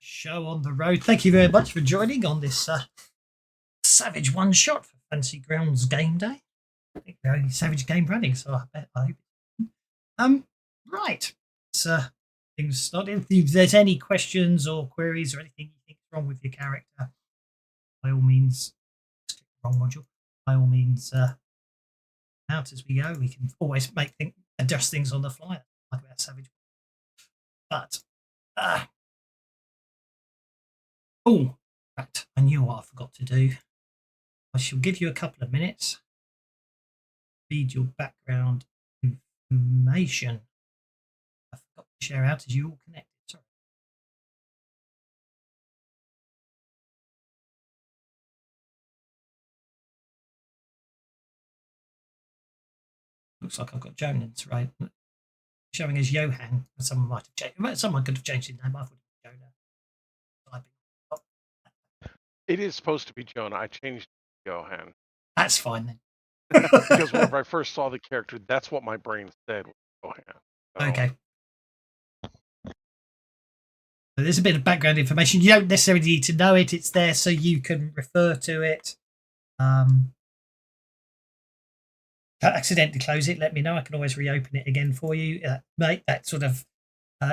show on the road. Thank you very much for joining on this Savage one shot for Fancy Grounds game day. I think the only Savage game running, so I hope. Right. So things started. If there's any questions or queries or anything you think is wrong with your character, by all means, wrong module. By all means, out as we go. We can always adjust things on the fly, like about Savage. But oh, right, I knew what I forgot to do. I shall give you a couple of minutes. Read your background information. I forgot to share out as you all connected. Sorry. Looks like I've got Jonah's right. Showing as Johan. Someone might have changed. Someone could have changed his name. I thought it was Jonah. It is supposed to be Jonah. I changed it to Johan. That's fine then. Because whenever I first saw the character, that's what my brain said was Johan. So. Okay. So there's a bit of background information. You don't necessarily need to know it. It's there so you can refer to it. Accidentally close it, let me know. I can always reopen it again for you. Mate, that sort of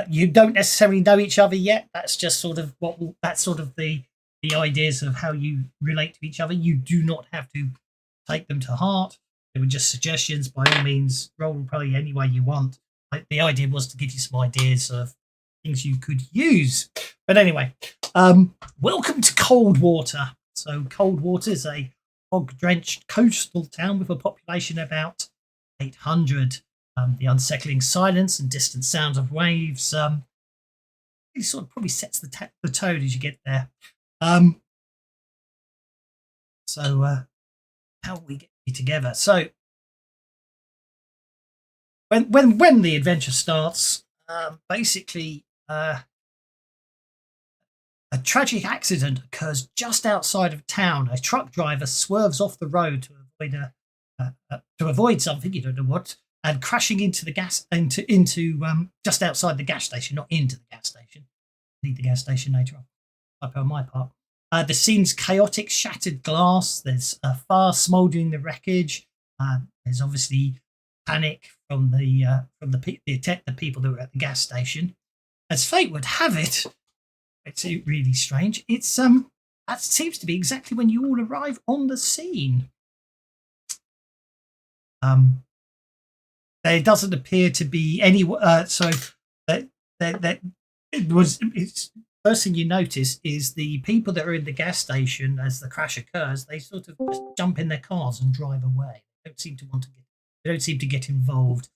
you don't necessarily know each other yet. That's just sort of the ideas of how you relate to each other. You do not have to take them to heart. They were just suggestions. By all means, roll probably any way you want. The idea was to give you some ideas of things you could use. But anyway, welcome to Coldwater. So Coldwater is a fog-drenched coastal town with a population of about 800. The unsettling silence and distant sounds of waves it sort of probably sets the tone as you get there. So how we get you together? So when the adventure starts, basically a tragic accident occurs just outside of town. A truck driver swerves off the road to avoid something, you don't know what, and crashing into the gas into just outside the gas station, not into the gas station. Need the gas station later on. On my part. The scene's chaotic, shattered glass. There's a fire smouldering the wreckage. There's obviously panic from the people that were at the gas station. As fate would have it, it's really strange. It's that seems to be exactly when you all arrive on the scene. There doesn't appear to be any. So it's first thing you notice is the people that are in the gas station as the crash occurs. They sort of just jump in their cars and drive away. They don't seem to get involved.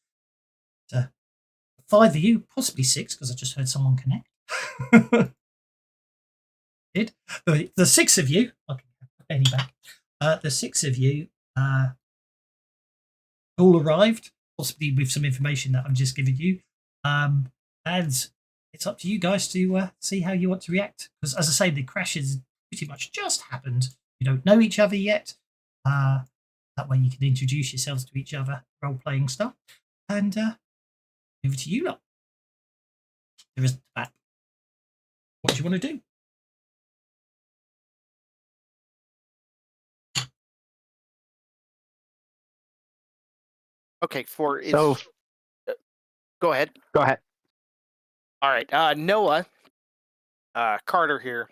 5 of you, possibly 6, because I just heard someone connect. The 6 of you, I can put Benny back. The 6 of you all arrived, possibly with some information that I've just given you, and it's up to you guys to see how you want to react. Because, as I say, the crash has pretty much just happened. You don't know each other yet. That way, you can introduce yourselves to each other, role-playing stuff, and over to you lot. There is that. What do you want to do? Okay, go ahead. Go ahead. All right, Noah, Carter here.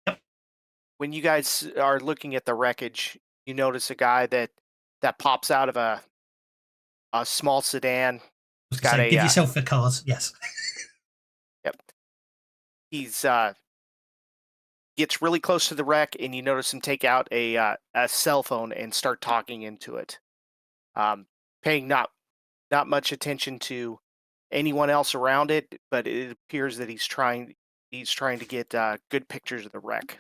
Yep. When you guys are looking at the wreckage, you notice a guy that pops out of a small sedan. Give yourself the cars, yes. Yep. He's gets really close to the wreck, and you notice him take out a cell phone and start talking into it, paying not much attention to anyone else around it, but it appears that he's trying to get good pictures of the wreck.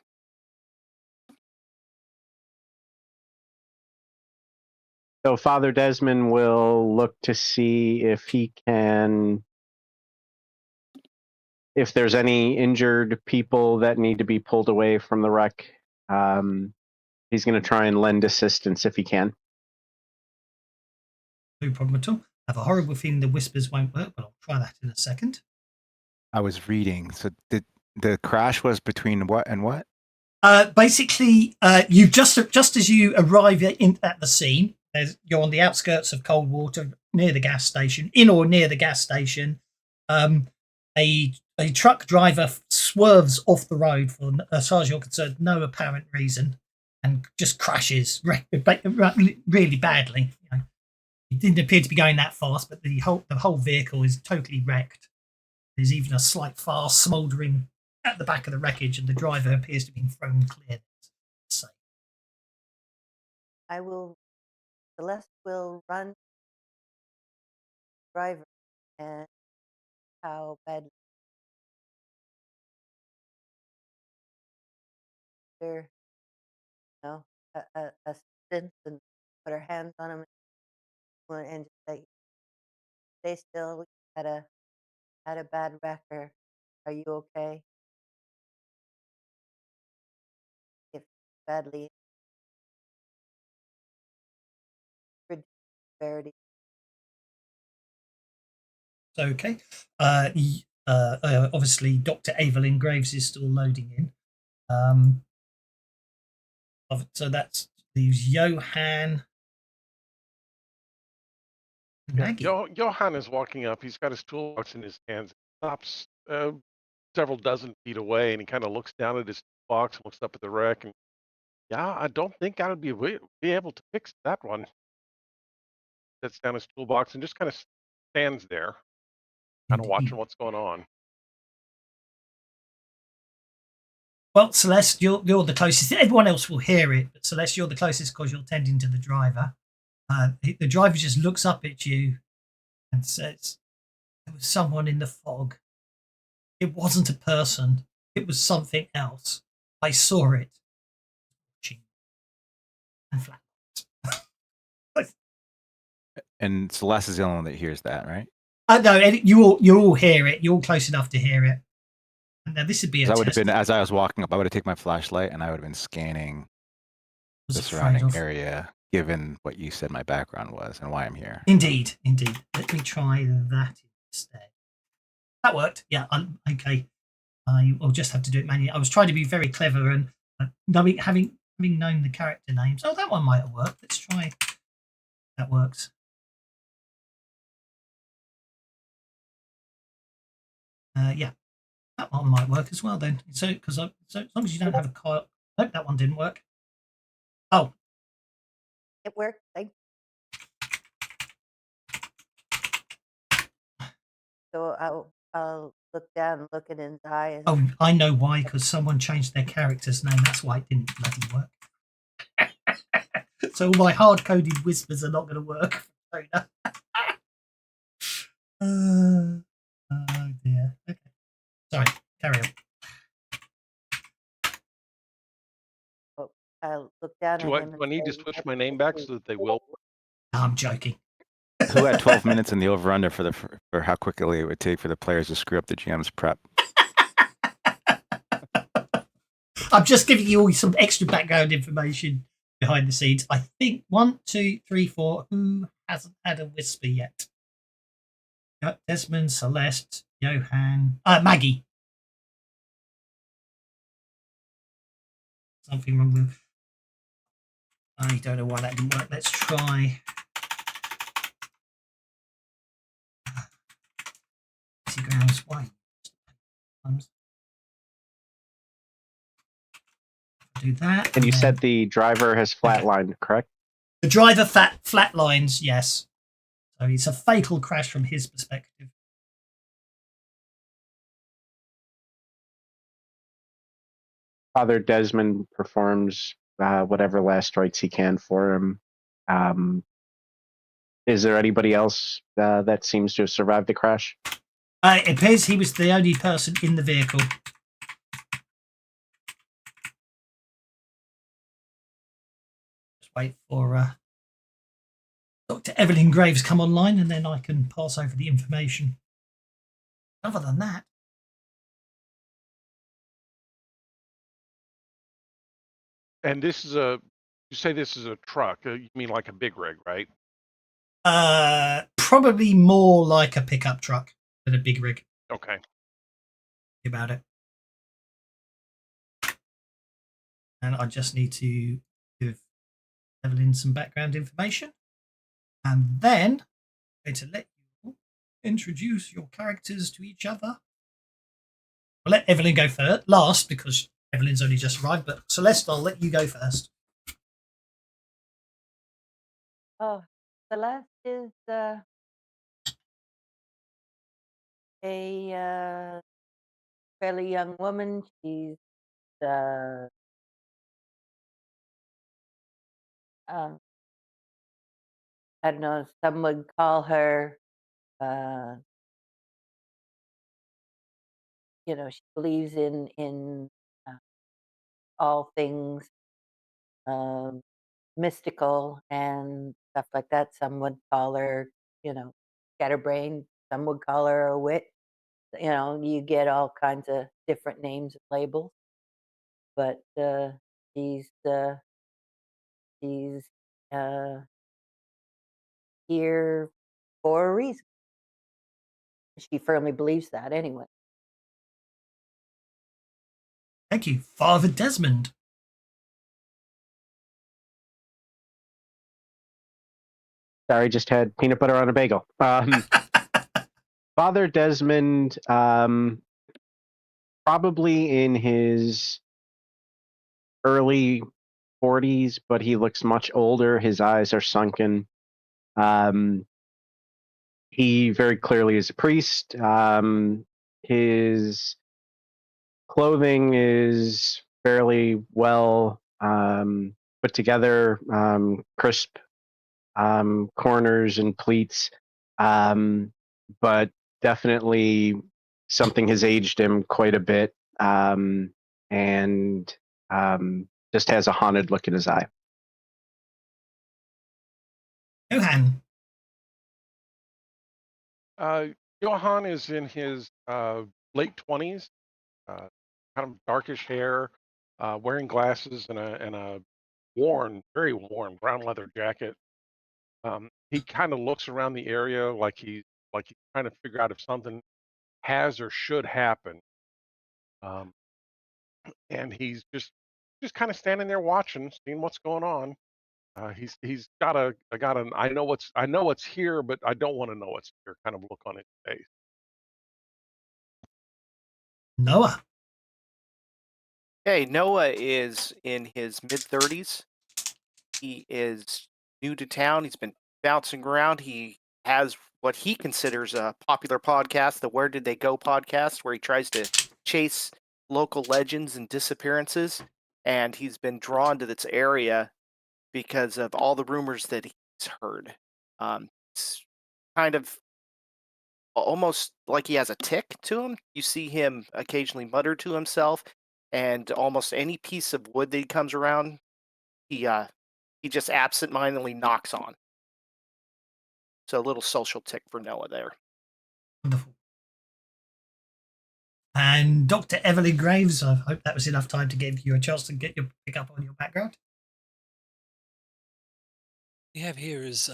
So Father Desmond will look to see if there's any injured people that need to be pulled away from the wreck. He's going to try and lend assistance if he can. No problem at all. I have a horrible feeling the whispers won't work, but I'll try that in a second. I was reading. So The crash was between what and what? Basically, you just as you arrive at the scene, you're on the outskirts of Coldwater, near the gas station, in or near the gas station. A truck driver swerves off the road for, as far as you're concerned, no apparent reason, and just crashes really badly. You know, he didn't appear to be going that fast, but the whole vehicle is totally wrecked. There's even a slight fire smouldering at the back of the wreckage, and the driver appears to have been thrown clear. So, Celeste will run driver and how bad they're, assistance and put her hands on him and just say, stay still. We had a bad wreck. Or are you okay? If badly, severity. okay. Obviously, Dr. Evelyn Graves is still loading in. So that's leaves Johan. Maggie. Johan is walking up. He's got his toolbox in his hands. Stops several dozen feet away, and he kind of looks down at his box and looks up at the wreck. And yeah, I don't think I'll be able to fix that one. Sets down his toolbox and just kind of stands there, kind of watching what's going on. Well, Celeste, you're the closest. Everyone else will hear it, but Celeste, you're the closest because you're tending to the driver. The driver just looks up at you and says, "There was someone in the fog. It wasn't a person. It was something else. I saw it." And flat. And Celeste is the only one that hears that, right? No, you all hear it. You're all close enough to hear it. Now this would be a That would have test. been as I was walking up. I would have taken my flashlight and I would have been scanning Was the afraid surrounding of. area, given what you said my background was and why I'm here. Indeed. Let me try that instead. That worked. Yeah. Okay. I will just have to do it manually. I was trying to be very clever and having known the character names. Oh, that one might have worked. Let's try. That works. Yeah, that one might work as well then. So as long as you don't have a coil. Nope, that one didn't work. Oh, It worked. So I'll look down and look at his eye. And oh, I know why. Because someone changed their character's name. That's why it didn't bloody work. So all my hard-coded whispers are not going to work. Oh dear. Okay. Sorry. Carry on. I'll look down Do at him. I need to switch my name back so that they will? I'm joking. Who had 12 minutes in the over/under for how quickly it would take for the players to screw up the GM's prep? I'm just giving you all some extra background information behind the scenes. I think 1, 2, 3, 4. Who hasn't had a whisper yet? Desmond, Celeste, Johan, Maggie. Something wrong with. I don't know why that didn't work. Let's try. Grounds. Why? Do that. And you said the driver has flatlined, correct? The driver flatlines, yes. So it's a fatal crash from his perspective. Father Desmond performs whatever last rites he can for him. Is there anybody else that seems to have survived the crash? It appears he was the only person in the vehicle. Just wait for Dr. Evelyn Graves come online, and then I can pass over the information. Other than that, And this is you say this is a truck. You mean like a big rig, right? probably more like a pickup truck than a big rig. Okay. About it. And I just need to give Evelyn some background information. And then I'm going to let you introduce your characters to each other. I'll let Evelyn go first, last, because Evelyn's only just arrived. But Celeste, I'll let you go first. Oh, Celeste is a fairly young woman. She's I don't know. Some would call her, she believes in all things mystical and stuff like that. Some would call her, scatterbrained. Some would call her a witch. You get all kinds of different names and labels. But she's here for a reason. She firmly believes that anyway. Thank you. Father Desmond. Sorry, just had peanut butter on a bagel. Father Desmond, probably in his early 40s, but he looks much older. His eyes are sunken. He very clearly is a priest. His clothing is fairly well put together, crisp corners and pleats, but definitely something has aged him quite a bit, and just has a haunted look in his eye. Johan. Johan is in his late 20s, kind of darkish hair, wearing glasses and a very worn brown leather jacket. He kind of looks around the area like he's trying to figure out if something has or should happen. And he's just kind of standing there watching, seeing what's going on. He's got an I know what's here, but I don't want to know what's here kind of look on his face. Noah. Hey, Noah is in his mid-30s. He is new to town. He's been bouncing around. He has what he considers a popular podcast, the Where Did They Go podcast, where he tries to chase local legends and disappearances. And he's been drawn to this area because of all the rumors that he's heard. It's kind of almost like he has a tick to him. You see him occasionally mutter to himself, and almost any piece of wood that he comes around, he just absentmindedly knocks on. So a little social tick for Noah there. Wonderful. And Dr. Evelyn Graves, I hope that was enough time to give you a chance to pick up on your background. We have here is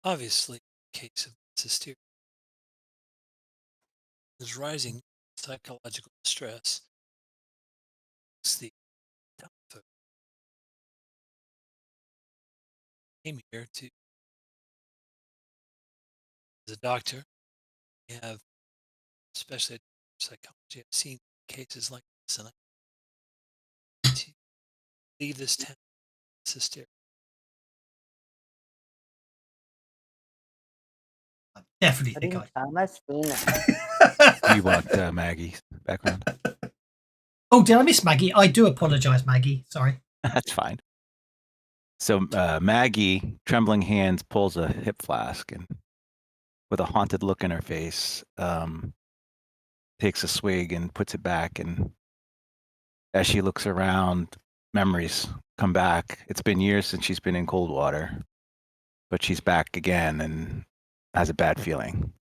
obviously a case of hysteria. There's rising psychological distress. It's the came here to as a doctor. We have especially psychology. I've seen cases like this, and I need to leave this town. It's hysteria. I definitely think Do you want Maggie's background? Oh, did I miss Maggie? I do apologize, Maggie. Sorry. That's fine. So Maggie, trembling hands, pulls a hip flask and, with a haunted look in her face, takes a swig and puts it back. And as she looks around, memories come back. It's been years since she's been in Coldwater, but she's back again and has a bad feeling.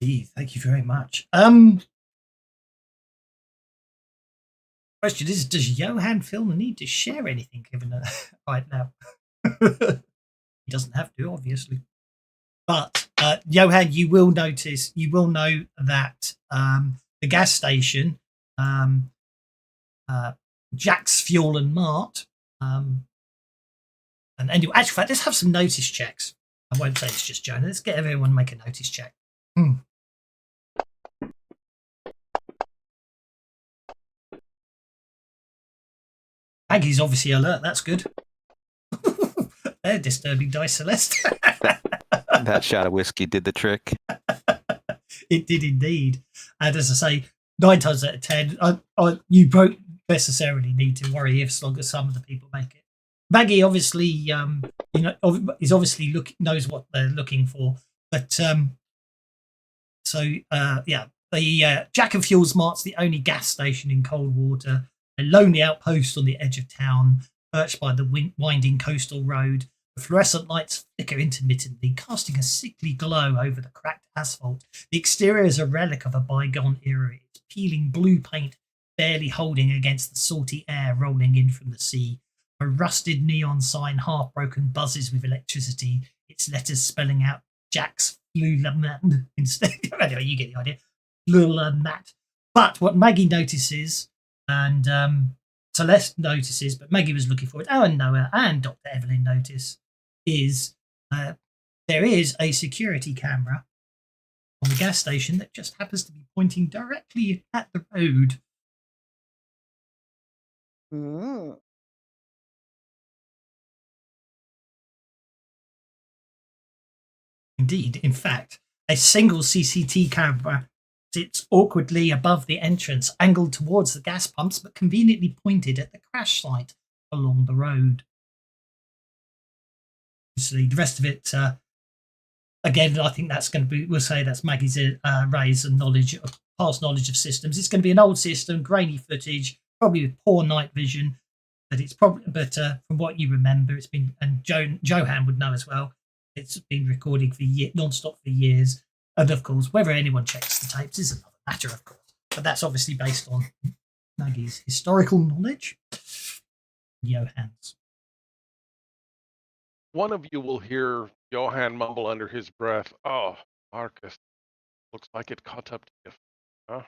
Thank you very much. Question is, does Johan feel the need to share anything given right now? He doesn't have to, obviously. But Johan, you will know that the gas station Jack's Fuel and Mart. And anyway, actually, in fact, let's have some notice checks. I won't say it's just Jonah. Let's get everyone to make a notice check. Maggie's obviously alert. That's good. They're disturbing dice, Celeste. That shot of whiskey did the trick. It did indeed. And as I say, 9 times out of 10, you don't necessarily need to worry if as long as some of the people make it. Maggie obviously, is obviously knows what they're looking for. But the Jack and Fuel Smart's the only gas station in Coldwater, a lonely outpost on the edge of town, perched by the winding coastal road. The fluorescent lights flicker intermittently, casting a sickly glow over the cracked asphalt. The exterior is a relic of a bygone era, its peeling blue paint barely holding against the salty air rolling in from the sea. A rusted neon sign, half broken, buzzes with electricity, its letters spelling out Jack's Flulamat instead. Anyway, you get the idea. Flulamat. But what Maggie notices, and Celeste notices, but Maggie was looking for it, and Noah and Dr. Evelyn notice, is there is a security camera on the gas station that just happens to be pointing directly at the road. Indeed, in fact, a single CCTV camera sits awkwardly above the entrance, angled towards the gas pumps, but conveniently pointed at the crash site along the road. Obviously, the rest of it, again, I think that's going to be, we'll say that's Maggie's raise and knowledge, past knowledge of systems. It's going to be an old system, grainy footage, probably with poor night vision, but it's probably, but from what you remember, it's been, and Johan would know as well, it's been recording for non-stop for years. And of course, whether anyone checks the tapes is another matter, of course. But that's obviously based on Maggie's historical knowledge. Johan's. One of you will hear Johan mumble under his breath, "Oh, Marcus, looks like it caught up to you, huh?"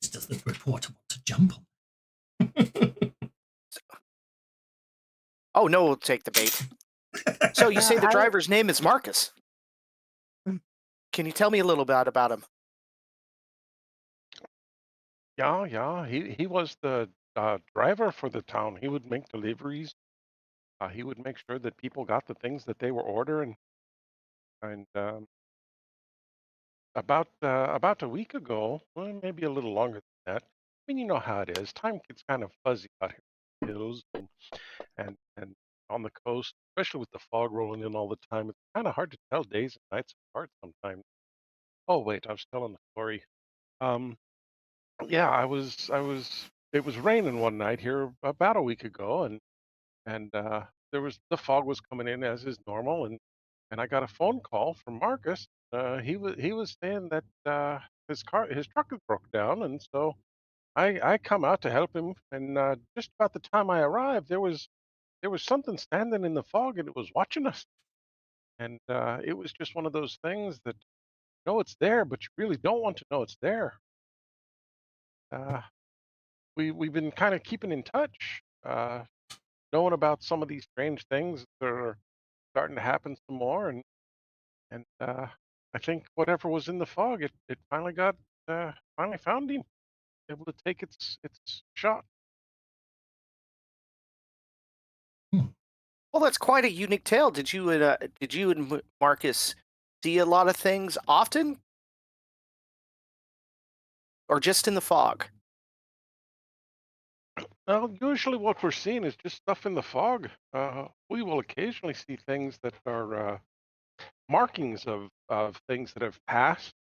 Does the reporter want to jump on? Oh, no, we'll take the bait. So you say the driver's name is Marcus. Can you tell me a little bit about him? Yeah. He was the driver for the town. He would make deliveries. He would make sure that people got the things that they were ordering. And about a week ago, well, maybe a little longer than that. I mean, you know how it is. Time gets kind of fuzzy out here in the hills and on the coast, especially with the fog rolling in all the time. It's kind of hard to tell days and nights apart sometimes. Oh wait, I was telling the story. Yeah, I was. It was raining one night here about a week ago, and the fog was coming in as is normal, and I got a phone call from Marcus. He was saying that his truck had broke down, and so I come out to help him. And just about the time I arrived, there was something standing in the fog, and it was watching us. And it was just one of those things that you know it's there, but you really don't want to know it's there. We've been kind of keeping in touch, knowing about some of these strange things that are starting to happen some more, and I think whatever was in the fog, it finally finally found him, able to take its shot. Well, that's quite a unique tale. Did you and Marcus see a lot of things often, or just in the fog? Well, usually what we're seeing is just stuff in the fog. We will occasionally see things that are markings of things that have passed,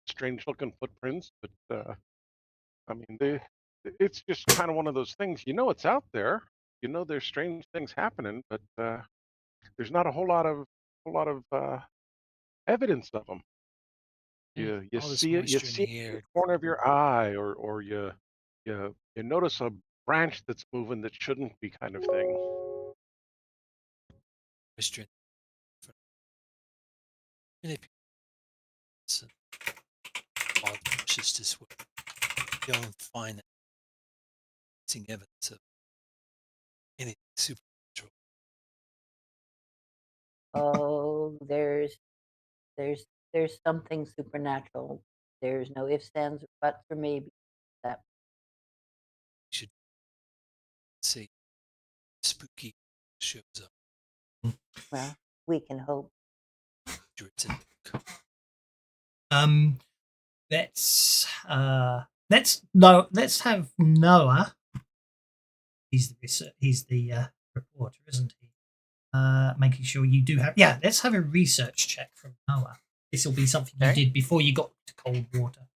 strange looking footprints, but I mean, it's just kind of one of those things. You know, it's out there. You know, there's strange things happening, but there's not a whole lot of evidence of them. You All this see it. You moisture in see it the in the air, corner of your eye, or you notice a branch that's moving that shouldn't be, kind of thing. moisture And if it's all pushes this way, you don't find seeing evidence of anything supernatural. Oh, there's something supernatural. There's no ifs, ands, or buts, or maybe. That You should say spooky shows up. well, we can hope. Sure, it's in the book. Let's have Noah. He's the reporter, isn't he? Making sure you do have. Yeah, let's have a research check from Noah. This will be something you Okay. did before you got to Coldwater.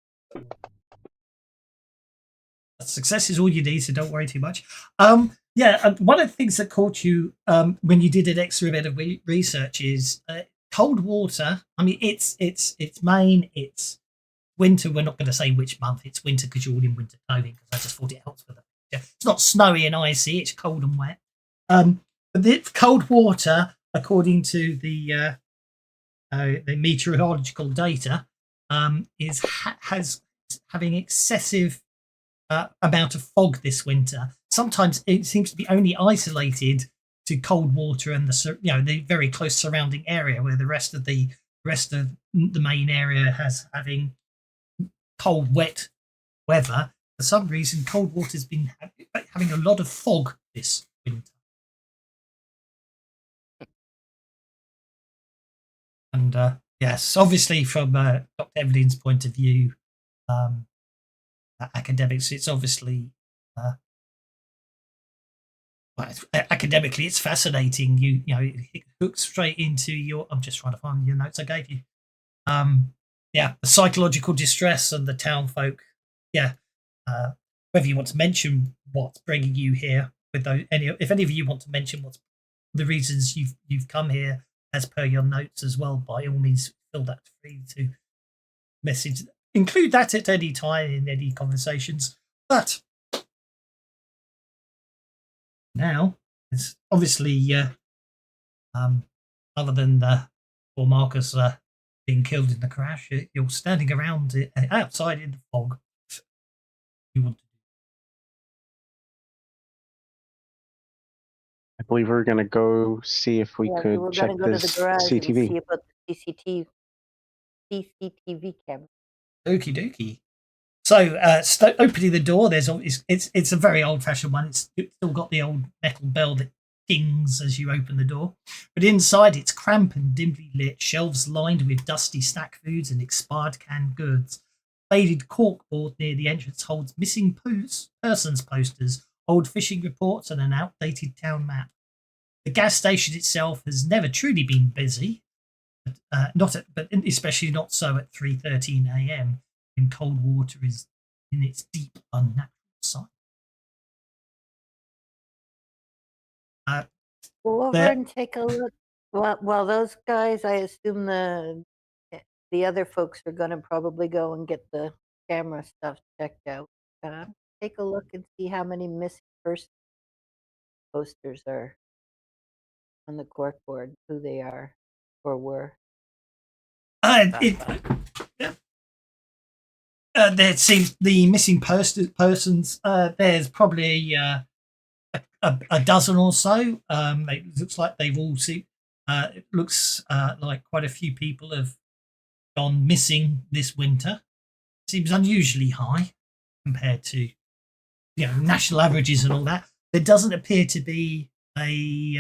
Success is all you need, so don't worry too much. One of the things that caught you when you did an extra bit of research is Coldwater. I mean, it's Maine. It's winter. We're not going to say which month. It's winter because you're all in winter clothing. Because I just thought it helps with the picture. It's not snowy and icy. It's cold and wet. But the Coldwater, according to the meteorological data, has having excessive amount of fog this winter. Sometimes it seems to be only isolated to Coldwater and the very close surrounding area, where the rest of the main area has having cold, wet weather. For some reason, Coldwater's been having a lot of fog this winter. And yes, obviously from Dr. Evelyn's point of view, academics, it's obviously academically it's fascinating. You know, it hooks straight into your. I'm just trying to find your notes I gave you. The psychological distress and the town folk. Yeah, whether you want to mention what's bringing you here with those, if any of you want to mention what's the reasons you've come here as per your notes as well, by all means feel that free to include that at any time in any conversations. But now it's obviously other than poor Marcus being killed in the crash, you're standing around outside in the fog. You want to I believe we're going to go see if we so could we're check gonna go to this the garage and CTV. see about the CCTV camera. Okie dokie. So, opening the door, it's a very old-fashioned one. It's still got the old metal bell that dings as you open the door. But inside, it's cramped and dimly lit. Shelves lined with dusty snack foods and expired canned goods. Faded corkboard near the entrance holds missing persons posters, old fishing reports, and an outdated town map. The gas station itself has never truly been busy, but especially not so at 3:13 a.m. when Coldwater is in its deep, unnatural side. Go over and take a look. Well, those guys, I assume the other folks are gonna probably go and get the camera stuff checked out. Take a look and see how many missing person posters are on the corkboard, who they are or were. There seems the missing persons. There's probably a dozen or so. It looks like they've all seen. It looks like quite a few people have gone missing this winter. Seems unusually high compared to national averages and all that. There doesn't appear to be a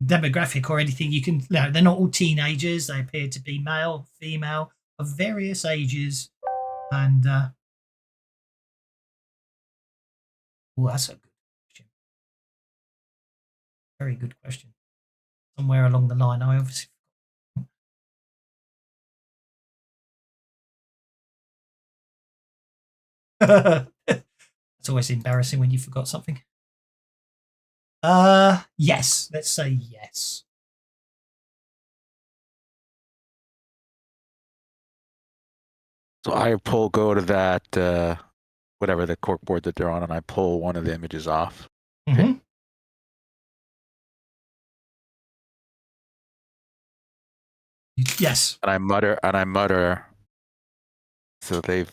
demographic or anything. They're not all teenagers. They appear to be male, female, of various ages, and that's a good question. Very good question. Somewhere along the line, I obviously. It's always embarrassing when you forgot something. Yes. Let's say yes. So I go to that whatever the corkboard that they're on, and I pull one of the images off. Mm-hmm. Yes. And I mutter. So they've,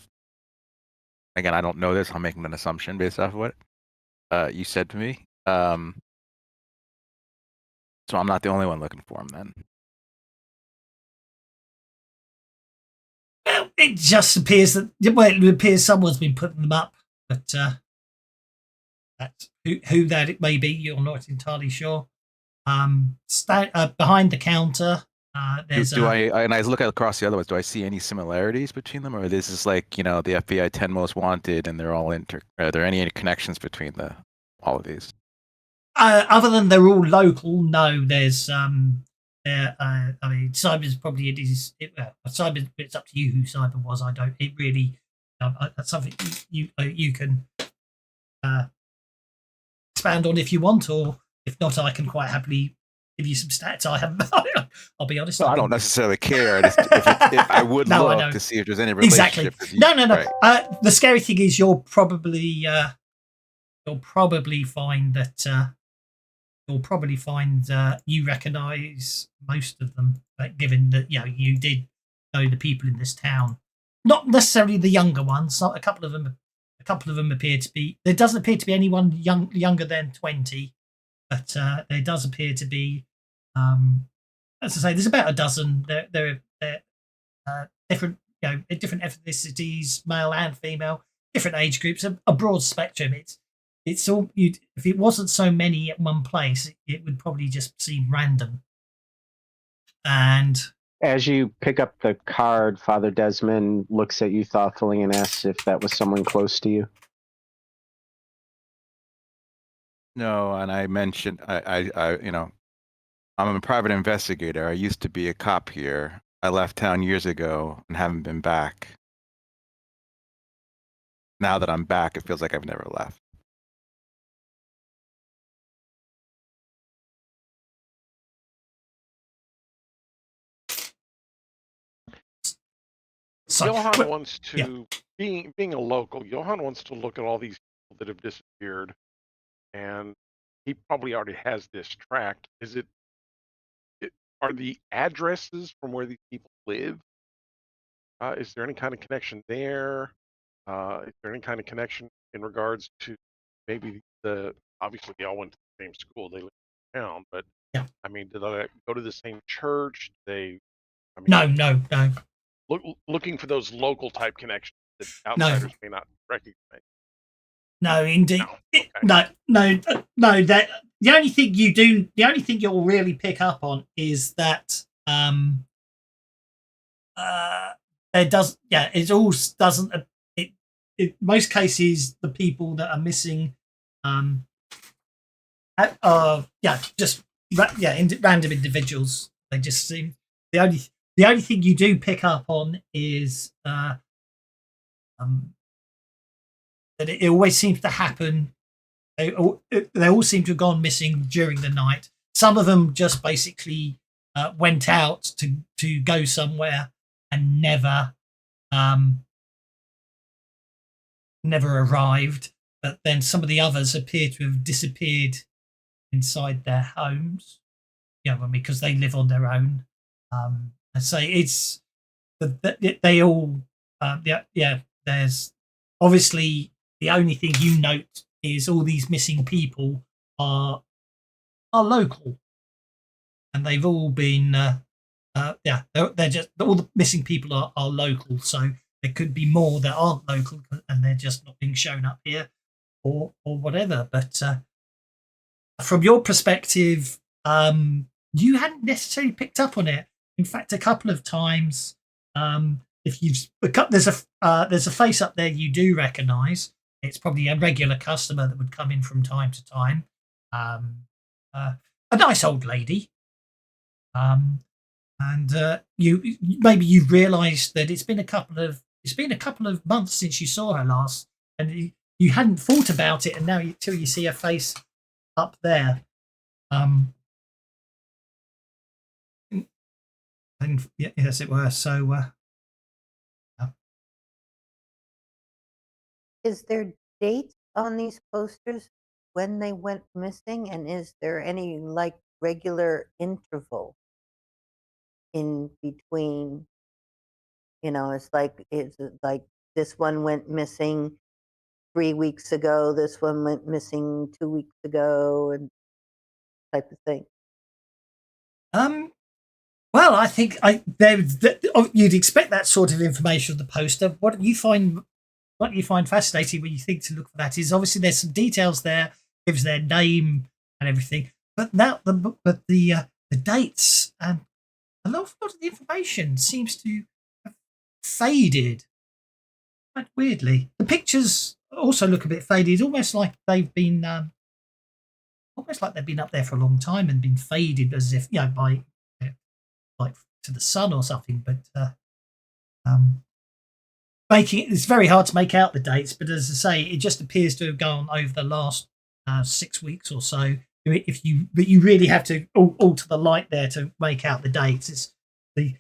again, I don't know this. I'm making an assumption based off of what you said to me. So I'm not the only one looking for him then. Well, it just appears that it appears someone's been putting them up, but that's who that it may be. You're not entirely sure. Behind the counter, there's and I look across the other ones. Do I see any similarities between them, or this is like the FBI 10 most wanted, and they're all are there any connections between all of these? Other than they're all local, no. There's I mean, Cyber's probably Cyber. It's up to you who Cyber was. I don't. It really. That's something you can expand on if you want, or if not, I can quite happily give you some stats. I haven't. I'll be honest. No, I don't necessarily care. If I would look to see if there's any relationship. Exactly. No. Right. The scary thing is you'll probably find that. You'll probably find you recognise most of them, given that you did know the people in this town. Not necessarily the younger ones. A couple of them appear to be. There doesn't appear to be anyone younger than 20, but there does appear to be. As I say, there's about a dozen. They're different, different ethnicities, male and female, different age groups, a broad spectrum. It's all if it wasn't so many at one place, it would probably just seem random. And as you pick up the card, Father Desmond looks at you thoughtfully and asks if that was someone close to you. No, and I mentioned I'm a private investigator. I used to be a cop here. I left town years ago and haven't been back. Now that I'm back, it feels like I've never left. Johan wants to, being a local, Johan wants to look at all these people that have disappeared, and he probably already has this tracked. Are the addresses from where these people live? Is there any kind of connection there? Is there any kind of connection in regards to maybe obviously they all went to the same school, they live in town, but I mean, did they go to the same church? No. Looking for those local type connections that outsiders may not recognize. No, indeed. No. No. That the only thing you'll really pick up on is that in most cases the people that are missing random individuals. They just seem the only thing you do pick up on is that it always seems to happen. They all seem to have gone missing during the night. Some of them just basically went out to go somewhere and never arrived. But then some of the others appear to have disappeared inside their homes. Because they live on their own. I say it's they all. There's obviously the only thing you note is all these missing people are local, and they've all been. They're just all the missing people are local. So there could be more that aren't local, and they're just not being shown up here, or whatever. But from your perspective, you hadn't necessarily picked up on it. In fact, a couple of times, there's a face up there you do recognise. It's probably a regular customer that would come in from time to time. A nice old lady. And you've realised that it's been a couple of months since you saw her last, and you hadn't thought about it, and now till you see her face up there. And yes, it were. So, Is there dates on these posters when they went missing, and is there any regular interval in between. It's like this one went missing 3 weeks ago. This one went missing 2 weeks ago, and type of thing. Well, I think you'd expect that sort of information on the poster. What you find fascinating when you think to look for that is obviously there's some details there, gives their name and everything, but the dates and a lot of the information seems to have faded quite weirdly. The pictures also look a bit faded, almost like they've been up there for a long time and been faded as if by like to the sun or something. But it's very hard to make out the dates. But as I say, it just appears to have gone over the last 6 weeks or so. But you really have to alter the light there to make out the dates. You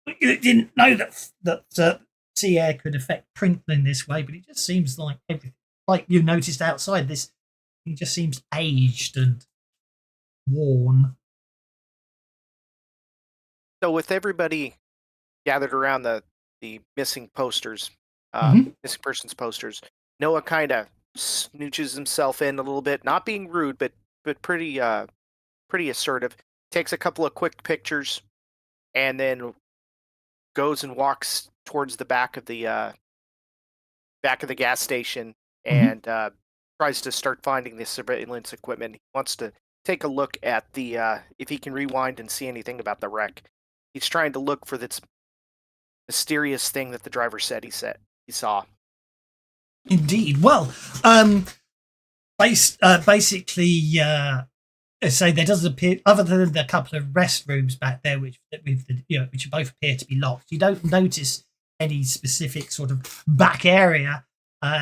didn't know that sea air could affect print in this way, but it just seems like everything, like you noticed outside, this it just seems aged and worn. So with everybody gathered around the missing posters, missing persons posters, Noah kind of snooches himself in a little bit, not being rude, but pretty assertive. Takes a couple of quick pictures, and then goes and walks towards the back of the gas station and tries to start finding the surveillance equipment. He wants to take a look at if he can rewind and see anything about the wreck. He's trying to look for this mysterious thing that the driver said he saw. Indeed. Well, basically, say there doesn't appear, other than the couple of restrooms back there, which both appear to be locked. You don't notice any specific sort of back area.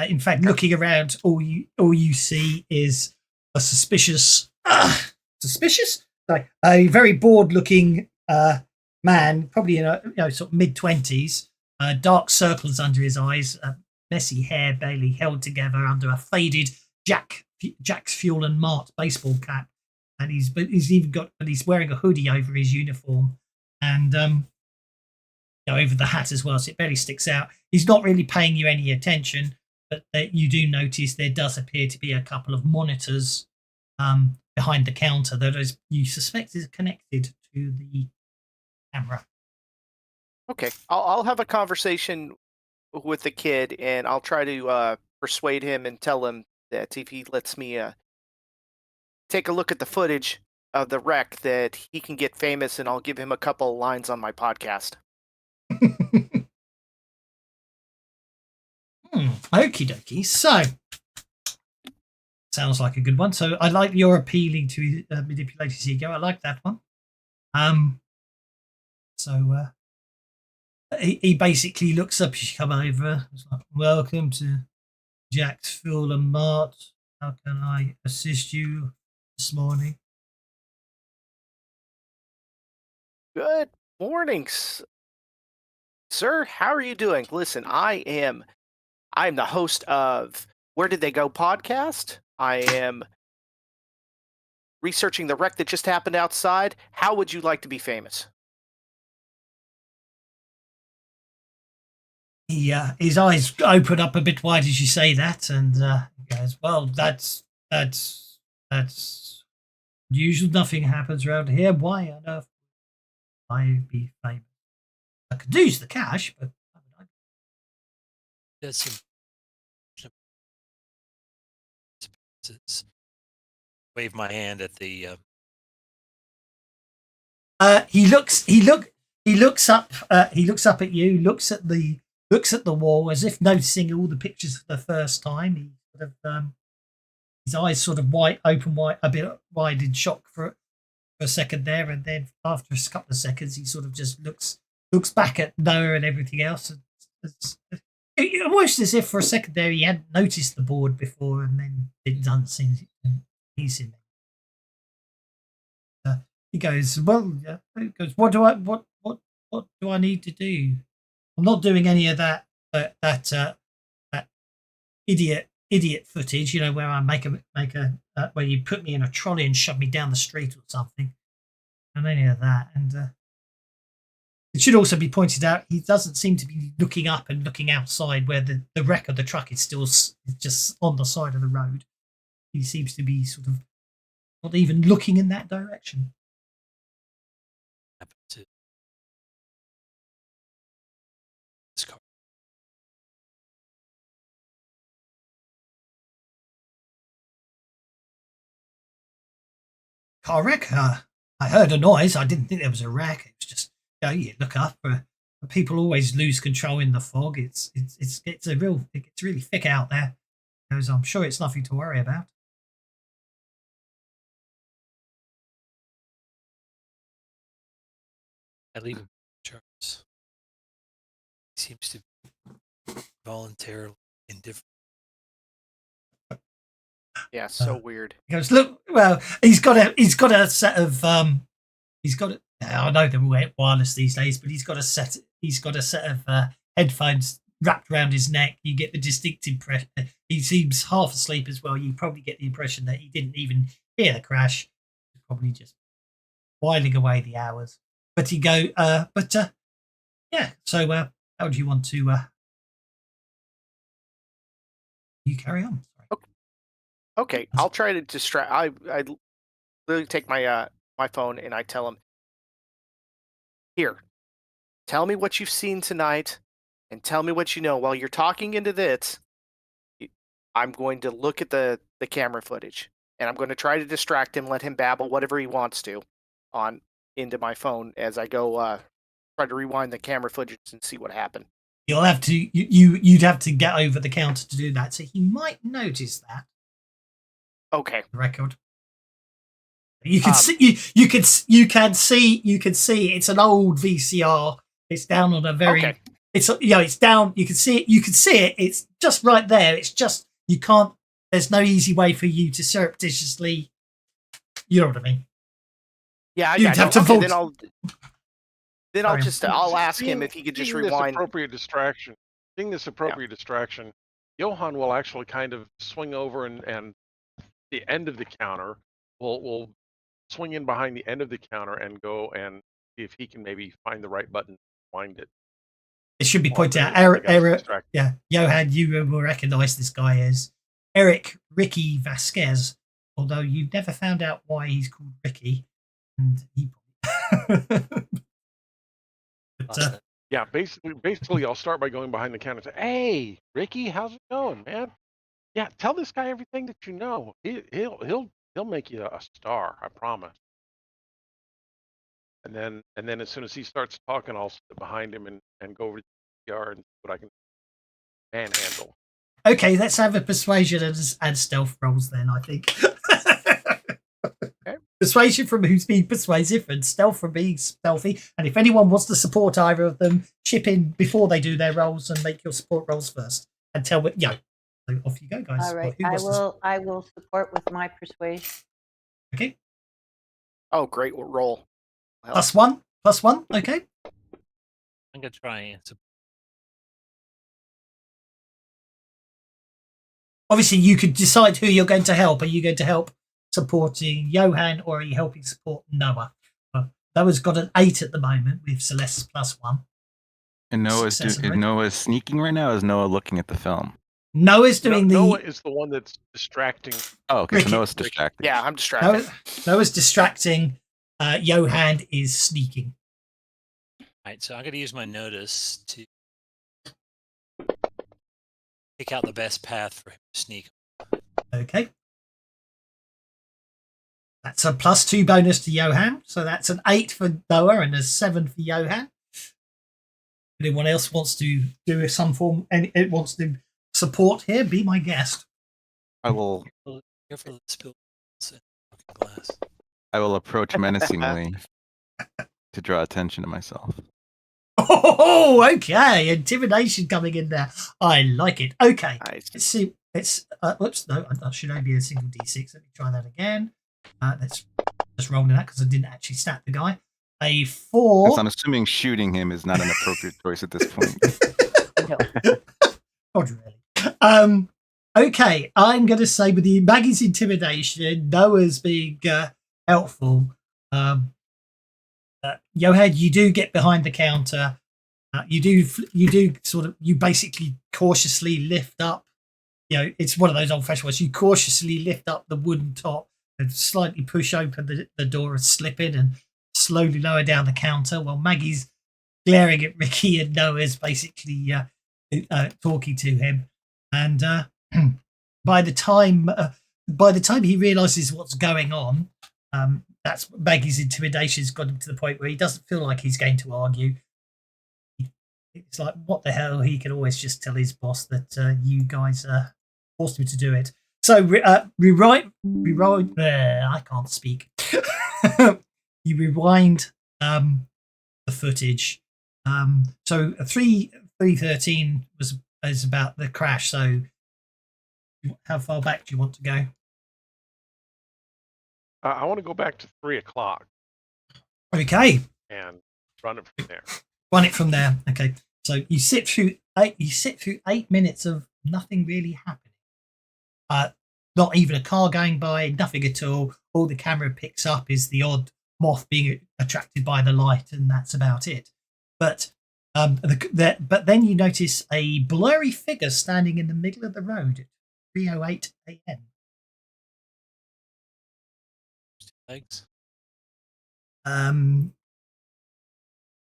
In fact, looking around, all you see is a suspicious, like a very bored-looking man, probably in a sort of mid-20s, dark circles under his eyes, messy hair barely held together under a faded Jack's Fuel and Mart baseball cap, and he's wearing a hoodie over his uniform, and over the hat as well, so it barely sticks out. He's not really paying you any attention, but you do notice there does appear to be a couple of monitors behind the counter that you suspect is connected to the camera. Okay, I'll have a conversation with the kid, and I'll try to persuade him and tell him that if he lets me take a look at the footage of the wreck, that he can get famous, and I'll give him a couple of lines on my podcast. Okie dokie. So, sounds like a good one. So I like your appealing to manipulator's ego. I like that one. So he basically looks up as you come over. It's like, welcome to Jack's Fuel and Mart. How can I assist you this morning? Good morning, sir. How are you doing? Listen, I'm the host of Where Did They Go podcast. I am researching the wreck that just happened outside. How would you like to be famous? His eyes open up a bit wide as you say that, and he goes, "Well, that's usual. Nothing happens around here. Why on earth would I be famous? I could use the cash, but There's some wave my hand at the he looks up at you, looks at the wall as if noticing all the pictures for the first time. He sort of his eyes sort of a bit wide in shock for a second there, and then after a couple of seconds he sort of just looks back at Noah and everything else. Almost as if for a second there he hadn't noticed the board before, and then it doesn't seem he's in there. He goes, "Well, what do I need to do? I'm not doing any of that idiot footage, where I make a where you put me in a trolley and shove me down the street or something, and any of that." And It should also be pointed out he doesn't seem to be looking up and looking outside where the wreck of the truck is still just on the side of the road. He seems to be sort of not even looking in that direction. Happened to this car. Car wreck? I heard a noise. I didn't think there was a wreck. It was just, you look up. People always lose control in the fog. It gets really thick out there. Because I'm sure it's nothing to worry about. I leave him Charles. He seems to be voluntarily indifferent. Yeah, so weird. He goes, look. Well, he's got a set of I know they're wireless these days, but he's got a set of headphones wrapped around his neck. You get the distinct impression he seems half asleep as well. You probably get the impression that he didn't even hear the crash. He's probably just whiling away the hours. But yeah. So how do you want to? You carry on. Sorry. Okay, I'll try to distract. I literally take my my phone and I tell him, "Here, tell me what you've seen tonight, and tell me what you know." While you're talking into this, I'm going to look at the camera footage, and I'm going to try to distract him, let him babble whatever he wants to, on into my phone as I go try to rewind the camera footage and see what happened. You'll have to you'd have to get over the counter to do that, so he might notice that. Okay. The record. You can see you can see it's an old VCR. It's down on a very Okay. It's down. You can see it. It's just right there. It's just you can't. There's no easy way for you to surreptitiously. You know what I mean? Yeah, You'd have to vote. Then I'll ask him if he could just rewind. Seeing this appropriate distraction, Johan will actually kind of swing over and the end of the counter will swing in behind the end of the counter and go and see if he can maybe find the right button to wind it. It should be pointed out. Eric, yeah, Johan, you will recognise this guy as Ricky Vasquez, although you've never found out why he's called Ricky. And he yeah, basically, I'll start by going behind the counter and say, "Hey, Ricky, how's it going, man? Yeah, tell this guy everything that you know. He'll make you a star, I promise." And then as soon as he starts talking, I'll sit behind him and go over to the yard and see what I can manhandle. Okay, let's have a persuasion and stealth rolls then, I think. Okay. Persuasion from who's being persuasive and stealth from being stealthy. And if anyone wants to support either of them, chip in before they do their rolls and make your support rolls first. And tell me, so off you go, guys. All right, Well, I will support with my persuasion. Okay. Oh, great roll. Well, +1. Okay. I'm gonna try and answer. Obviously, you could decide who you're going to help. Are you going to help supporting Johan or are you helping support Noah? Well, Noah's got an 8 at the moment with Celeste's +1. And is Noah sneaking right now? Or is Noah looking at the film? Noah's doing Noah is the one that's distracting. Oh, okay. Ricky. So Noah's distracted. yeah, I'm distracted. Noah's distracting. Johan is sneaking. All right, so I'm going to use my notice to pick out the best path for him to sneak. Okay. That's a +2 bonus to Johan. So that's an 8 for Noah and a 7 for Johan. Anyone else wants to do some form and it wants to support here, be my guest. I will Careful of the spill glass. I will approach menacingly to draw attention to myself. Oh, okay. Intimidation coming in there. I like it. Okay. Nice. Let's see. Whoops. No, that should only be a single D6. Let me try that again. Let's just roll that because I didn't actually stat the guy. A 4. Because I'm assuming shooting him is not an appropriate choice at this point. No. Not really. Okay. I'm going to say with the Maggie's intimidation, Noah's being helpful. Yohad, you do get behind the counter. You basically cautiously lift up. It's one of those old-fashioned ones. You cautiously lift up the wooden top and slightly push open the door and slip in and slowly lower down the counter while Maggie's glaring at Ricky and Noah's basically talking to him. And by the time he realizes what's going on, that's Maggie's intimidation's got him to the point where he doesn't feel like he's going to argue. It's like, what the hell? He can always just tell his boss that you guys forced him to do it. So rewrite. I can't speak. You rewind the footage. So 3:13 is about the crash. So how far back do you want to go? I want to go back to 3 o'clock Okay, and run it from there. run it from there. Okay, so you sit through 8 minutes of nothing really happening. Not even a car going by, nothing at all. All the camera picks up is the odd moth being attracted by the light, and that's about it. But then you notice a blurry figure standing in the middle of the road at 3:08 a.m. Legs.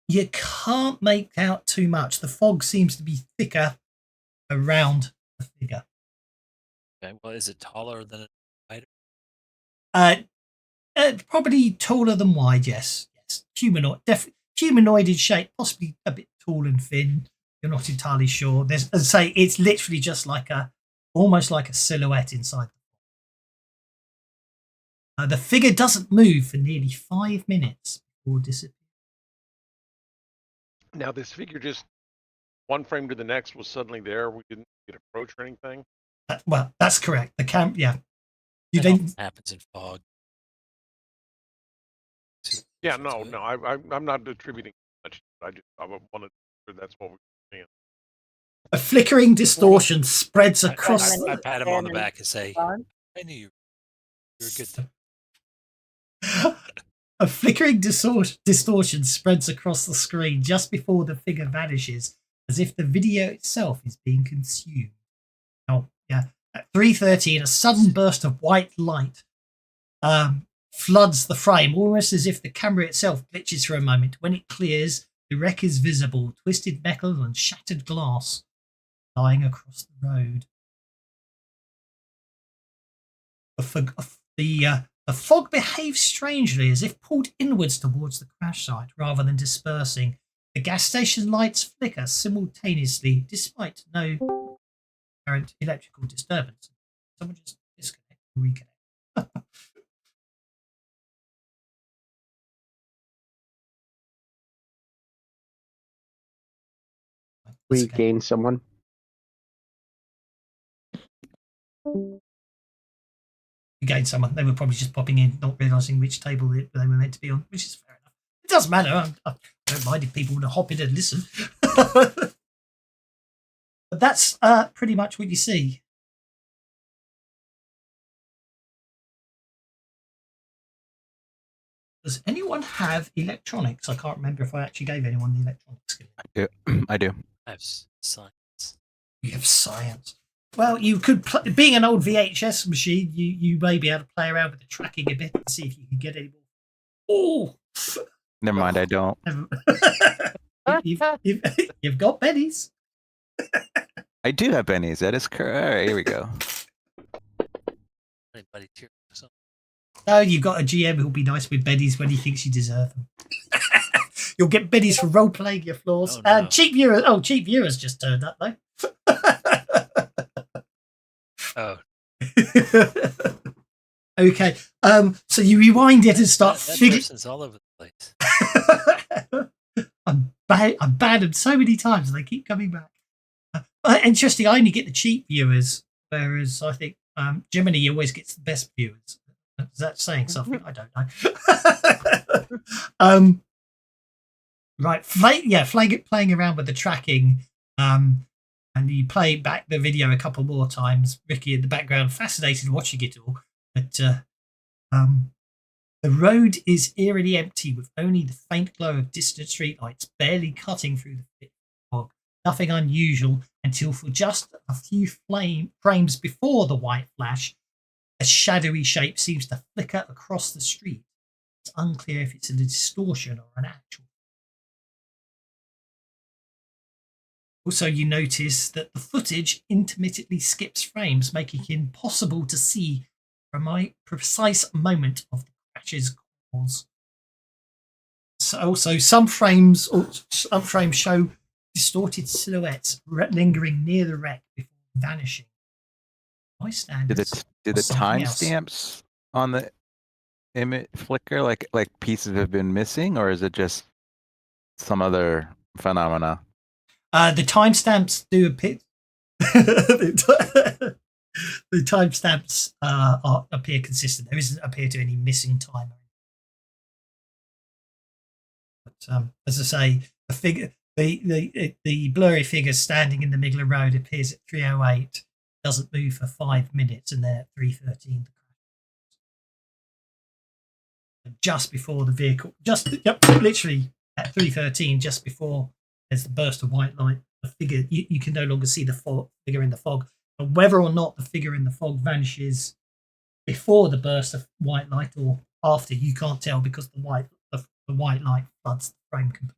You can't make out too much. The fog seems to be thicker around the figure. Okay. Well, is it taller than a spider? Probably taller than wide. Yes. Humanoid, humanoid in shape, possibly a bit tall and thin. You're not entirely sure. As I say, it's literally just almost like a silhouette inside. The figure doesn't move for nearly 5 minutes before disappearing. Now, this figure just one frame to the next was suddenly there. We didn't get approach or anything. Well, that's correct. The yeah. You That didn't. often happens in fog. Yeah, no. I'm not attributing much. I wanted to. That's what we're seeing. A flickering distortion spreads across. I pat him on the back and say, Gone? I knew you were good. There. A flickering distortion spreads across the screen just before the figure vanishes, as if the video itself is being consumed. Oh, yeah. At 3:13, a sudden burst of white light floods the frame, almost as if the camera itself glitches for a moment. When it clears, the wreck is visible, twisted metal and shattered glass lying across the road. The fog behaves strangely, as if pulled inwards towards the crash site rather than dispersing. The gas station lights flicker simultaneously, despite no apparent electrical disturbance. Someone just disconnect and reconnect. We Okay. gained someone. Again, someone, they were probably just popping in, not realising which table they were meant to be on, which is fair enough. It doesn't matter. I don't mind if people want to hop in and listen. But that's pretty much what you see. Does anyone have electronics? I can't remember if I actually gave anyone the electronics skill. I do. I have science. You have science. Well, you could, being an old VHS machine, you may be able to play around with the tracking a bit and see if you can get any more. Oh! Never mind, I don't. You've got bennies. I do have bennies. That is correct. All right, here we go. Anybody cheer or something? Oh, you've got a GM who'll be nice with bennies when he thinks you deserve them. You'll get bennies for role playing your floors. Oh, no. Cheap viewers. Oh, cheap viewers just turned up though. Oh, Okay. So you rewind it and start that figuring. person's all over the place. I'm banned them so many times and they keep coming back. Interesting. I only get the cheap viewers, whereas I think Gemini always gets the best viewers. Is that saying something? I don't know. Right. Playing around with the tracking. And you play back the video a couple more times. Ricky in the background, fascinated watching it all. But The road is eerily empty, with only the faint glow of distant streetlights barely cutting through the thick fog. Nothing unusual until for just a few frames before the white flash, a shadowy shape seems to flicker across the street. It's unclear if it's a distortion or an actual. Also, you notice that the footage intermittently skips frames, making it impossible to see a precise moment of the crash's cause. So also, some frames show distorted silhouettes lingering near the wreck before vanishing. Did the timestamps on the image flicker like pieces have been missing, or is it just some other phenomena? The timestamps do appear. The timestamps appear consistent. There doesn't appear to be any missing time. But as I say, the figure, the blurry figure standing in the middle of the road appears at 3:08. Doesn't move for 5 minutes, and then at 3:13, just before the vehicle, literally at 3:13, just before there's the burst of white light, the figure you can no longer see the figure in the fog. And whether or not the figure in the fog vanishes before the burst of white light or after, you can't tell because the white light floods the frame completely.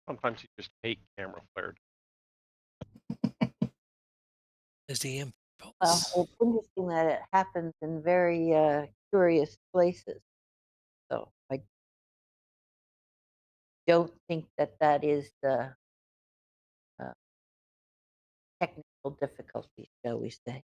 Sometimes you just hate camera flared. Is the impulse. It's interesting that it happens in very curious places. So I don't think that is the technical difficulty, shall we say.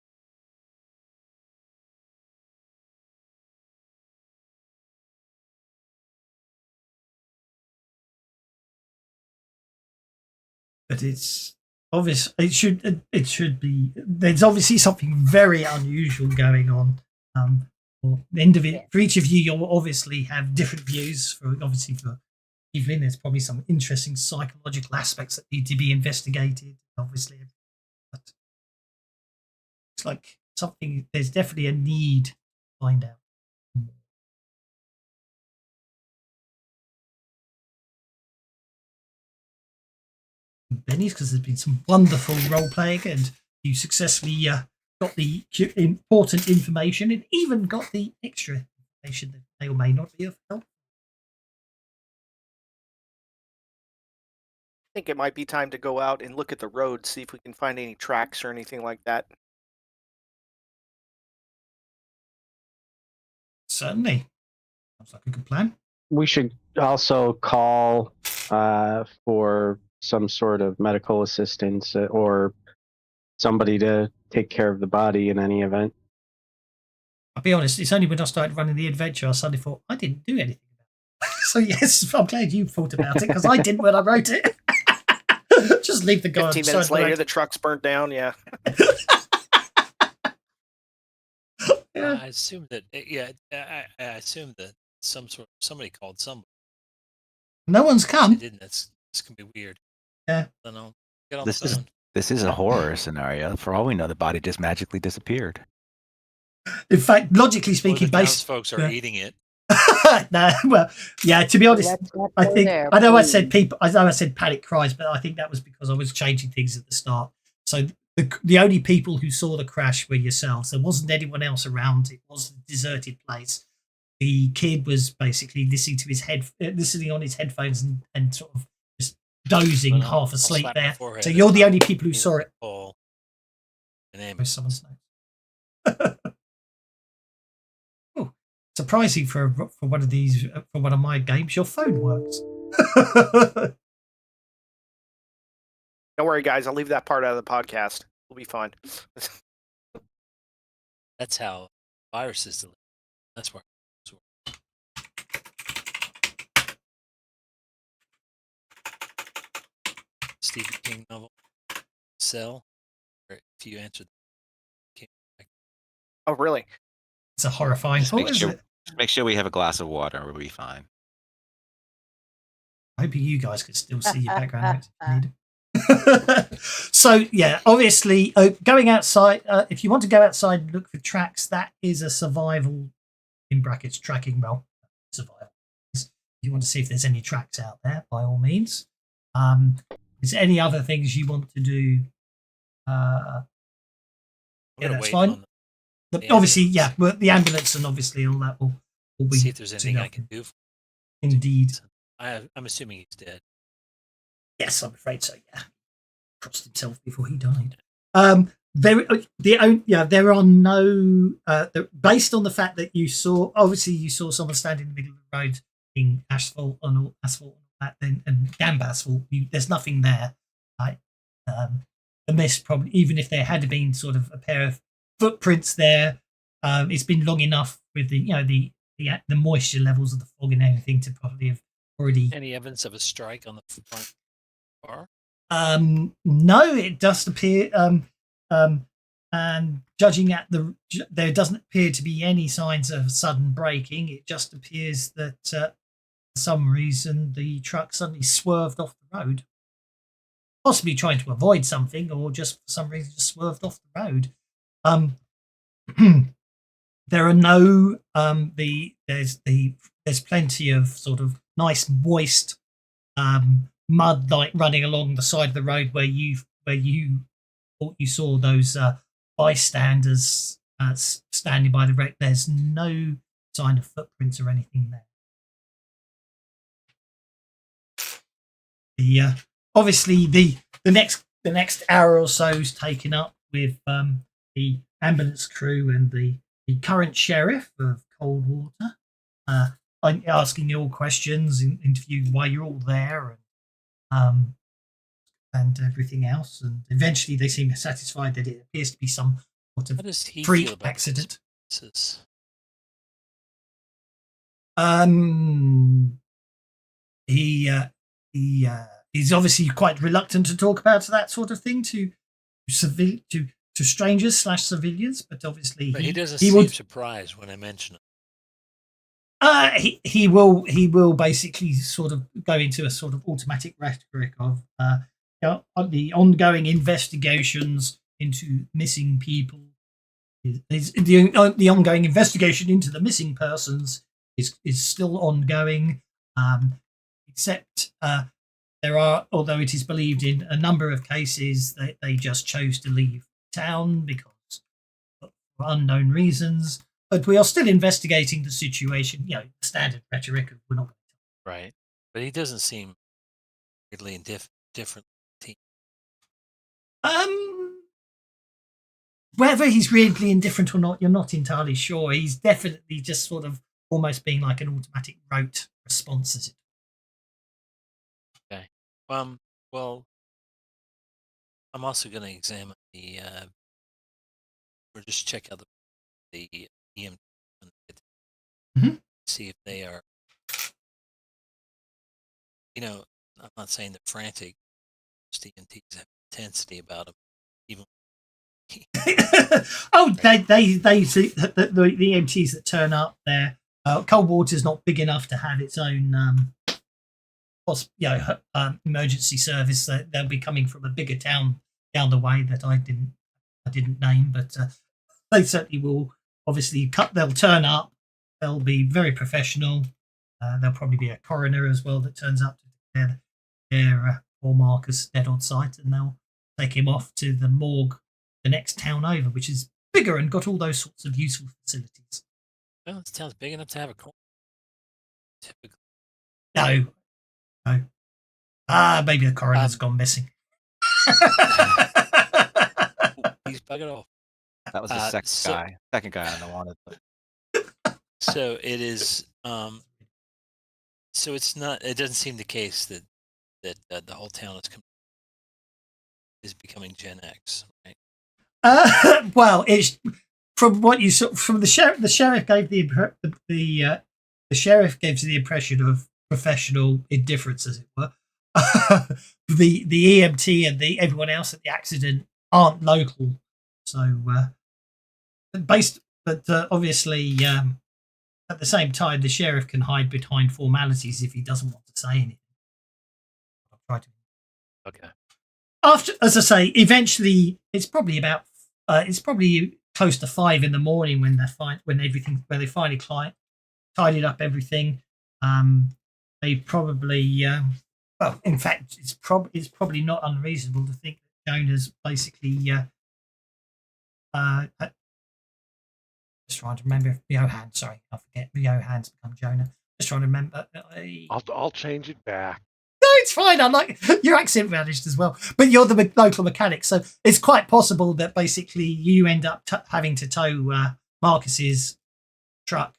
But it's obvious. It should be. There's obviously something very unusual going on. For each of you, you'll obviously have different views. For Evelyn, there's probably some interesting psychological aspects that need to be investigated. Obviously, but it's like something. There's definitely a need to find out. Benny's, because there's been some wonderful role playing, and you successfully got the important information and even got the extra information that may or may not be of help. I think it might be time to go out and look at the road, see if we can find any tracks or anything like that. Certainly. Sounds like a good plan. We should also call for some sort of medical assistance or somebody to take care of the body in any event. I'll be honest, it's only when I started running the adventure I suddenly thought I didn't do anything about it. So yes, I'm glad you thought about it, because I didn't when I wrote it. Just leave the guy. 15 minutes later, the truck's burnt down. Yeah. Yeah. I assume that. I assume that somebody called somebody. No one's They come. didn't. This can be weird. Yeah. I don't know. Get on This the phone. This is a horror scenario. For all we know, the body just magically disappeared. In fact, logically Or speaking, the folks are eating it. No, well, yeah. To be honest, Let's not I go think there, I know I please. said people. I know I said panic cries, but I think that was because I was changing things at the start. So the only people who saw the crash were yourselves. There wasn't anyone else around. It was a deserted place. The kid was basically listening on his headphones and sort of just dozing, Well, half I'll asleep slap my there. forehead So and you're the I'll only people who be saw like, it. "Call an With ambulance." someone's notes. Oh, surprising for one of these, for one of my games, your phone works. Don't worry, guys. I'll leave that part out of the podcast. We'll be fine. That's how viruses deliver. That's where. Stephen King novel, Cell. Or if you answered, Oh, really? It's a horrifying thought, isn't it? Just make sure we have a glass of water, and we'll be fine. Hoping you guys could still see your background notes if you need So yeah, obviously, going outside. If you want to go outside and look for tracks, that is a survival in brackets tracking roll. Survival. If you want to see if there's any tracks out there, by all means. Is there any other things you want to do? I'm Yeah, gonna that's wait fine. on the Obviously, ambulance. yeah, but the ambulance and obviously all that will be. See if there's anything I enough. can do. Indeed. I'm assuming he's dead. Yes, I'm afraid so. Yeah, crossed himself before he died. There are no based on the fact that you saw someone standing in the middle of the road in asphalt and that, and damp asphalt. There's nothing there. Right? The mist probably, even if there had been sort of a pair of footprints there, it's been long enough with the moisture levels of the fog and everything to probably have already. Any evidence of a strike on the front bar? No, it does appear. And judging at there doesn't appear to be any signs of sudden braking. It just appears that for some reason the truck suddenly swerved off the road, possibly trying to avoid something, or just for some reason just swerved off the road. There are no there's plenty of sort of nice moist mud like running along the side of the road where you thought you saw those bystanders standing by the wreck. There's no sign of footprints or anything there. Obviously the next hour or so is taken up with the ambulance crew and the current sheriff of Coldwater asking you all questions, interviewing why you're all there, and everything else. And eventually they seem satisfied that it appears to be some sort How of does he freak feel about accident. this? He's obviously quite reluctant to talk about that sort of thing to strangers / civilians, but obviously But he doesn't he seem would surprised when I mention it. he will basically sort of go into a sort of automatic rhetoric of the ongoing investigations into missing people. The ongoing investigation into the missing persons is still ongoing, except there are, although it is believed in a number of cases that they just chose to leave town because for unknown reasons. But we are still investigating the situation. The standard rhetoric of we're not. Right. But he doesn't seem really different. Whether he's really indifferent or not, you're not entirely sure. He's definitely just sort of almost being like an automatic rote response, as it. Okay. Well, I'm also going to examine or just check out the EMT, see if they are. I'm not saying they're frantic. Just EMTs have intensity about them, even. They see the EMTs that turn up there. Coldwater's not big enough to have its own emergency service. They'll be coming from a bigger town down the way that I didn't name, but they certainly will. Obviously, they'll turn up. They'll be very professional. There'll probably be a coroner as well that turns up to declare poor Marcus dead on site, and they'll take him off to the morgue the next town over, which is bigger and got all those sorts of useful facilities. Well, this town's big enough to have a coroner. Typically. No. Maybe the coroner's gone missing. He's buggered off. That was the second guy on the wanted list. So it is. So it's not. It doesn't seem the case that the whole town is becoming Gen X, right? Well, it's from what you saw from the sheriff. The sheriff gave the sheriff gives the impression of professional indifference, as it were. the EMT and everyone else at the accident aren't local, so obviously at the same time the sheriff can hide behind formalities if he doesn't want to say anything. I'll try to. Okay. after, as I say, eventually it's probably about it's probably close to 5 in the morning when they finally tidied up everything. They probably well, in fact, it's probably not unreasonable to think that Jonah's basically just trying to remember if Johan. Sorry, I forget. Johan's become Jonah. Just trying to remember. I'll change it back. No, it's fine. I like your accent vanished as well, but you're the local mechanic, so it's quite possible that basically you end up having to tow Marcus's truck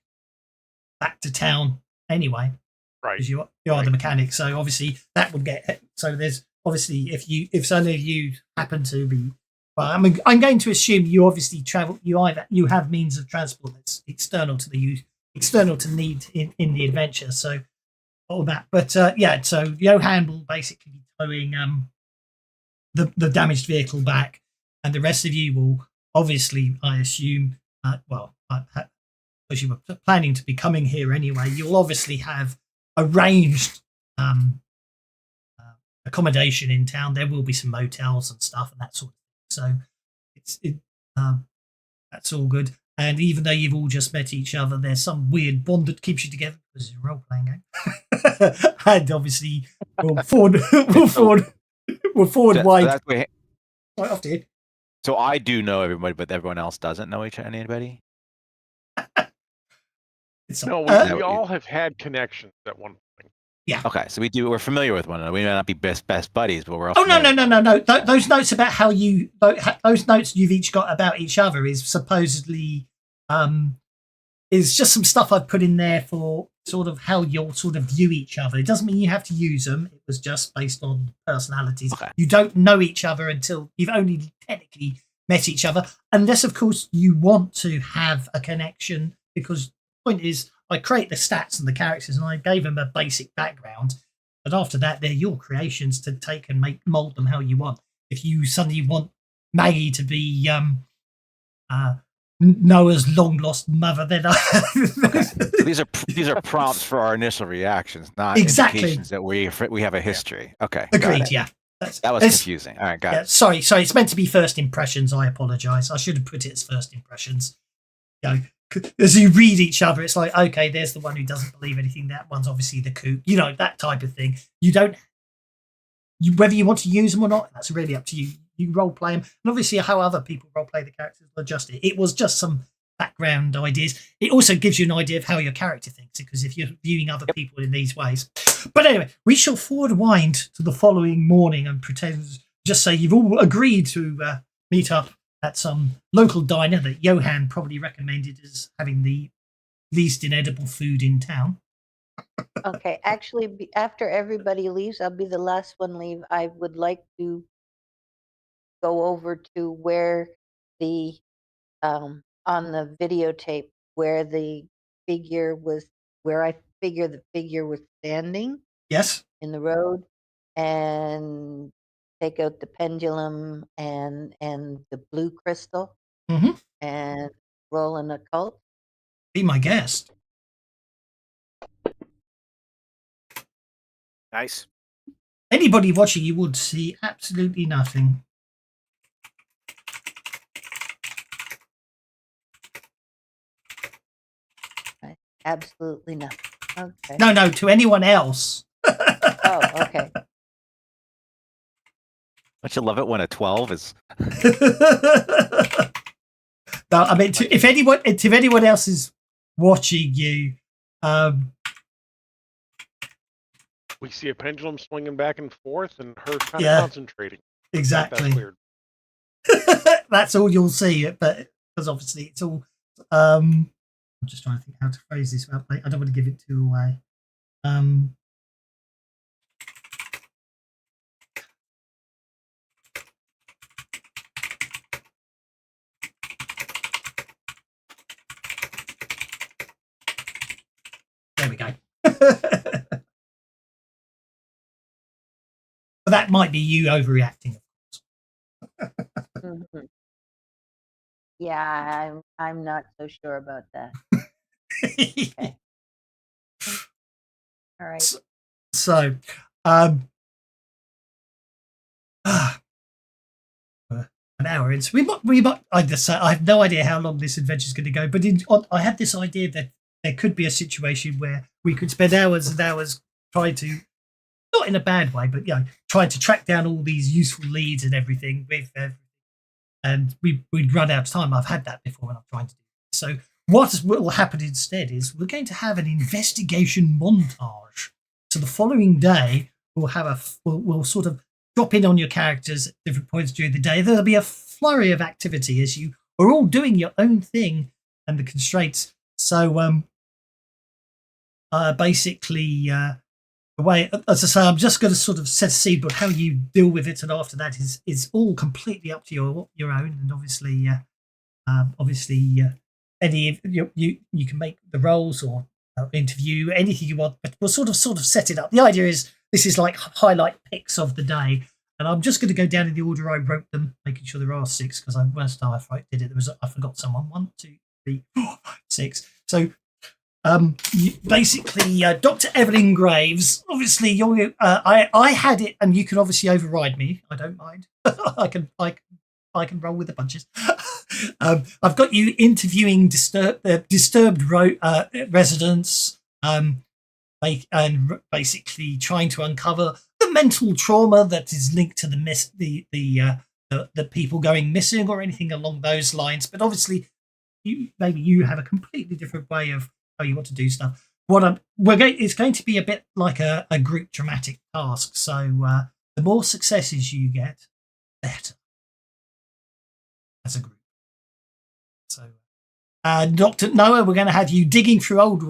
back to town anyway, Right. because you are the mechanic. So obviously that would get. So there's obviously if some of you happen to be. Well, I'm going to assume you obviously travel. You have means of transport that's external to need in the adventure. So. All that, but yeah. So Johan will basically be towing the damaged vehicle back, and the rest of you will obviously, I assume, as you were planning to be coming here anyway, you'll obviously have arranged accommodation in town. There will be some motels and stuff and that sort of thing. So that's all good. And even though you've all just met each other, there's some weird bond that keeps you together because it's a role-playing game. And obviously, we'll forward wide. Right, After you. so I do know everybody, but everyone else doesn't know anybody. No, we all have had connections at one point. Yeah. Okay, so we're familiar with one another. We may not be best buddies, but we're all. Oh no! Those notes about those notes you've each got about each other is supposedly is just some stuff I've put in there for sort of how you'll sort of view each other. It doesn't mean you have to use them. It was just based on personalities. Okay. You don't know each other until you've only technically met each other, unless of course you want to have a connection. Because the point is, I create the stats and the characters, and I gave them a basic background. But after that, they're your creations to take and mold them how you want. If you suddenly want Maggie to be Noah's long lost mother, then So these are prompts for our initial reactions, not indications that we have a history. Okay, agreed. Yeah, that was confusing. All right, got it. Sorry. It's meant to be first impressions. I apologise. I should have put it as first impressions. As you read each other, it's like, okay, there's the one who doesn't believe anything. That one's obviously the kook. That type of thing. Whether you want to use them or not, that's really up to you. You role play them, and obviously how other people role play the characters will adjust it. It was just some background ideas. It also gives you an idea of how your character thinks, because if you're viewing other people in these ways. But anyway, we shall forward wind to the following morning and just say you've all agreed to meet up at some local diner that Johan probably recommended as having the least inedible food in town. Okay, actually, after everybody leaves, I'll be the last one leave. I would like to go over to where the on the videotape where the figure was, where I figure the figure was standing. Yes. In the road, and take out the pendulum and the blue crystal, and roll an occult. Be my guest. Nice. Anybody watching, you would see absolutely nothing. Absolutely nothing. Okay. No, to anyone else. Oh, okay. Don't you love it when a 12 is? No, I mean, if anyone else is watching you, we see a pendulum swinging back and forth, and her kind of concentrating. Exactly. That's weird. That's all you'll see. But because obviously it's all. I'm just trying to think how to phrase this. I don't want to give it too away. There we go. But that might be you overreacting. Mhm. Yeah, I'm not so sure about that. Okay. All right. So, an hour in. So we might. I have no idea how long this adventure is going to go, but I had this idea that there could be a situation where we could spend hours and hours trying to, not in a bad way, but trying to track down all these useful leads and everything and we'd run out of time. I've had that before when I'm trying to do this. So what will happen instead is we're going to have an investigation montage. So the following day we'll have we'll sort of drop in on your characters at different points during the day. There'll be a flurry of activity as you are all doing your own thing and the constraints. So basically the way, as I say, I'm just going to sort of set a seed, but how you deal with it and after that is all completely up to your own. And obviously any you can make the roles or interview anything you want, but we'll sort of set it up. The idea is this is like highlight picks of the day, and I'm just going to go down in the order I wrote them, making sure there are 6 because last time I did it I forgot someone. 1, 2, 3, 4, 5, 6. So basically, Dr. Evelyn Graves. Obviously, I had it, and you can obviously override me. I don't mind. I can roll with the punches. I've got you interviewing disturbed residents, and basically trying to uncover the mental trauma that is linked to the people going missing or anything along those lines. But obviously, maybe you have a completely different way of how you want to do stuff. It's going to be a bit like a group dramatic task. So the more successes you get, better as a group. So, Dr. Noah, we're going to have you digging through old.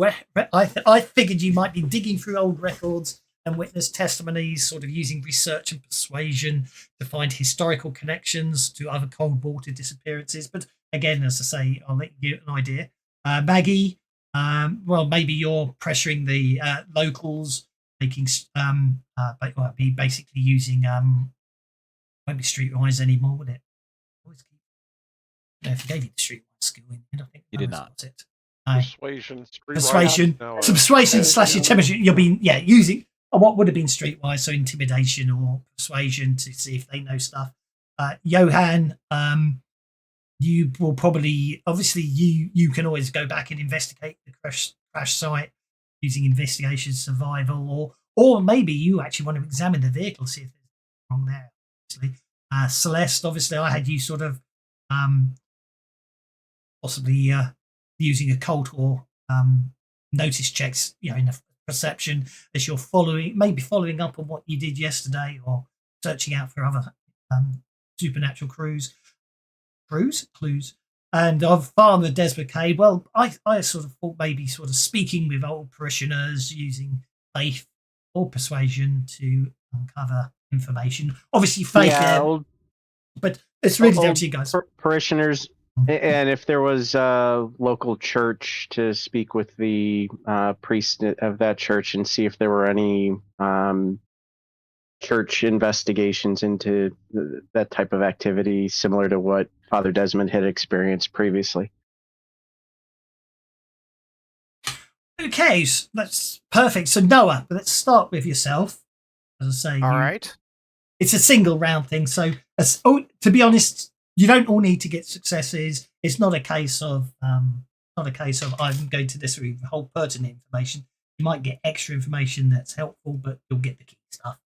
I figured you might be digging through old records and witness testimonies, sort of using research and persuasion to find historical connections to other Coldwater disappearances. But again, as I say, I'll let you get an idea. Maggie, well, maybe you're pressuring the locals, making be basically using won't be streetwise anymore, would it? If I gave you the streetwise skill in, I think You did not. What's it? Persuasion. Persuasion. No, Persuasion slash intimidation. You'll be using what would have been streetwise, so intimidation or persuasion to see if they know stuff. Johan, you will probably you can always go back and investigate the crash site using investigation survival, or maybe you actually want to examine the vehicle, see if there's wrong there. Obviously, Celeste, obviously I had you sort of possibly using occult or notice checks, in the perception as you're following up on what you did yesterday, or searching out for other supernatural clues. And I've found the Desmond Cave. Well, I sort of thought maybe sort of speaking with old parishioners using faith or persuasion to uncover information. Obviously, faith, but it's really down to you guys. Parishioners, and if there was a local church, to speak with the priest of that church and see if there were any church investigations into that type of activity, similar to what Father Desmond had experienced previously. Okay, so that's perfect. So Noah, let's start with yourself. As I say, All right. It's a single round thing. So, to be honest, you don't all need to get successes. It's not a case of I'm going to necessarily hold pertinent information. You might get extra information that's helpful, but you'll get the key stuff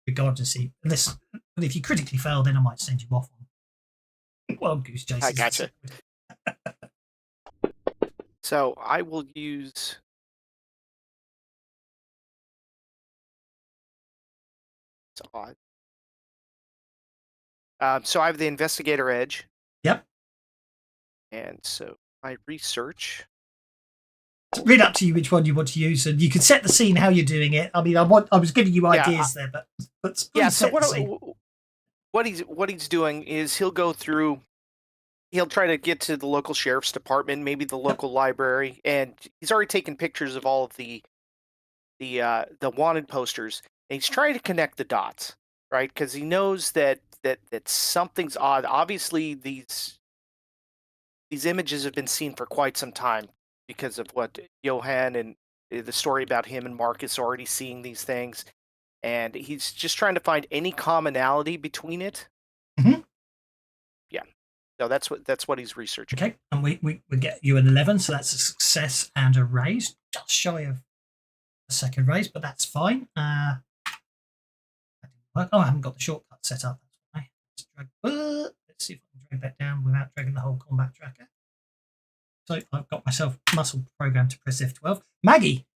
regardless. But if you critically fail, then I might send you off on wild goose chases. I gotcha. So I will use. It's odd. So I have the investigator edge. Yep. And so my research. It's really up to you which one you want to use, and you can set the scene how you're doing it. I mean, I was giving you ideas there, but yeah. So what he's doing is he'll go through. He'll try to get to the local sheriff's department, maybe the local library, and he's already taken pictures of all of the wanted posters, and he's trying to connect the dots, right? Because he knows that something's odd. Obviously, these images have been seen for quite some time because of what Johan and the story about him and Marcus already seeing these things, and he's just trying to find any commonality between it. Mm-hmm. No, that's what he's researching. Okay, and we get you an 11, so that's a success and a raise, just shy of a second raise, but that's fine. That didn't work. Oh, I haven't got the shortcut set up. That's why. Let's see if I can drag that down without dragging the whole combat tracker. So I've got myself muscle programmed to press F12. Maggie.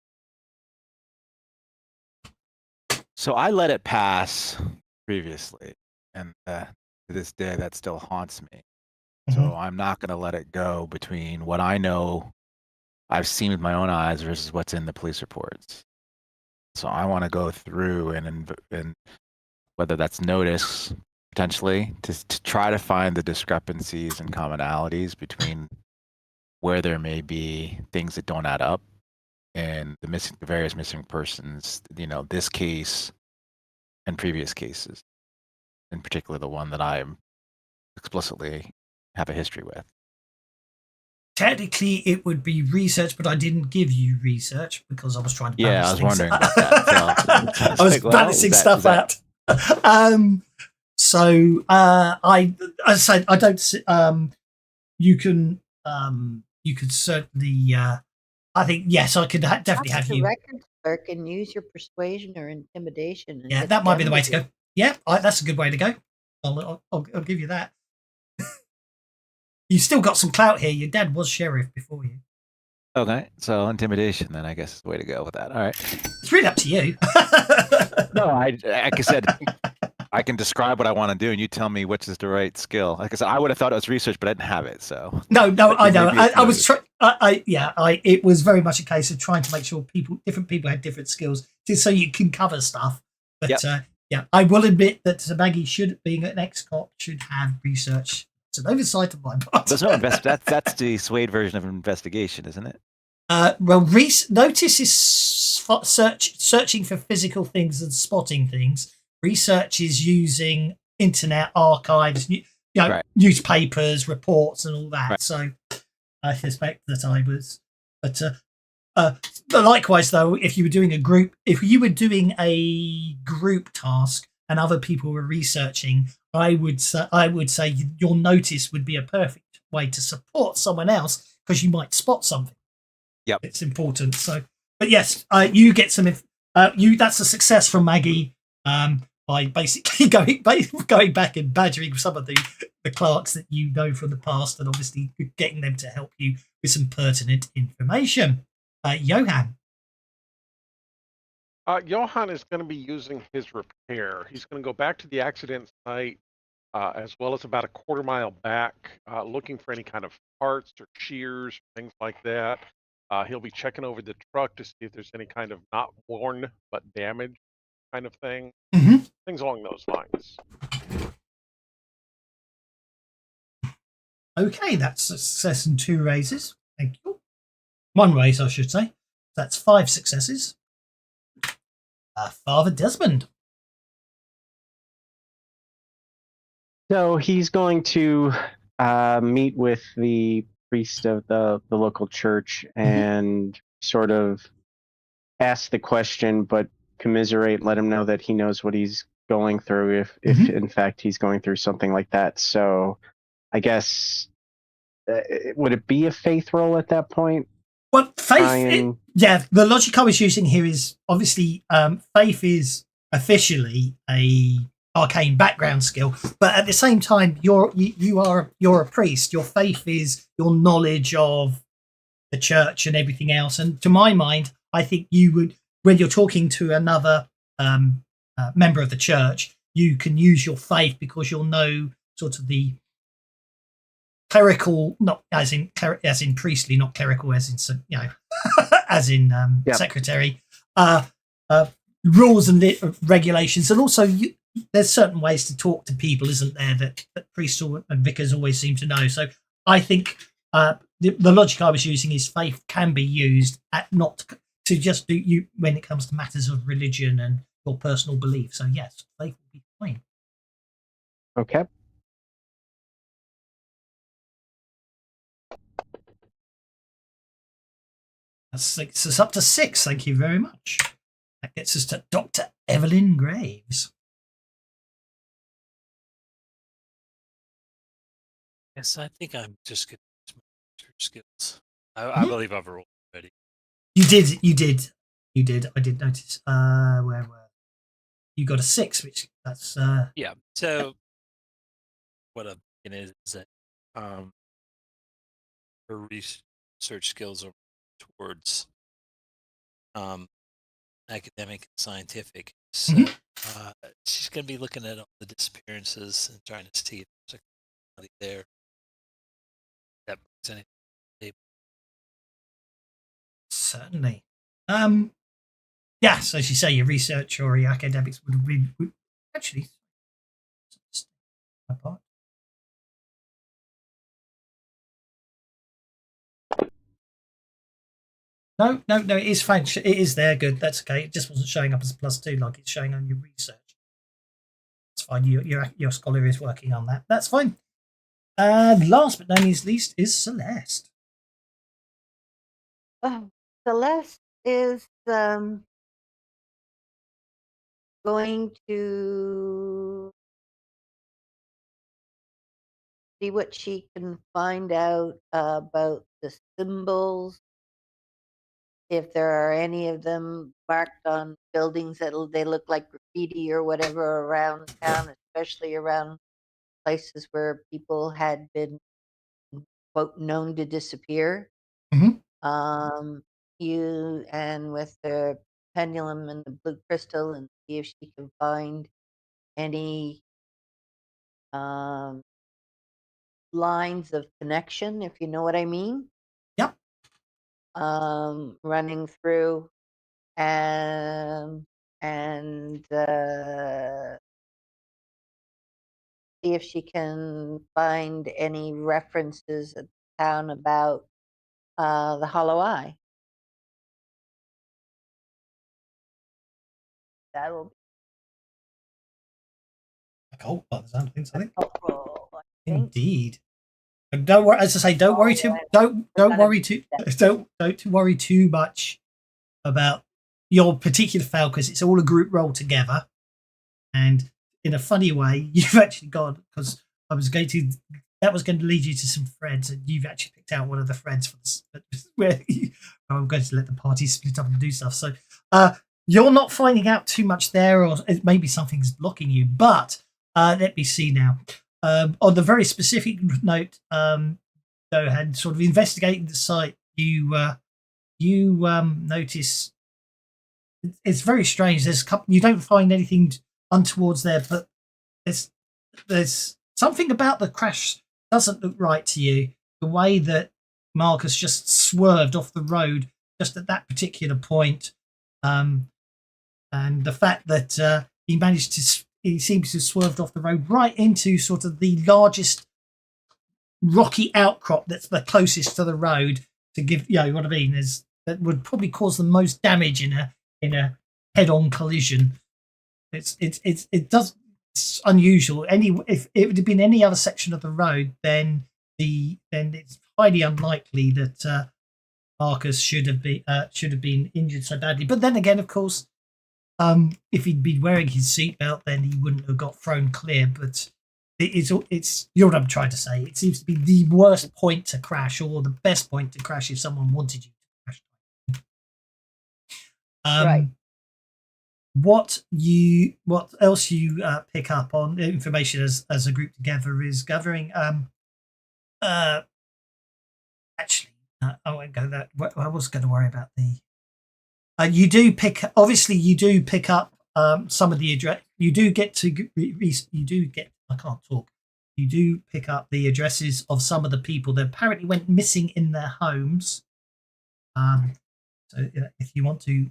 So I let it pass previously, and to this day that still haunts me. So I'm not going to let it go between what I know I've seen with my own eyes versus what's in the police reports. So I want to go through and whether that's notice potentially to try to find the discrepancies and commonalities between where there may be things that don't add up and the various missing persons, this case and previous cases, in particular the one that I explicitly have a history with. Technically, it would be research, but I didn't give you research because I was trying to balance Yeah, I was things wondering out. about that. So I was balancing stuff out. So I said I don't. You could certainly. I think yes, I could definitely Talk have to the you. record clerk and use your persuasion or intimidation. And Yeah, get that might be them the way to to go. Yeah, that's a good way to go. I'll give you that. You still got some clout here. Your dad was sheriff before you. Okay, so intimidation then I guess is the way to go with that. All right. It's really up to you. No, like I said, I can describe what I want to do, and you tell me which is the right skill. Like I said, I would have thought it was research, but I didn't have it. So No, I know. Maybe it's I was trying. It was very much a case of trying to make sure different people had different skills, just so you can cover stuff. But Yep. I will admit that Maggie being an ex-cop, should have research. It's an oversight of my part. There's no that's the Swade version of investigation, isn't it? Notice is searching for physical things and spotting things. Research is using internet archives, Right. newspapers, reports, and all that. Right. So I suspect that I was. But likewise, though, if you were doing a group task and other people were researching, I would say your notice would be a perfect way to support someone else because you might spot something. Yep. It's important. So, but yes, you get some. That's a success from Maggie by basically going back and badgering some of the clerks that you know from the past, and obviously getting them to help you with some pertinent information. Johan. Johan is going to be using his repair. He's going to go back to the accident site as well as about a quarter mile back, looking for any kind of parts or shears, things like that. He'll be checking over the truck to see if there's any kind of not worn but damaged kind of thing. Mm-hmm. Things along those lines. Okay, that's a success and 2 raises. Thank you. 1 raise, I should say. That's 5 successes. Father Desmond. So he's going to meet with the priest of the local church and sort of ask the question, but commiserate, let him know that he knows what he's going through if in fact he's going through something like that. So I guess, would it be a faith roll at that point? Well, faith, the logic I was using here is obviously faith is officially a arcane background skill, but at the same time, you're a priest. Your faith is your knowledge of the church and everything else. And to my mind, I think you would, when you're talking to another member of the church, you can use your faith because you'll know sort of the clerical, not as in priestly, not clerical as in as in secretary, rules and regulations, and also there's certain ways to talk to people, isn't there, that priests and vicars always seem to know. So I think the logic I was using is faith can be used not to just do you when it comes to matters of religion and your personal belief. So yes, faith will be fine. Okay. That's us up to 6. Thank you very much. That gets us to Dr. Evelyn Graves. Yes, I think I'm just going to use my research skills. I Mhm. believe I've rolled already. You did. I did notice. Where were you? Got a 6, which that's Yeah. So what I'm thinking is that her research skills are towards academic and scientific. So Mhm. she's going to be looking at all the disappearances and trying to see if there's somebody there that brings anything to the table. certainly. Yeah. So as you say, your research or your academics would have been actually. Apart. No. It is fine. It is there. Good. That's okay. It just wasn't showing up as a +2 like it's showing on your research. It's fine. Your scholar is working on that. That's fine. And last but not least is Celeste. Celeste is going to see what she can find out about the symbols, if there are any of them marked on buildings that they look like graffiti or whatever around town, especially around places where people had been, quote, known to disappear. Mhm. You and with the pendulum and the blue crystal, and see if she can find any lines of connection, if you know what I mean. Yep. Running through and see if she can find any references in town about the Hollow Eye. That'll Oh, by the sound of things, I be think. helpful, I think. Indeed. And don't worry. As I say, don't worry too. Don't worry too. Don't worry too much about your particular fail because it's all a group roll together. And in a funny way, you've actually got because I was going to. That was going to lead you to some threads, and you've actually picked out one of the threads for this, where I'm going to let the party split up and do stuff. So you're not finding out too much there, or maybe something's blocking you. But let me see now. On the very specific note, Dohan, sort of investigating the site, you notice it's very strange. There's a couple, you don't find anything untowards there, but there's something about the crash doesn't look right to you. The way that Marcus just swerved off the road just at that particular point, and the fact that he seems to have swerved off the road right into sort of the largest rocky outcrop that's the closest to the road to give what I mean is that would probably cause the most damage in a head-on collision. It's unusual. If it would have been any other section of the road, then it's highly unlikely that Marcus should have been injured so badly. But then again, of course, if he'd been wearing his seatbelt, then he wouldn't have got thrown clear. But it's you know what I'm trying to say. It seems to be the worst point to crash, or the best point to crash if someone wanted you to crash. Right. What else you pick up on information as a group together is gathering. Actually, I won't go that. I was going to worry about the. You do pick up some of the address. You do get to. You do get. I can't talk. You do pick up the addresses of some of the people that apparently went missing in their homes. So if you want to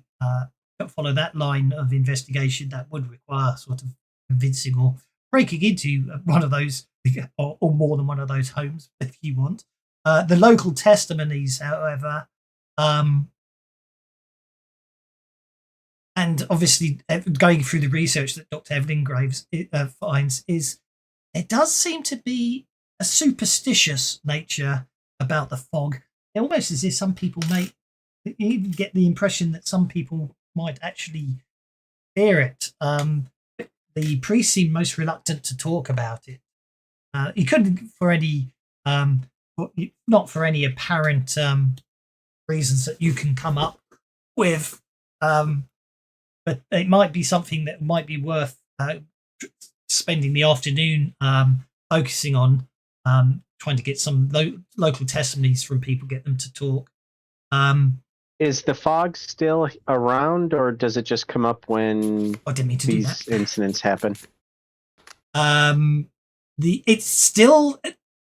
follow that line of investigation, that would require sort of convincing or breaking into one of those or more than one of those homes if you want. The local testimonies, however, and obviously going through the research that Dr. Evelyn Graves finds is it does seem to be a superstitious nature about the fog. It almost as if some people may even get the impression that some people might actually fear it. The priest seemed most reluctant to talk about it. He couldn't for any not for any apparent reasons that you can come up with, but it might be something that might be worth spending the afternoon focusing on, trying to get some local testimonies from people, get them to talk. Is the fog still around, or does it just come up when I didn't mean to do these that. incidents happen? It's still,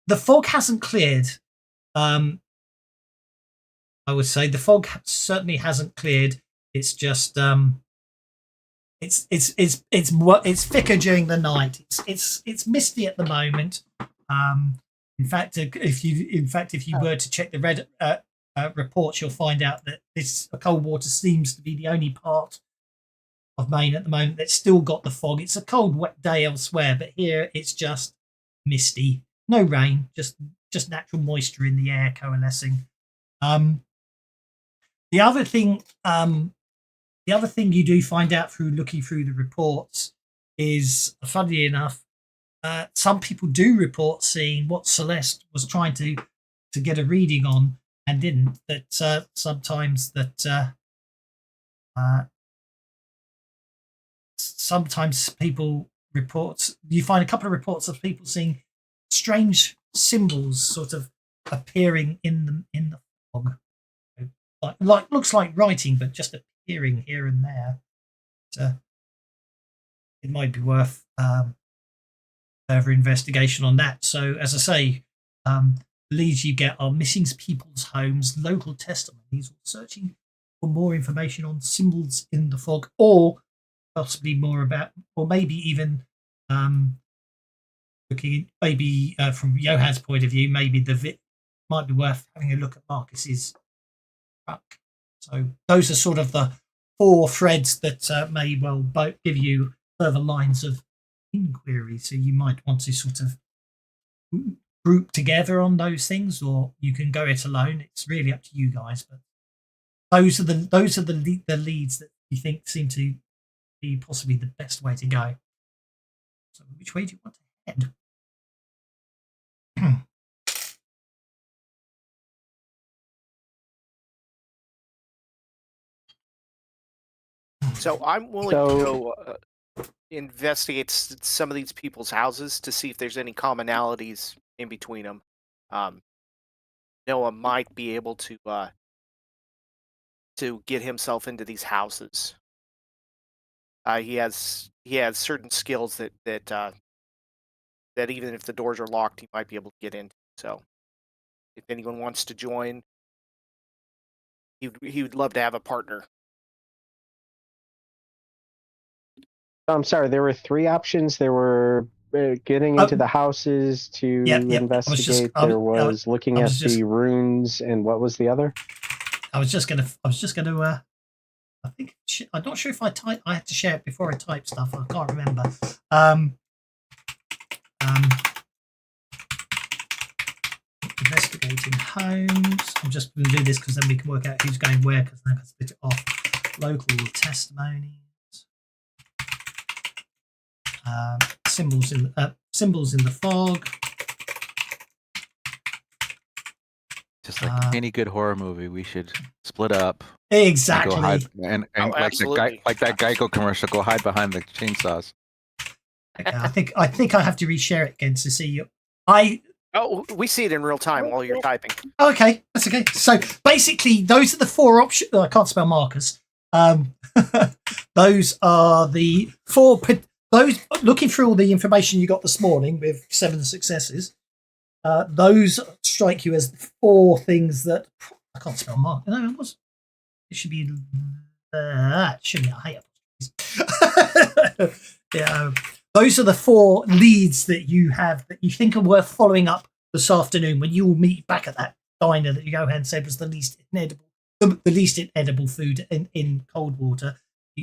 the fog hasn't cleared. I would say the fog certainly hasn't cleared. It's just it's thicker during the night. It's misty at the moment. In fact, if you were to check the red reports, you'll find out that Coldwater seems to be the only part of Maine at the moment that's still got the fog. It's a cold, wet day elsewhere, but here it's just misty. No rain, just natural moisture in the air coalescing. The other thing you do find out through looking through the reports is, funnily enough, some people do report seeing what Celeste was trying to get a reading on and didn't. That sometimes people report. You find a couple of reports of people seeing strange symbols sort of appearing in the fog. Like looks like writing, but just appearing here and there. So it might be worth further investigation on that. So, as I say, the leads you get are missing people's homes, local testimonies, or searching for more information on symbols in the fog, or possibly more about, or maybe even looking, maybe from Johann's point of view, maybe might be worth having a look at Marcus's truck. So those are sort of the 4 threads that may well give you further lines of inquiry. So you might want to sort of group together on those things, or you can go it alone. It's really up to you guys. But those are the leads that you think seem to be possibly the best way to go. So which way do you want to head? So I'm willing to go investigate some of these people's houses to see if there's any commonalities in between them. Noah might be able to get himself into these houses. He has certain skills that even if the doors are locked, he might be able to get into. So if anyone wants to join, he would love to have a partner. I'm sorry, there were 3 options. There were getting into the houses to investigate. There was looking at the runes, and what was the other? I was just gonna. I think I'm not sure if I had to share it before I type stuff. I can't remember. Investigating homes. I'm just going to do this because then we can work out who's going where, because then I can split it off. Local testimonies. Symbols in the fog. Just like any good horror movie, we should split up. Exactly. And go hide, and like that Geico commercial, go hide behind the chainsaws. Okay, I think I have to reshare it again to see you. We see it in real time while you're typing. Okay, that's okay. So basically, those are the 4 options. I can't spell Marcus. Those are the 4. Those looking through all the information you got this morning with 7 successes. Those strike you as 4 things that I can't spell Mark. No, it was. It should be. Shouldn't it? I hate it. Yeah. Those are the 4 leads that you have that you think are worth following up this afternoon when you all meet back at that diner that Johann said was the least inedible food in Coldwater.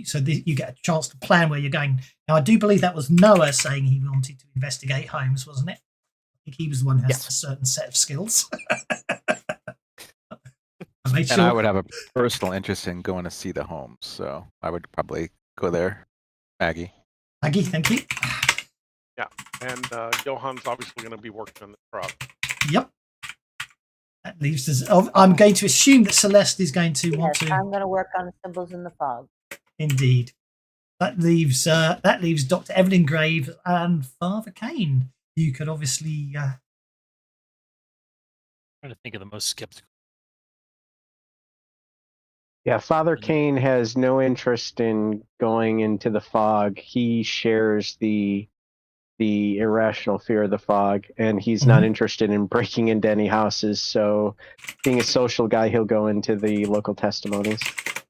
So you get a chance to plan where you're going. Now, I do believe that was Noah saying he wanted to investigate homes, wasn't it? I think he was the one who has a certain set of skills. And I would have a personal interest in going to see the homes, so I would probably go there. Maggie, thank you. Yeah, and Johann's obviously going to be working on the truck. Yep. That leaves us. I'm going to assume that Celeste is going to want Yes, to. I'm going to work on symbols in the fog. Indeed. That leaves Dr. Evelyn Graves and Father Kane. You could obviously. trying to think of the most skeptical. Yeah, Father Mhm. Kane has no interest in going into the fog. He shares the irrational fear of the fog, and he's not interested in breaking into any houses. So, being a social guy, he'll go into the local testimonies.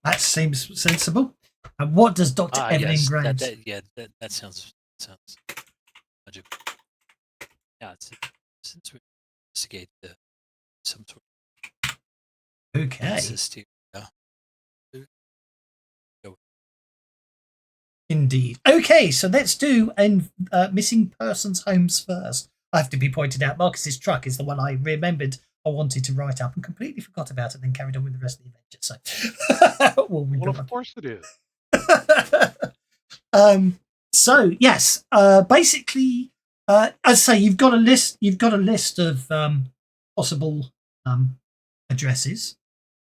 That seems sensible. And what does Dr. Evelyn Yes, Graves? that sounds logical. Yeah, since we investigate some sort of Okay. hysteria. Indeed. Okay, so let's do missing persons homes first. I have to be pointed out, Marcus's truck is the one I remembered I wanted to write up and completely forgot about it, then carried on with the rest of the adventure. So, Well, of course it is. So yes, basically, as I say, you've got a list. You've got a list of possible addresses.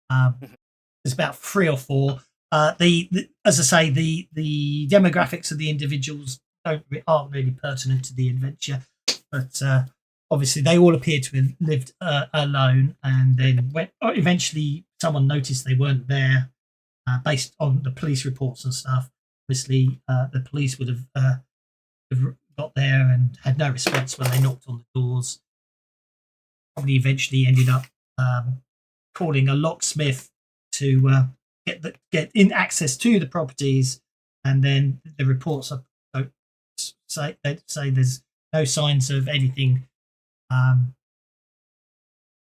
There's about 3 or 4. As I say, the demographics of the individuals aren't really pertinent to the adventure, but obviously they all appear to have lived alone, and then eventually someone noticed they weren't there, based on the police reports and stuff. Obviously, the police would have got there and had no response when they knocked on the doors. Probably eventually ended up calling a locksmith to get in access to the properties, and then the reports say there's no signs of anything,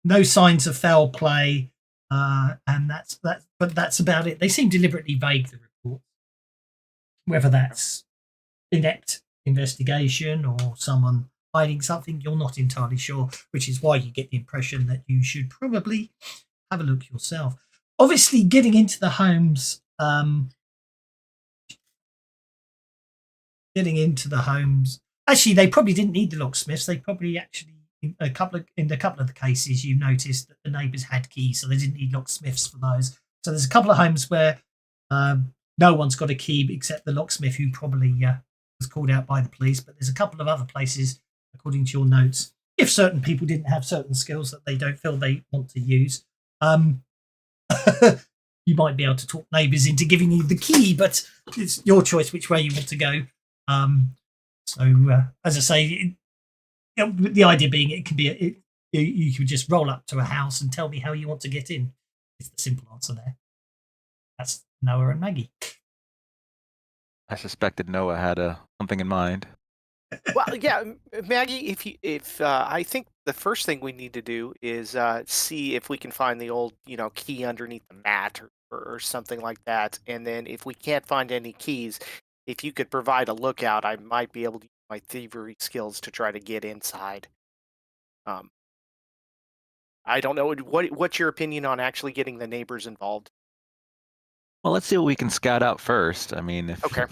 no signs of foul play, and that's about it. They seem deliberately vague, the report. Whether that's inept investigation or someone hiding something, you're not entirely sure, which is why you get the impression that you should probably have a look yourself. Obviously, getting into the homes, actually, they probably didn't need the locksmiths. They probably actually, in a couple of the cases, you noticed that the neighbours had keys, so they didn't need locksmiths for those. So there's a couple of homes where no one's got a key except the locksmith, who probably was called out by the police. But there's a couple of other places, according to your notes, if certain people didn't have certain skills that they don't feel they want to use, you might be able to talk neighbours into giving you the key, but it's your choice which way you want to go. As I say, the idea being it can be you could just roll up to a house and tell me how you want to get in. It's the simple answer there. That's Noah and Maggie. I suspected Noah had something in mind. Well, yeah, Maggie. If I think the first thing we need to do is see if we can find the old, key underneath the mat or something like that. And then if we can't find any keys, if you could provide a lookout, I might be able to use my thievery skills to try to get inside. I don't know. What's your opinion on actually getting the neighbors involved? Well, let's see what we can scout out first. I mean, if Okay.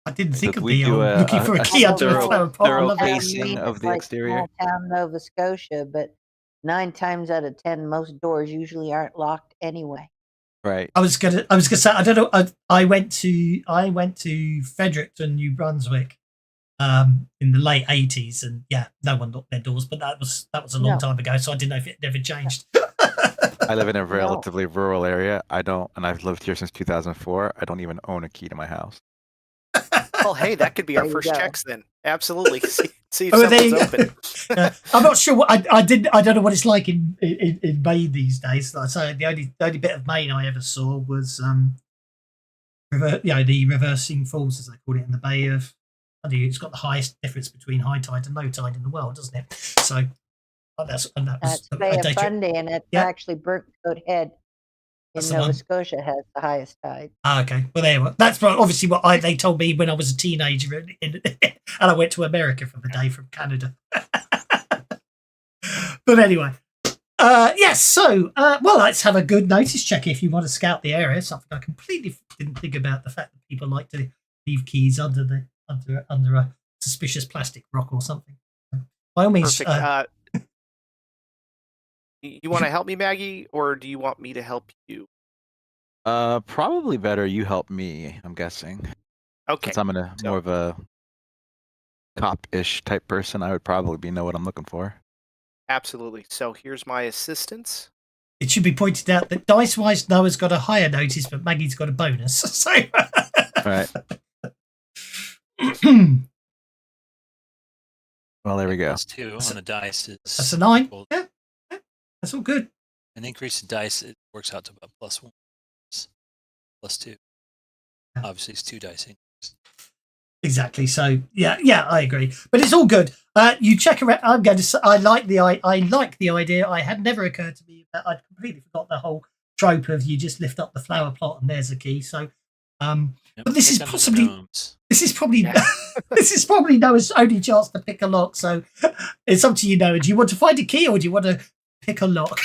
I didn't think if of we the do looking for a key under a flower pot. I thorough love it. pacing of the exterior. Small town Nova Scotia, but 9 times out of 10, most doors usually aren't locked anyway. Right. I was gonna say, I don't know. I went to Fredericton, New Brunswick, in the late 80s, and yeah, no one locked their doors. But that was a long time ago, so I didn't know if it ever changed. I live in a relatively rural area. And I've lived here since 2004. I don't even own a key to my house. Well, hey, that could be our There you first go. checks then. Absolutely. See if Oh, there you something's go. open. I'm not sure what I don't know what it's like in Maine these days. Like I say, the only bit of Maine I ever saw was the reversing falls, as they call it, in the Bay of. It's got the highest difference between high tide and low tide in the world, doesn't it? So that was That's Bay of Fundy, and it's actually Burnt Coat Head in That's the Nova one. Scotia has the highest tide. Okay, well there you are. That's obviously what they told me when I was a teenager, and I went to America for the day from Canada. But anyway, yes. So, well, let's have a good notice check if you want to scout the area. Something I completely didn't think about, the fact that people like to leave keys under a suspicious plastic rock or something. by all means, Perfect. You want to help me, Maggie, or do you want me to help you? Probably better you help me, I'm guessing. Okay. Since I'm more of a cop-ish type person, I would probably know what I'm looking for. Absolutely. So here's my assistance. it should be pointed out that dice-wise, Noah's got a higher notice, but Maggie's got a bonus. So, Right. Well, there we go. +2 on the dice is That's a 9. well, Yeah, that's all good. an increase in dice. It works out to about +1, +2. Obviously, it's 2 dice increase. Exactly. So yeah, I agree. But it's all good. You check around. I'm going to say I like the idea. I had never occurred to me that I'd completely forgot the whole trope of you just lift up the flower plot and there's a key. So, Yep, but this pick is under the possibly gnomes. this is probably Noah's only chance to pick a lock. So it's up to you, Noah. Do you want to find a key or do you want to pick a lock?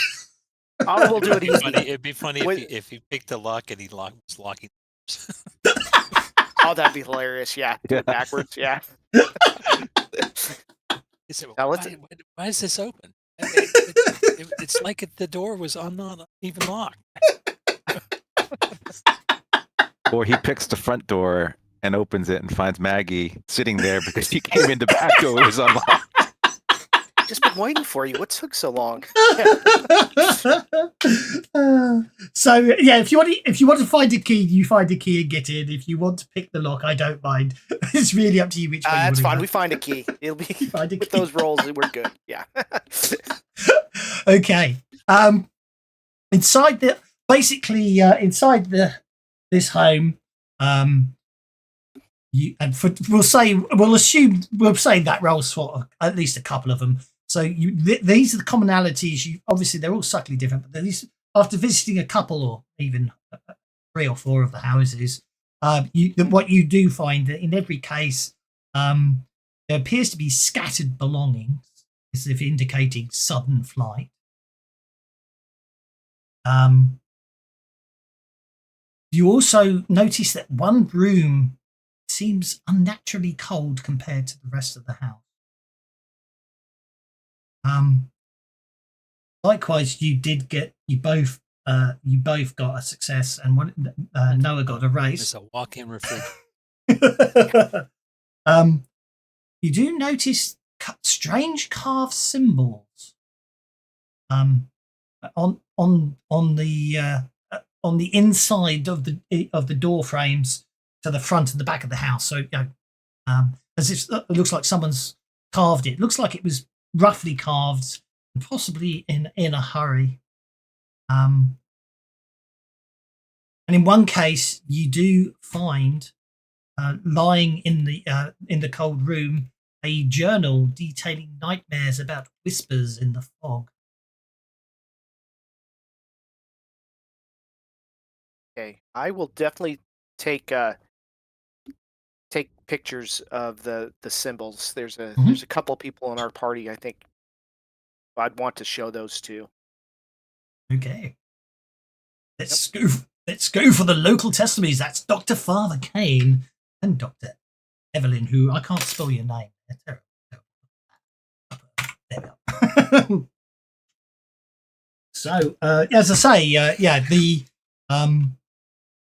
We'll do it easy. It'd be funny if he picked a lock and he was locking. Oh, that'd be hilarious. Yeah. Do it backwards. Yeah. He said, Now, why is this open? It's like the door was not even locked. Or he picks the front door and opens it and finds Maggie sitting there because he came in the back door. It was unlocked. Just been waiting for you. What took so long? So yeah, if you want to find a key, you find a key and get in. If you want to pick the lock, I don't mind. It's really up to you which way. That's you fine. go. We find a key. It'll be Find a with key. those rolls. We're good. Yeah. Okay. Inside this home, we'll say that rolls for at least a couple of them. So these are the commonalities. Obviously they're all subtly different, but these, after visiting a couple or even 3 or 4 of the houses, what you do find that in every case, there appears to be scattered belongings, as if indicating sudden flight. You also notice that one room seems unnaturally cold compared to the rest of the house. Likewise, you both got a success, and Noah got a It's raise. a walk-in refrigerator. You do notice strange carved symbols on the inside of the door frames to the front and the back of the house. So as if it looks like someone's carved it. It looks like it was roughly carved, possibly in a hurry. And in one case, you do find lying in the cold room a journal detailing nightmares about whispers in the fog. Okay. I will definitely take pictures of the symbols. There's a couple people in our party. I think I'd want to show those to. Okay. Let's go for the local testimonies. That's Dr. Father Kane and Dr. Evelyn, who I can't spell your name. They're terrible. There we are. So, as I say,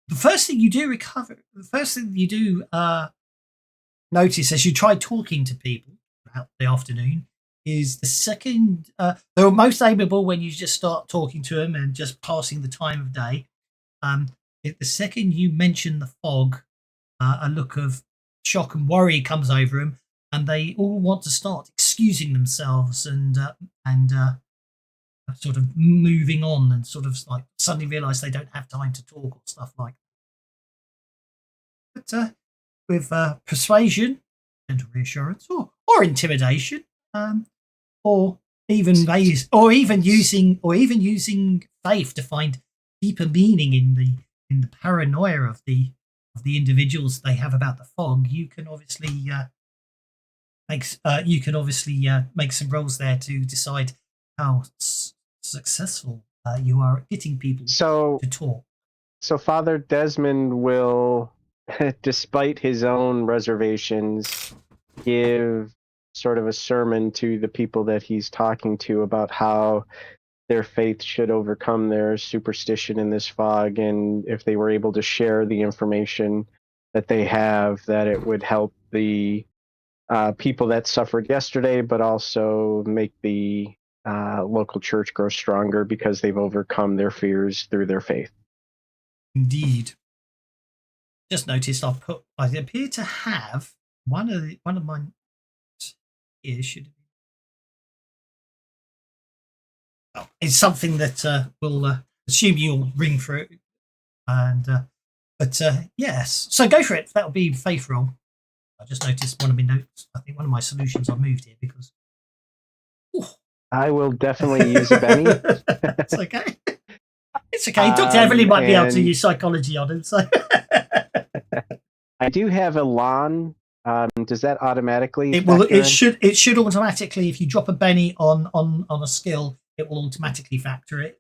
the first thing you do notice as you try talking to people throughout the afternoon is the second. They're most amiable when you just start talking to them and just passing the time of day. The second you mention the fog, a look of shock and worry comes over them, and they all want to start excusing themselves and sort of moving on, and sort of like suddenly realise they don't have time to talk or stuff like that. But with persuasion, gentle reassurance, or intimidation, or even using faith to find deeper meaning in the paranoia of the individuals they have about the fog, you can obviously make some rolls there to decide how successful you are at getting people to talk. So Father Desmond will, despite his own reservations, give sort of a sermon to the people that he's talking to about how their faith should overcome their superstition in this fog, and if they were able to share the information that they have, that it would help the people that suffered yesterday, but also make the local church grow stronger because they've overcome their fears through their faith. Indeed. Just noticed I appear to have one of my here should be. Oh, it's something that we'll assume you'll ring through, and but yes. So go for it. That'll be faith roll. I just noticed one of my notes. I think one of my solutions I moved here because. Ooh. I will definitely use a Benny. It's okay. It's okay. Dr. Evelyn might be able to use psychology on him. So I do have a lawn. Does that automatically? It will. It should automatically. If you drop a Benny on a skill, it will automatically factor it.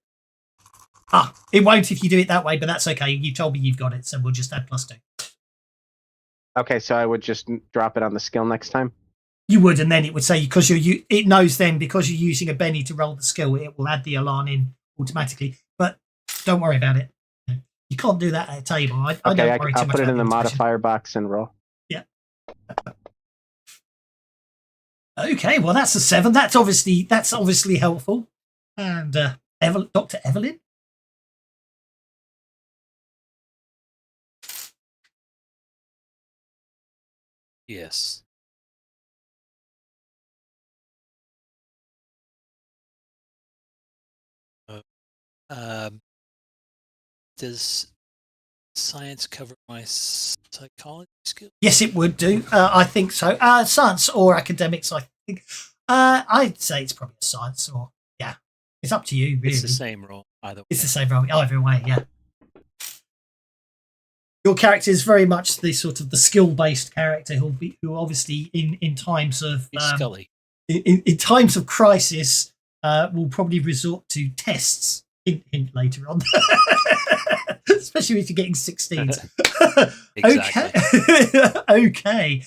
It won't if you do it that way, but that's okay. You told me you've got it, so we'll just add +2. Okay, so I would just drop it on the skill next time. You would, and then it would say because it knows then because you're using a Benny to roll the skill, it will add the alarm in automatically. But don't worry about it. You can't do that at a table. I don't worry too I'll much. put it about in the information. modifier box and roll. Yeah. Okay, well that's a 7. That's obviously helpful. And Dr. Evelyn. Yes. Does science cover my psychology skills? Yes, it would do. I think so. Science or academics, I think. I'd say it's probably a science or, yeah. It's up to you, really. It's the same role, either way. It's the same role, either way, yeah. Your character is very much the sort of the skill-based character who obviously in times of Scully. In times of crisis will probably resort to tests. Hint later on. Especially if you're getting 16s. Okay.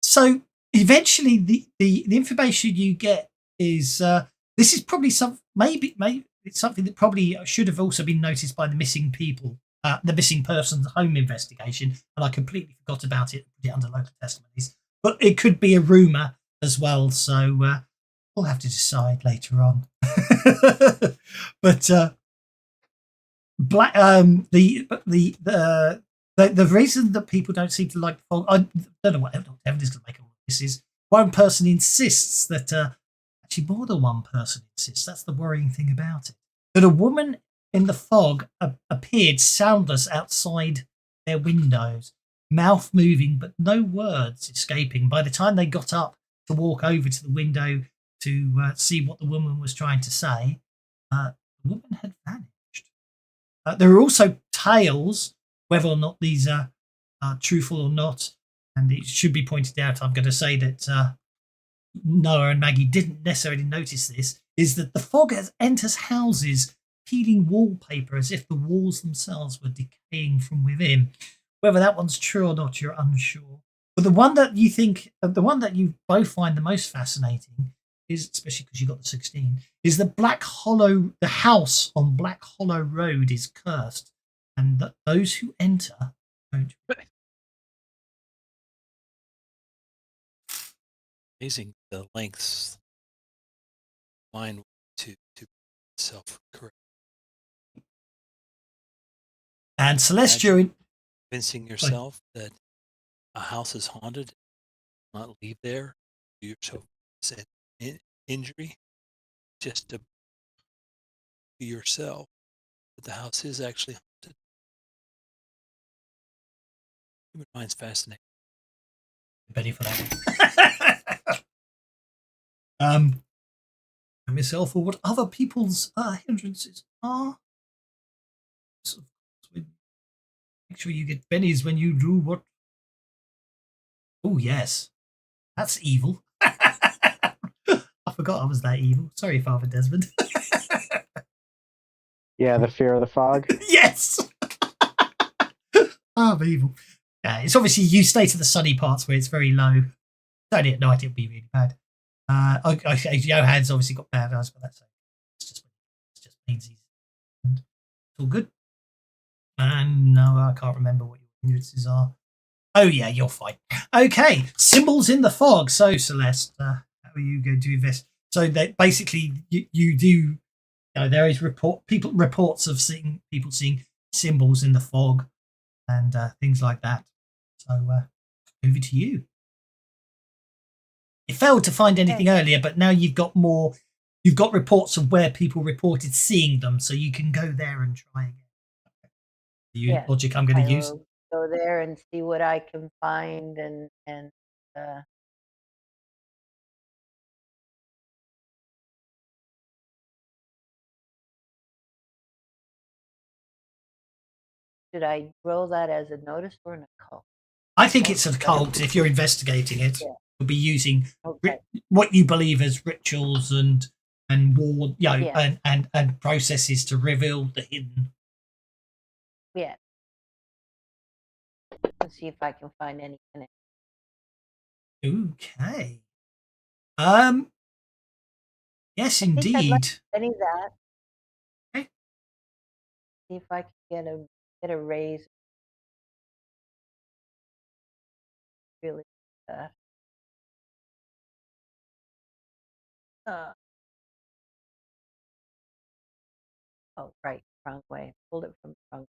So eventually the information you get is this is probably maybe it's something that probably should have also been noticed by the missing people, the missing person's home investigation, and I completely forgot about it, put it under local testimonies. But it could be a rumor as well, so we'll have to decide later on. But the reason that people don't seem to like fog, I don't know what Dr. Evelyn's going to make of this is one person insists that actually more than one person insists. That's the worrying thing about it. That a woman in the fog appeared soundless outside their windows, mouth moving but no words escaping. By the time they got up to walk over to the window to see what the woman was trying to say, the woman had vanished. There are also tales, whether or not these are truthful or not, and it should be pointed out, I'm going to say that Noah and Maggie didn't necessarily notice this, is that the fog enters houses peeling wallpaper as if the walls themselves were decaying from within. Whether that one's true or not, you're unsure. But the one that you both find the most fascinating is, especially because you got the 16, is the house on Black Hollow Road is cursed, and that those who enter don't. Amazing the lengths mind to self-correct. And Celestia, Convincing yourself that a house is haunted, not leave there, do yourself an injury, just to yourself that the house is actually haunted. Human mind's fascinating. Ready for that one. And myself or what other people's hindrances are. So, make sure you get bennies when you do what. Oh yes, that's evil. I forgot I was that evil. Sorry, Father Desmond. Yeah, the fear of the fog. Yes. I'm evil. It's obviously you stay to the sunny parts where it's very low. only at night, it'll be really bad. Johann's obviously got bad eyes, but that's it just means he's it's all good. And no, I can't remember what your hindrances are. Oh yeah, you're fine. Okay, symbols in the fog. So Celeste, how are you going to invest? So that basically you do. There is reports of people seeing symbols in the fog and things like that. So over to you. You failed to find anything earlier, but now you've got more. You've got reports of where people reported seeing them, so you can go there and try again. Logic I'm going to use. Go there and see what I can find, and should I roll that as a notice or an occult? I think it's an occult. If you're investigating it, you'll be using what you believe as rituals and war, and processes to reveal the hidden. Yeah. Let's see if I can find any in it. Okay. Yes, indeed. I'd like any of that. Okay. See if I can get a raise. Really. Oh, right, wrong way. Pulled it from the wrong.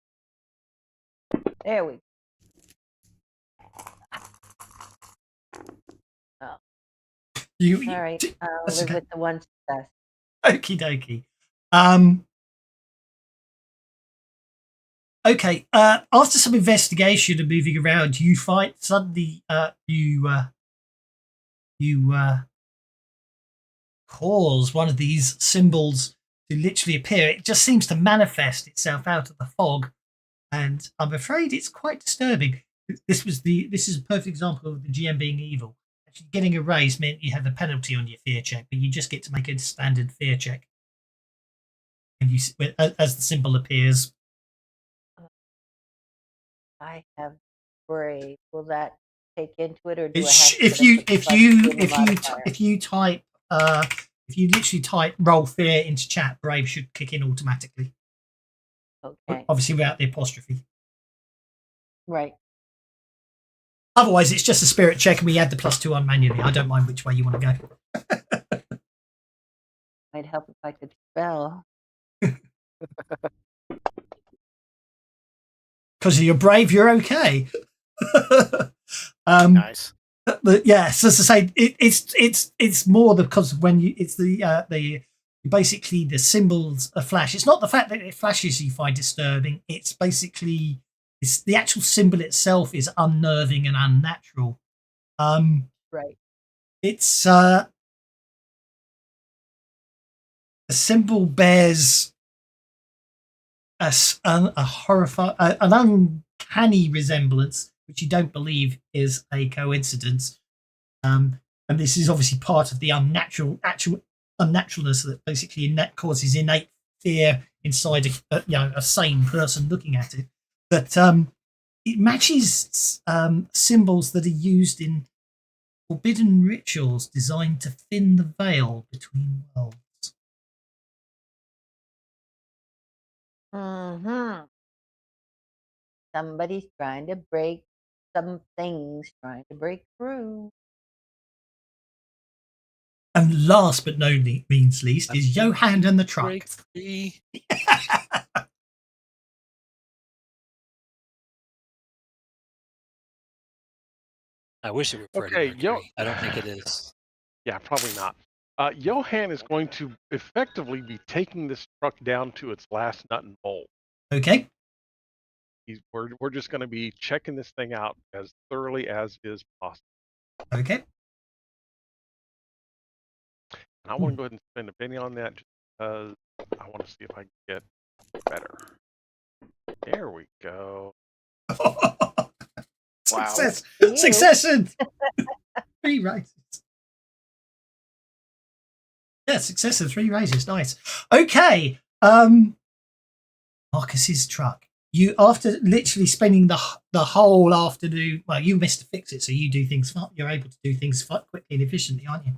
There we go. Oh. All right. I'll live with the one success. Okie dokie. Okay. After some investigation and moving around, you find suddenly you cause one of these symbols to literally appear. It just seems to manifest itself out of the fog, and I'm afraid it's quite disturbing. This is a perfect example of the GM being evil. Actually, getting a raise meant you have a penalty on your fear check, but you just get to make a standard fear check, and as the symbol appears. I have brave. Will that take into it, or do if you literally type roll fear into chat, brave should kick in automatically. Okay. Obviously without the apostrophe. Right. Otherwise, it's just a spirit check, and we add the +2 on manually. I don't mind which way you want to go. Might help if I could spell. Because you're brave, you're okay. Nice. But yes, as I say, it's more because when it's the basically the symbols a flash. It's not the fact that it flashes you find disturbing. It's basically the actual symbol itself is unnerving and unnatural. Right. It's the symbol bears an uncanny resemblance, which you don't believe is a coincidence. And this is obviously part of the unnaturalness that basically causes innate fear inside a sane person looking at it. But it matches symbols that are used in forbidden rituals designed to thin the veil between worlds. Somebody's trying to break some things, trying to break through. And last but no means least is Johann and the truck. Break free. I wish it were Freddie Mercury. I don't think it is. Yeah, probably not. Johann is going to effectively be taking this truck down to its last nut and bolt. Okay. We're just going to be checking this thing out as thoroughly as is possible. Okay. And I want to go ahead and spend a penny on that just because I want to see if I can get better. There we go. Success! Succession! 3 raises. Yeah, success of 3 raises. Nice. Okay. Marcus's truck. you after literally spending the whole afternoon. Well, you missed to fix it, so you do things. You're able to do things quickly and efficiently, aren't you?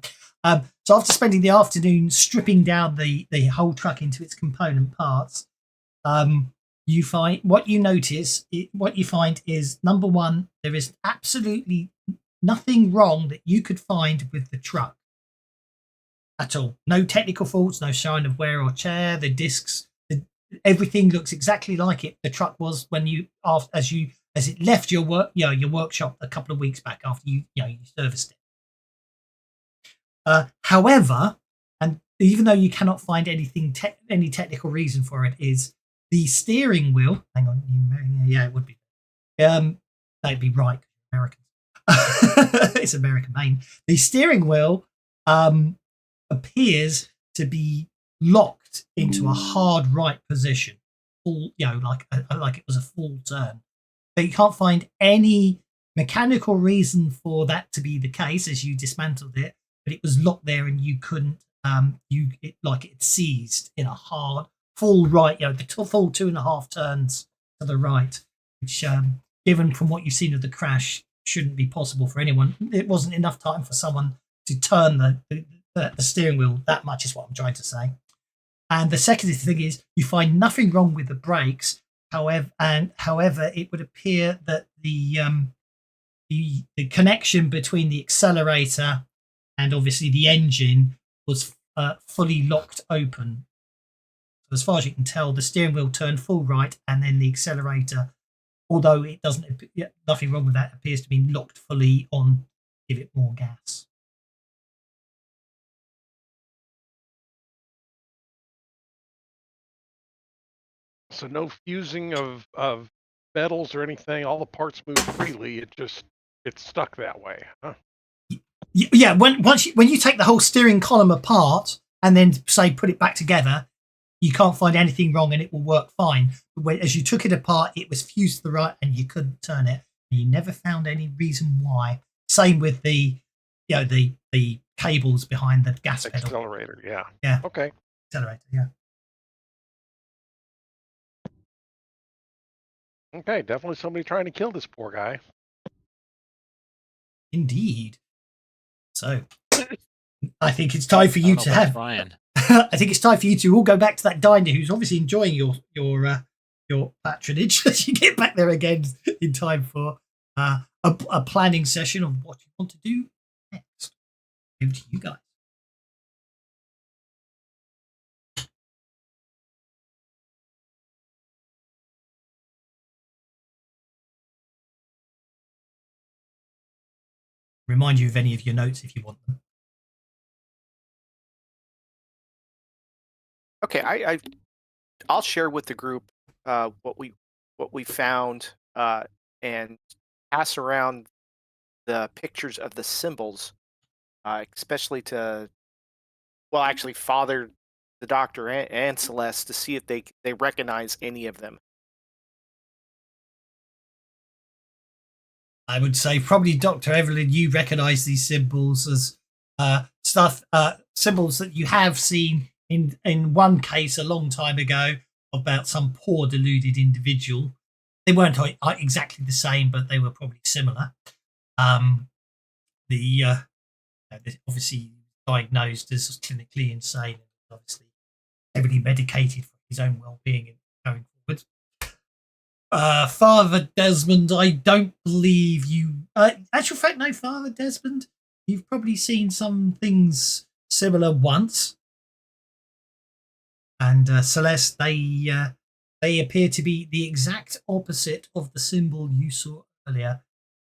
So after spending the afternoon stripping down the whole truck into its component parts, you find what you find is, number one, there is absolutely nothing wrong that you could find with the truck at all. No technical faults, no sign of wear or tear. The discs. Everything looks exactly like the truck was when as it left your workshop a couple of weeks back after you serviced it. However, and even though you cannot find any technical reason for it, is the steering wheel. Hang on, yeah, it would be. That'd be right, American. It's American made. The steering wheel appears to be locked into a hard right position, full, like it was a full turn. But you can't find any mechanical reason for that to be the case as you dismantled it. But it was locked there, and you couldn't. It seized in a hard full right. The full 2.5 turns to the right, which, given from what you've seen of the crash, shouldn't be possible for anyone. It wasn't enough time for someone to turn the steering wheel that much, is what I'm trying to say. And the second thing is, you find nothing wrong with the brakes. However, it would appear that the connection between the accelerator and obviously the engine was fully locked open. So as far as you can tell, the steering wheel turned full right, and then the accelerator, although it doesn't, nothing wrong with that, appears to be locked fully on. Give it more gas. So no fusing of metals or anything. All the parts move freely. It's stuck that way, huh? Yeah. When you take the whole steering column apart and then say put it back together, you can't find anything wrong and it will work fine. But as you took it apart, it was fused to the right and you couldn't turn it. And you never found any reason why. Same with the cables behind the gas pedal. Accelerator, yeah. Yeah. Okay. Accelerator, yeah. Okay, definitely somebody trying to kill this poor guy. Indeed. So, I think it's time for you to have. Ryan. I think it's time for you to all go back to that diner, who's obviously enjoying your patronage, as you get back there again in time for a planning session of what you want to do next. Over to you guys. Remind you of any of your notes if you want them. Okay, I'll share with the group what we found and pass around the pictures of the symbols, especially to, well, actually, Father, the Doctor, and Celeste, to see if they recognize any of them. I would say probably Dr. Evelyn, you recognize these symbols as symbols that you have seen in one case a long time ago about some poor deluded individual. They weren't exactly the same, but they were probably similar. Obviously diagnosed as clinically insane, obviously heavily medicated for his own well-being and going forward. Father Desmond, I don't believe you. Actual fact, no, Father Desmond, you've probably seen some things similar once. And Celeste, they appear to be the exact opposite of the symbol you saw earlier.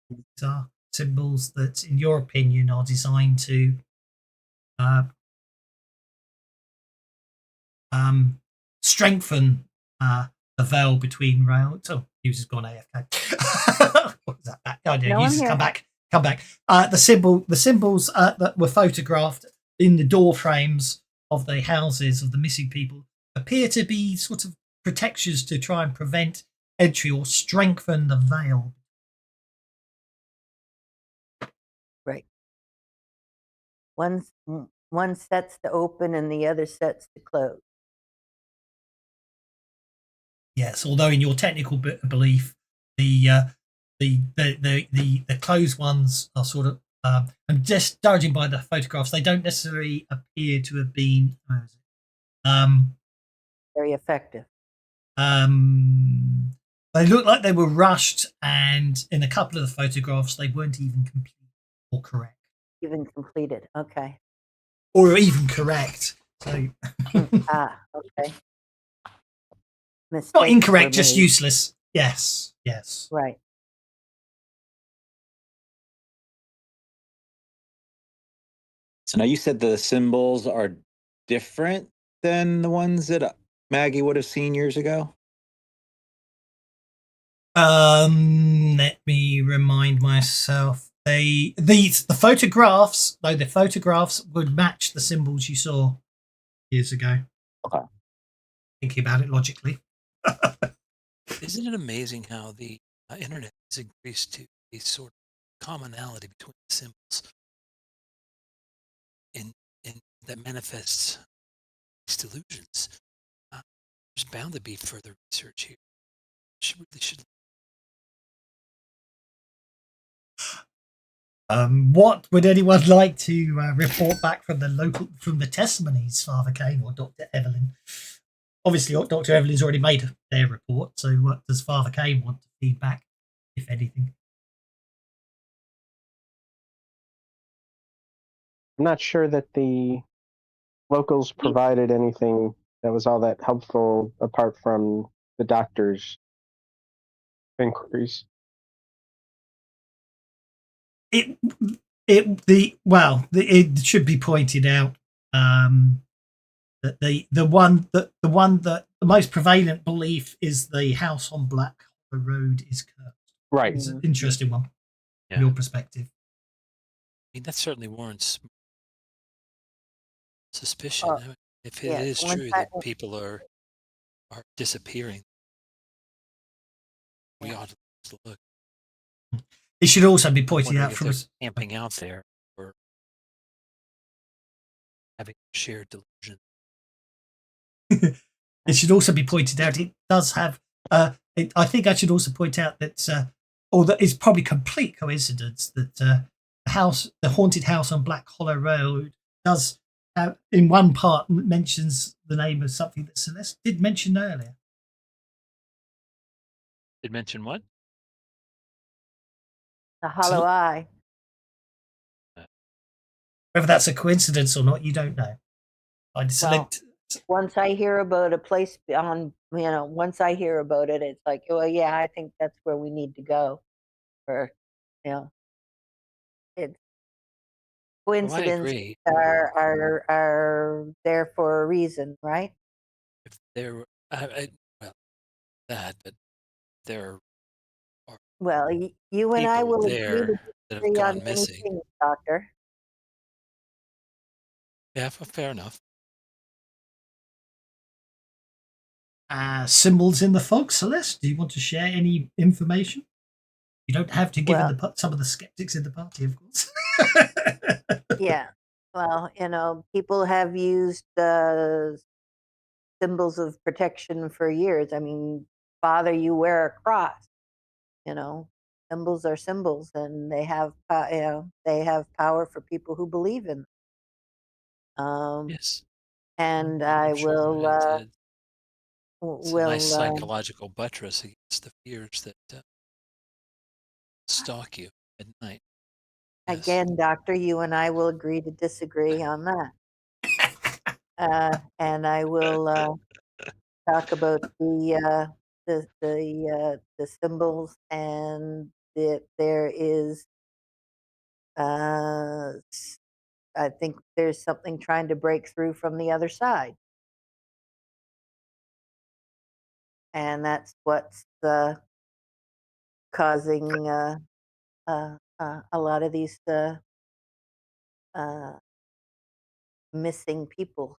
These are symbols that, in your opinion, are designed to strengthen the veil between rails. Oh, user's gone AFK. What was that? Oh, no, users come back. The symbols that were photographed in the door frames of the houses of the missing people appear to be sort of protections to try and prevent entry or strengthen the veil. Right. One sets to open and the other sets to close. Yes, although in your technical belief, the closed ones are sort of, and just judging by the photographs, they don't necessarily appear to have been Very effective. they look like they were rushed, and in a couple of the photographs, they weren't even complete or correct, Even completed. Okay. or even correct. So Okay. not Mistakes incorrect, were just made. useless. Yes, yes. Right. So now you said the symbols are different than the ones that Maggie would have seen years ago. Let me remind myself. The photographs, though, the photographs would match the symbols you saw years ago. Okay. Thinking about it logically. Isn't it amazing how the internet has increased to a sort of commonality between the symbols in that manifests these delusions? There's bound to be further research here. Really should. What would anyone like to report back from the testimonies, Father Kane or Dr. Evelyn? Obviously, Dr. Evelyn's already made their report, so what does Father Kane want to feed back, if anything? I'm not sure that the locals provided anything that was all that helpful apart from the doctor's inquiries. It should be pointed out that the most prevalent belief is the house on Black Road is cursed. Right. It's an interesting one from your perspective. I mean, that certainly warrants suspicion. I mean, if it is once true that people are disappearing, we ought to look. It should also be pointed out if from they're camping out there or having shared delusion. It should also be pointed out it does have. I think I should also point out that, although it's probably complete coincidence that the haunted house on Black Hollow Road, does in one part mentions the name of something that Celeste did mention earlier. Did mention what? The hollow eye. Whether that's a coincidence or not, you don't know. Once I hear about a place once I hear about it, it's like, well, yeah, I think that's where we need to go. Or, it's coincidences are there for a reason, right? If there, but there are. Well, you and I will agree to that have disagree on gone many missing. things, Doctor. Yeah, fair enough. Symbols in the fog, Celeste. Do you want to share any information? You don't have to give some of the skeptics in the party, of course. Yeah. Well, people have used symbols of protection for years. I mean, Father, you wear a cross. Symbols are symbols, and they have power for people who believe in them. Yes. And I will it's a nice psychological buttress against the fears that stalk you at night. Yes. Again, Doctor, you and I will agree to disagree on that. And I will talk about the symbols, and that there is I think there's something trying to break through from the other side. And that's what's causing a lot of these missing people.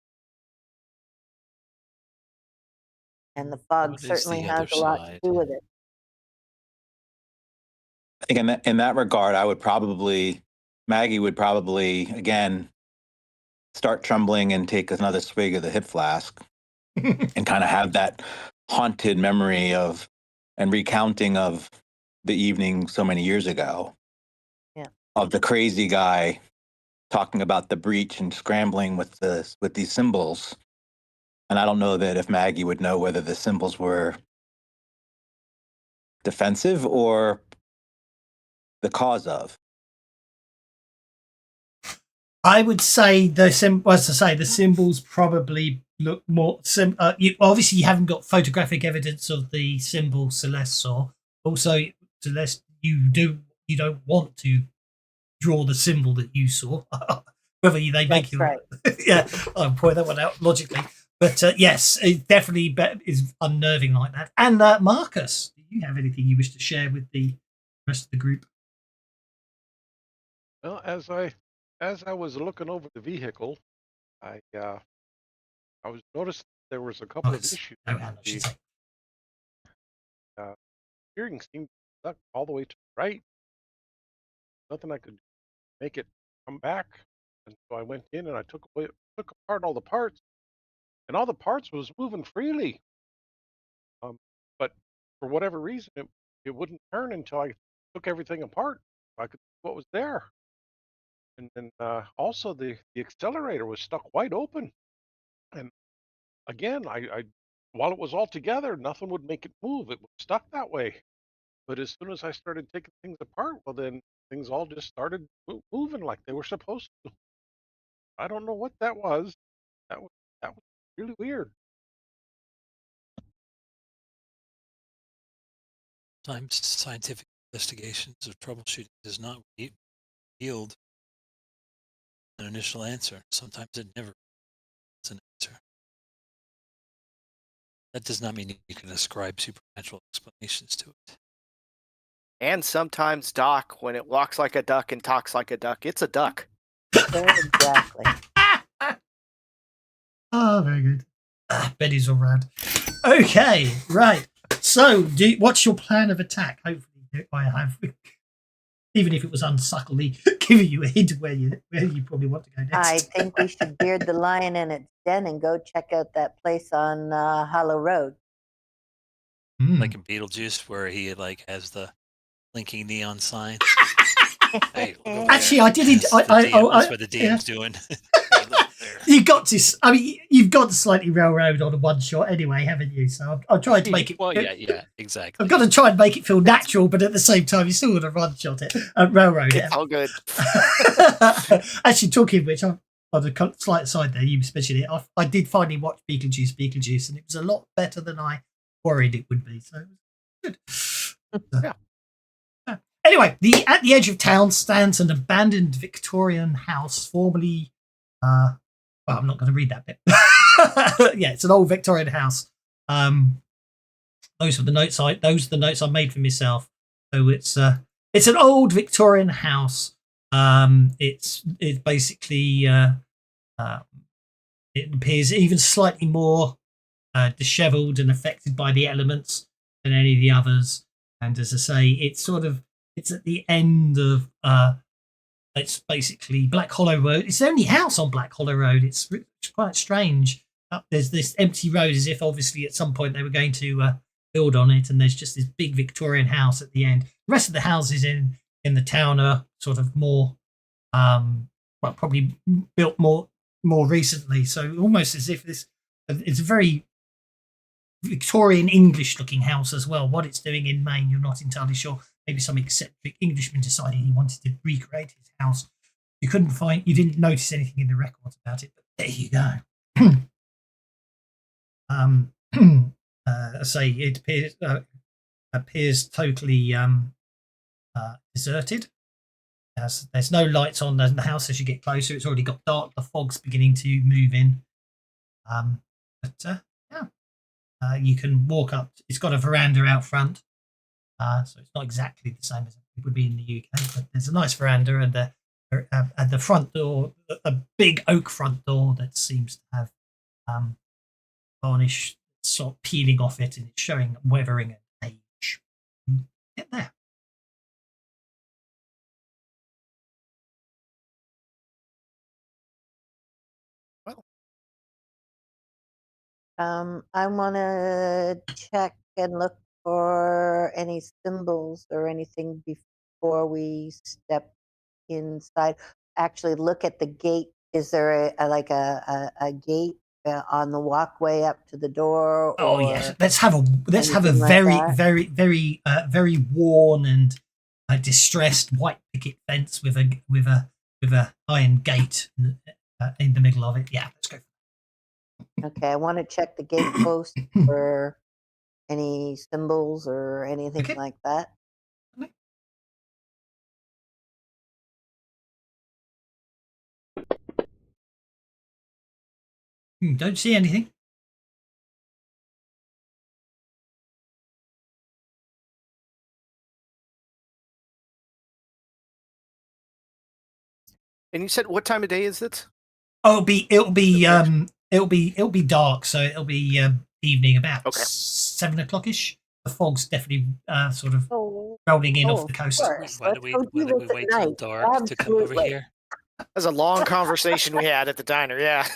And the fog certainly has a lot to do with it. I think in that regard, Maggie would probably, again, start trembling and take another swig of the hip flask and kind of have that haunted memory of and recounting of the evening so many years ago. Yeah. Of the crazy guy talking about the breach and scrambling with these symbols. And I don't know that if Maggie would know whether the symbols were defensive or the cause of. I would say the symbols probably look more. Obviously, you haven't got photographic evidence of the symbol Celeste saw. Also, Celeste, you don't want to draw the symbol that you saw. Whether they make That's you, right. yeah, I'll point that one out logically. But yes, it definitely is unnerving like that. And Marcus, do you have anything you wish to share with the rest of the group? Well, as I was looking over the vehicle, I was noticing there was a couple of Marcus, issues. no hand, I should The say. steering seemed stuck all the way to the right. Nothing I could make it come back, and so I went in and I took apart all the parts, and all the parts was moving freely. But for whatever reason, it wouldn't turn until I took everything apart. I could see what was there, and then also the accelerator was stuck wide open. And again, I while it was all together, nothing would make it move. It was stuck that way. But as soon as I started taking things apart, well, then things all just started moving like they were supposed to. I don't know what that was. That was really weird. Sometimes scientific investigations of troubleshooting does not yield an initial answer. Sometimes it never is an answer. That does not mean you can ascribe supernatural explanations to it. And sometimes, Doc, when it walks like a duck and talks like a duck, it's a duck. Exactly. Oh, very good. Betty's all round. Okay, right. So, what's your plan of attack? Hopefully, I have, even if it was unsubtly, giving you a hint of where you probably want to go I next. think we should beard the lion in its den and go check out that place on Hollow Road. Like in Beetlejuice, where he has the blinking neon sign. Hey, look over Actually, there. I did. That's what the DM's doing. Hey, look there. You got to. I mean, you've got to slightly railroad on a one shot anyway, haven't you? So I'm trying to make it. Well, yeah, exactly. I've got to try and make it feel natural, but at the same time, you still got to one shot it, railroad it. It's all good. Actually, talking of which, on a slight side there, you mentioned it. I did finally watch Beetlejuice, and it was a lot better than I worried it would be. So it was good. Yeah. Anyway, at the edge of town stands an abandoned Victorian house, formerly. Well, I'm not going to read that bit. Yeah, it's an old Victorian house. Those are the notes I made for myself. So it's an old Victorian house. It's basically it appears even slightly more dishevelled and affected by the elements than any of the others. And as I say, it's at the end of it's basically Black Hollow Road. It's the only house on Black Hollow Road. It's quite strange. There's this empty road, as if obviously at some point they were going to build on it, and there's just this big Victorian house at the end. The rest of the houses in the town are sort of more, probably built more recently. So almost as if it's a very Victorian English looking house as well. What it's doing in Maine, you're not entirely sure. Maybe some eccentric Englishman decided he wanted to recreate his house. You didn't notice anything in the records about it, but there you go. Say it appears totally deserted. There's no lights on the house as you get closer. It's already got dark. The fog's beginning to move in. You can walk up. It's got a veranda out front. So it's not exactly the same as it would be in the UK, but there's a nice veranda and at the front door, a big oak front door that seems to have varnish sort of peeling off it, and it's showing weathering and age. Get there. Well, I want to check and look for any symbols or anything before we step inside. Actually, look at the gate. Is there a gate on the walkway up to the door? Oh or yes, let's have a anything like very that? very worn and distressed white picket fence with a iron gate in the middle of it. Yeah, let's go. Okay, I want to check the gate post for any symbols or anything Okay. like that. Don't see anything. And you said what time of day is it? Oh, it'll be dark, so it'll be evening about Okay. 7 o'clock ish. The fog's definitely sort of Oh, rolling in oh, off the coast. of course. Why do Let's we go do why do we this at wait till night. dark to come over Absolutely. here? That's a long conversation we had at the diner. Yeah.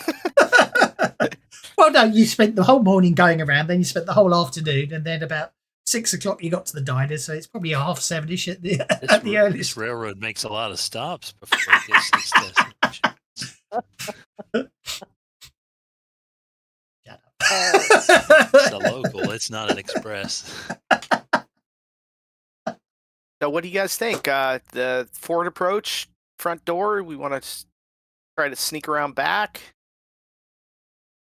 Well, no, you spent the whole morning going around, then you spent the whole afternoon, and then about 6 o'clock you got to the diner, so it's probably 7:30ish at the This earliest. This railroad makes a lot of stops before it gets to its destination. It's a local. It's not an express. So what do you guys think? The forward approach, front door. We want to try to sneak around back.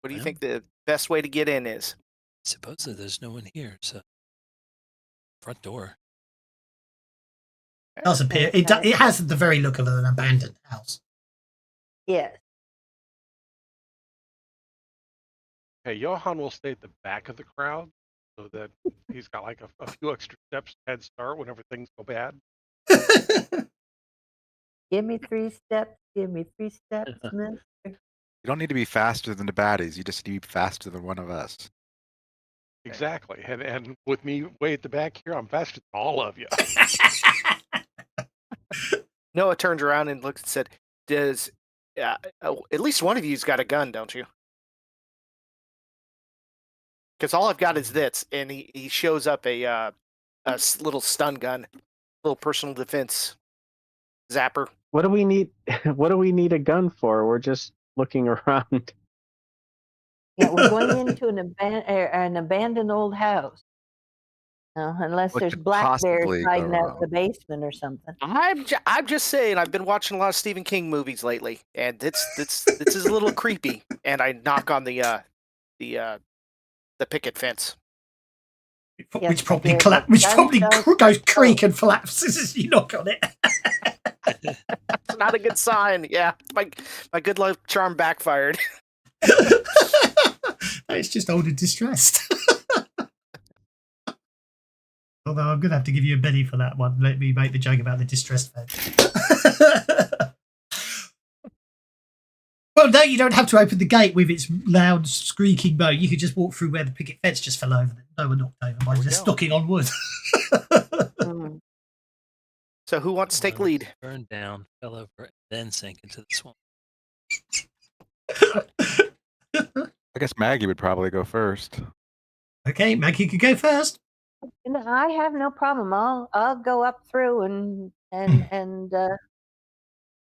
What do you Well, think the best way to get in is? Supposedly there's no one here, so front door. It does appear it has the very look of an abandoned house. Yes. Hey, Johan will stay at the back of the crowd so that he's got like a few extra steps head start whenever things go bad. Give me 3 steps. Give me 3 steps, mister. You don't need to be faster than the baddies. You just need to be faster than one of us. Exactly. And with me way at the back here, I'm faster than all of you. Noah turned around and looked and said, "Does at least one of you's got a gun, don't you?" Because all I've got is this, and he shows up a little stun gun, little personal defense zapper. What do we need? What do we need a gun for? We're just looking around. Yeah, we're going into an abandoned old house. Unless What there's could black bears possibly go hiding out wrong? the basement or something. I'm just saying. I've been watching a lot of Stephen King movies lately, and this is a little creepy. And I knock on the picket fence. Yes, which probably I hear the goes creak and collapses as you knock on it. It's not a good sign. Yeah, my good luck charm backfired. It's just old and distressed. Although I'm going to have to give you a Benny for that one. Let me make the joke about the distressed fence. Well, no, you don't have to open the gate with its loud squeaking moan. You could just walk through where the picket fence just fell over. No one knocked over by just knocking on wood. Mm. So who wants to take lead? Burned down, fell over, and then sank into the swamp. I guess Maggie would probably go first. Okay, Maggie could go first. And I have no problem. I'll go up through and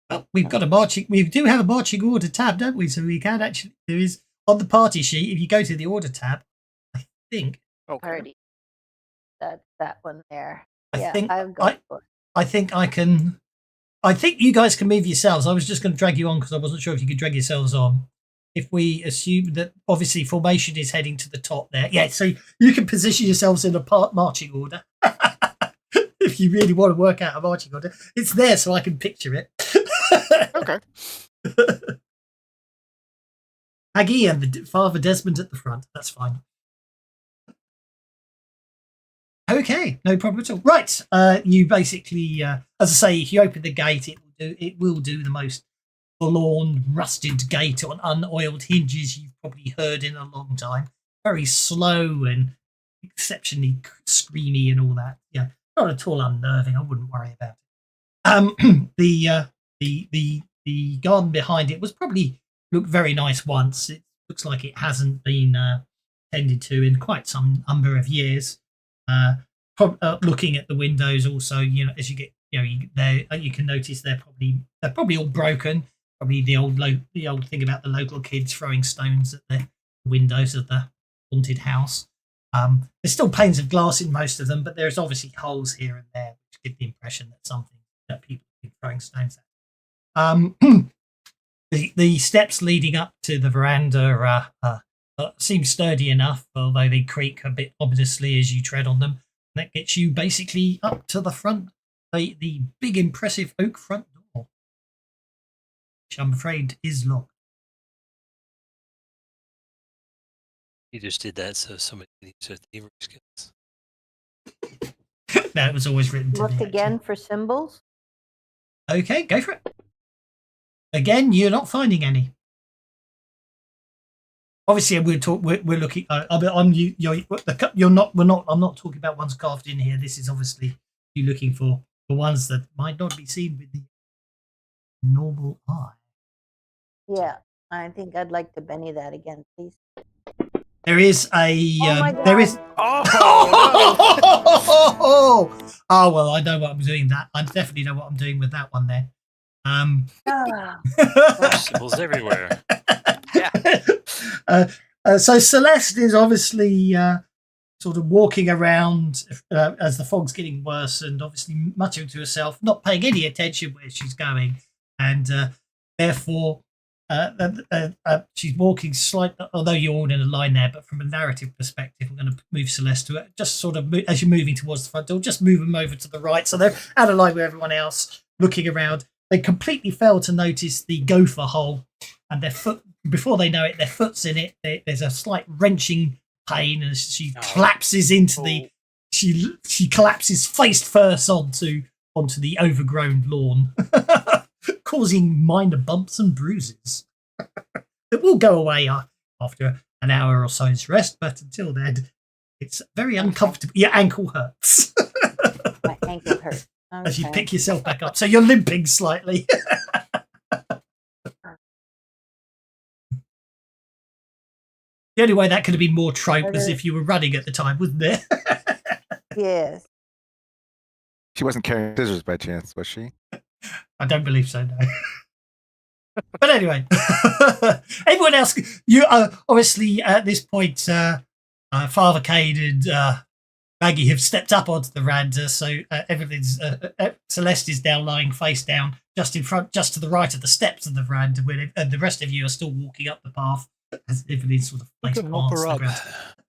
Well, we do have a marching order tab, don't we? So we can actually, there is on the party sheet, if you go to the order tab, I think Okay. party. That's that one there. I Yeah, think I've got it. I think you guys can move yourselves. I was just going to drag you on because I wasn't sure if you could drag yourselves on. If we assume that obviously formation is heading to the top there. Yeah, so you can position yourselves in a marching order. If you really want to work out a marching order. It's there so I can picture it. Okay. Aggie and Father Desmond at the front. That's fine. Okay, no problem at all. Right, you basically, as I say, if you open the gate, it will do the most forlorn, rusted gate on unoiled hinges you've probably heard in a long time. Very slow and exceptionally screamy and all that. Yeah, not at all unnerving. I wouldn't worry about it. The garden behind it was probably looked very nice once. It looks like it hasn't been tended to in quite some number of years. Looking at the windows, also, as you get, you can notice they're probably all broken. Probably the old thing about the local kids throwing stones at the windows of the haunted house. There's still panes of glass in most of them, but there's obviously holes here and there, which give the impression that something that people have been throwing stones at. The steps leading up to the veranda seem sturdy enough, although they creak a bit ominously as you tread on them. And that gets you basically up to the front, the big impressive oak front door, which I'm afraid is locked. You just did that so somebody can use their thievery skills. No, it was always written to Look me. again for symbols. Okay, go for it. Again, you're not finding any. Obviously, we're looking. You're not. I'm not talking about ones carved in here. This is obviously you looking for the ones that might not be seen with the normal eye. Yeah, I think I'd like to Benny that again, please. There is a. my There is. God. Oh well, I know what I'm doing. I definitely know what I'm doing with that one there. Symbols everywhere. So Celeste is obviously sort of walking around as the fog's getting worse, and obviously muttering to herself, not paying any attention where she's going, and therefore she's walking slightly. Although you're all in a line there, but from a narrative perspective, I'm going to move Celeste to it. Just sort of as you're moving towards the front door, just move them over to the right, so they're out of line with everyone else, looking around. They completely fail to notice the gopher hole, and their foot. Before they know it, their foot's in it. There's a slight wrenching pain, and she collapses into the. She collapses face first onto the overgrown lawn, causing minor bumps and bruises. It will go away after an hour or so's rest, but until then, it's very uncomfortable. Your ankle hurts. My ankle hurts. Okay. As you pick yourself back up, so you're limping slightly. The only way that could have been more trope was if you were running at the time, wasn't it? Yes. She wasn't carrying scissors by chance, was she? I don't believe so, no. But anyway, everyone else, you obviously at this point, Father Cade and Maggie have stepped up onto the veranda, so everything's Celeste is now lying face down, just in front, just to the right of the steps of the veranda, and the rest of you are still walking up the path as everything's sort of Look face at help her plants.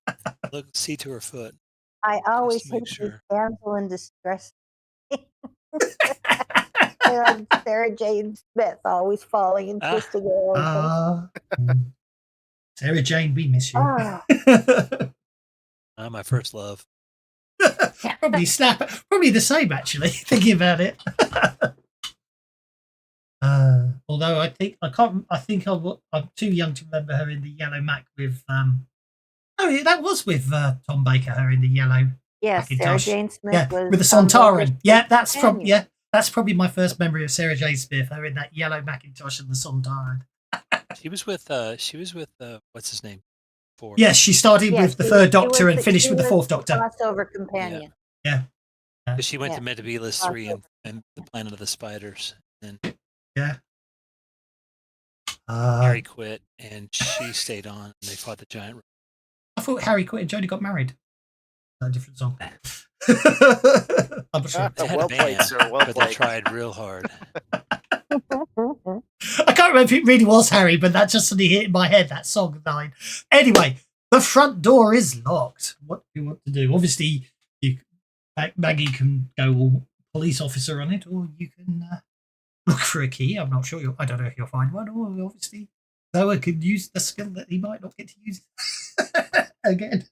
up. Look, see to her foot. I always to make hate sure. this damsel in distress. Sarah Jane Smith always falling and twisting her ankles. Sarah Jane, we miss you. My first love. Probably the same actually. Thinking about it. Although I think I'm too young to remember her in the yellow Mac with. Oh, yeah, that was with Tom Baker. Her in the yellow. Yes, Sarah Macintosh. Jane Smith Yeah, was with the Tom Sontaran. Baker's Yeah, that's companion. that's probably my first memory of Sarah Jane Smith. Her in that yellow Macintosh and the Sontaran. She was with what's his name? Four. Yes, she started Yes, with the she third was- she Doctor was and the- finished she with the was fourth Doctor. Crossover companion. Because she went Yeah. to Metebelis 3 and the Planet of the Spiders. And Yeah. Harry quit and she stayed on and they fought the giant. I thought Harry quit and Jodie got married. A different song. I'm not sure. They had Well a played, band, sir. Well but they played. tried real hard. I can't remember if it really was Harry, but that just suddenly hit in my head, that song line. Anyway, the front door is locked. What do you want to do? Obviously, Maggie can go all police officer on it, or you can look for a key. I'm not sure. I don't know if you'll find one, or obviously Noah could use the skill that he might not get to use again.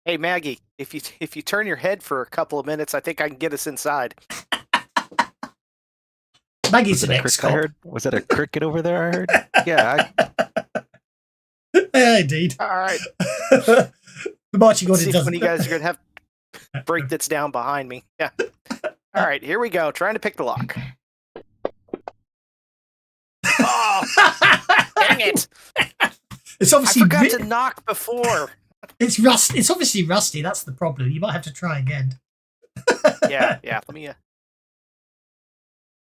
Hey Maggie, if you turn your head for a couple of minutes, I think I can get us inside. Maggie's an Was ex-cop. that a cricket over there? I heard. Yeah. Yeah, indeed. All right. The marching Let's order see doesn't. when you guys are gonna have break that's down behind me. Yeah. All right, here we go. Trying to pick the lock. Oh, dang it! It's I obviously forgot to knock before. it's rust. It's obviously rusty. That's the problem. You might have to try again. Yeah. Let me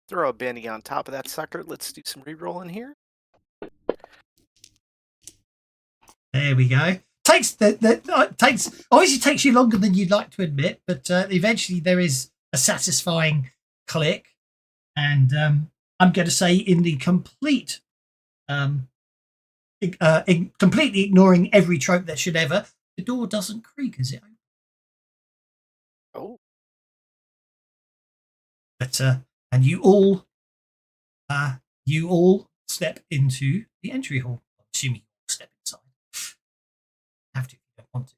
throw a Benny on top of that sucker. Let's do some re-rolling here. There we go. Takes obviously takes you longer than you'd like to admit, but eventually there is a satisfying click, and I'm going to say in the complete, completely ignoring every trope that should ever, the door doesn't creak as it opens. Oh, But and you all step into the entry hall. I'm assuming you all step inside. Have to if you don't want to.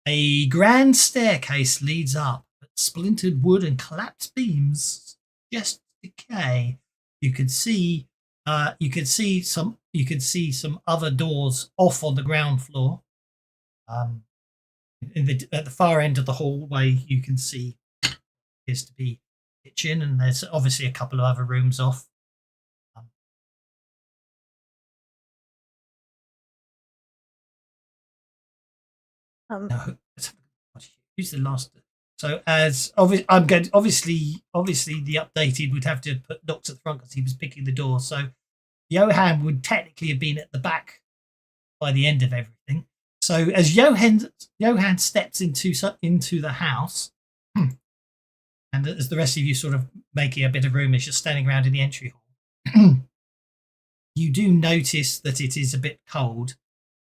A grand staircase leads up, but splintered wood and collapsed beams just decay. You could see some other doors off on the ground floor. At the far end of the hallway, you can see appears to be a kitchen, and there's obviously a couple of other rooms off. No, who's the last? So as obviously, obviously the updated would have to put Knox at the front because he was picking the door. So Johan would technically have been at the back by the end of everything. So as Johan steps into the house, and as the rest of you sort of making a bit of room as you're standing around in the entry hall, you do notice that it is a bit cold,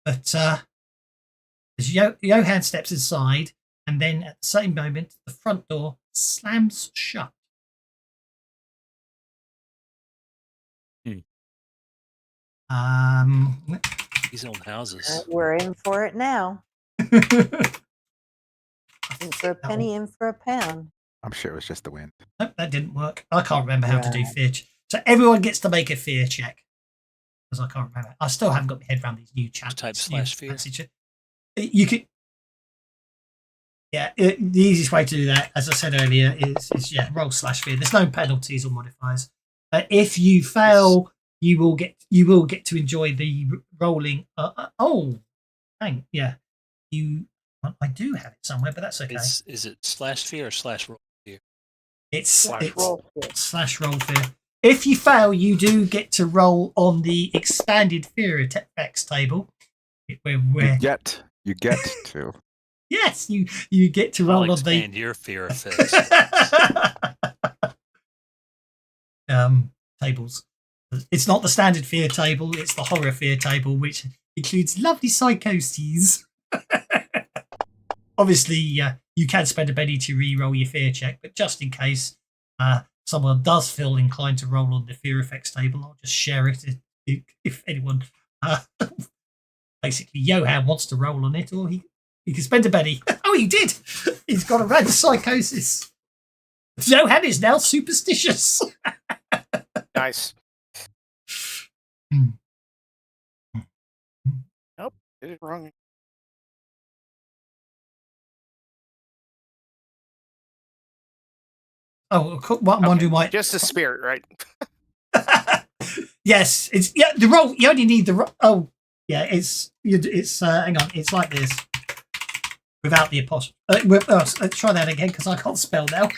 but as Johan steps inside, and then at the same moment, the front door slams shut. These old houses. We're in for it now. In for a penny, in for a pound. I'm sure it was just the wind. Nope, that didn't work. I can't remember how to do fear. So everyone gets to make a fear check. Because I can't remember. I still haven't got my head around these new chats. Type slash fear. You could. Yeah, the easiest way to do that, as I said earlier, is roll slash fear. There's no penalties or modifiers. If you fail, you will get to enjoy the rolling. Yeah, I do have it somewhere, but that's okay. Is it slash fear or slash roll fear? It's slash roll fear. If you fail, you do get to roll on the expanded fear effects table. You get to. Yes, you get to roll on the your fear effects. tables. It's not the standard fear table, it's the horror fear table, which includes lovely psychoses. Obviously, you can spend a penny to re-roll your fear check, but just in case someone does feel inclined to roll on the fear effects table, I'll just share it if anyone basically Johan wants to roll on it, or he can spend a penny. Oh, he did! He's got a random psychosis. Johan is now superstitious. nice. Nope, did it wrong. Oh, I'm wondering why. Just a spirit, right? Yes, it's the roll. You only need the roll. Oh, yeah, it's hang on, it's like this without the apostrophe. Let's try that again because I can't spell now.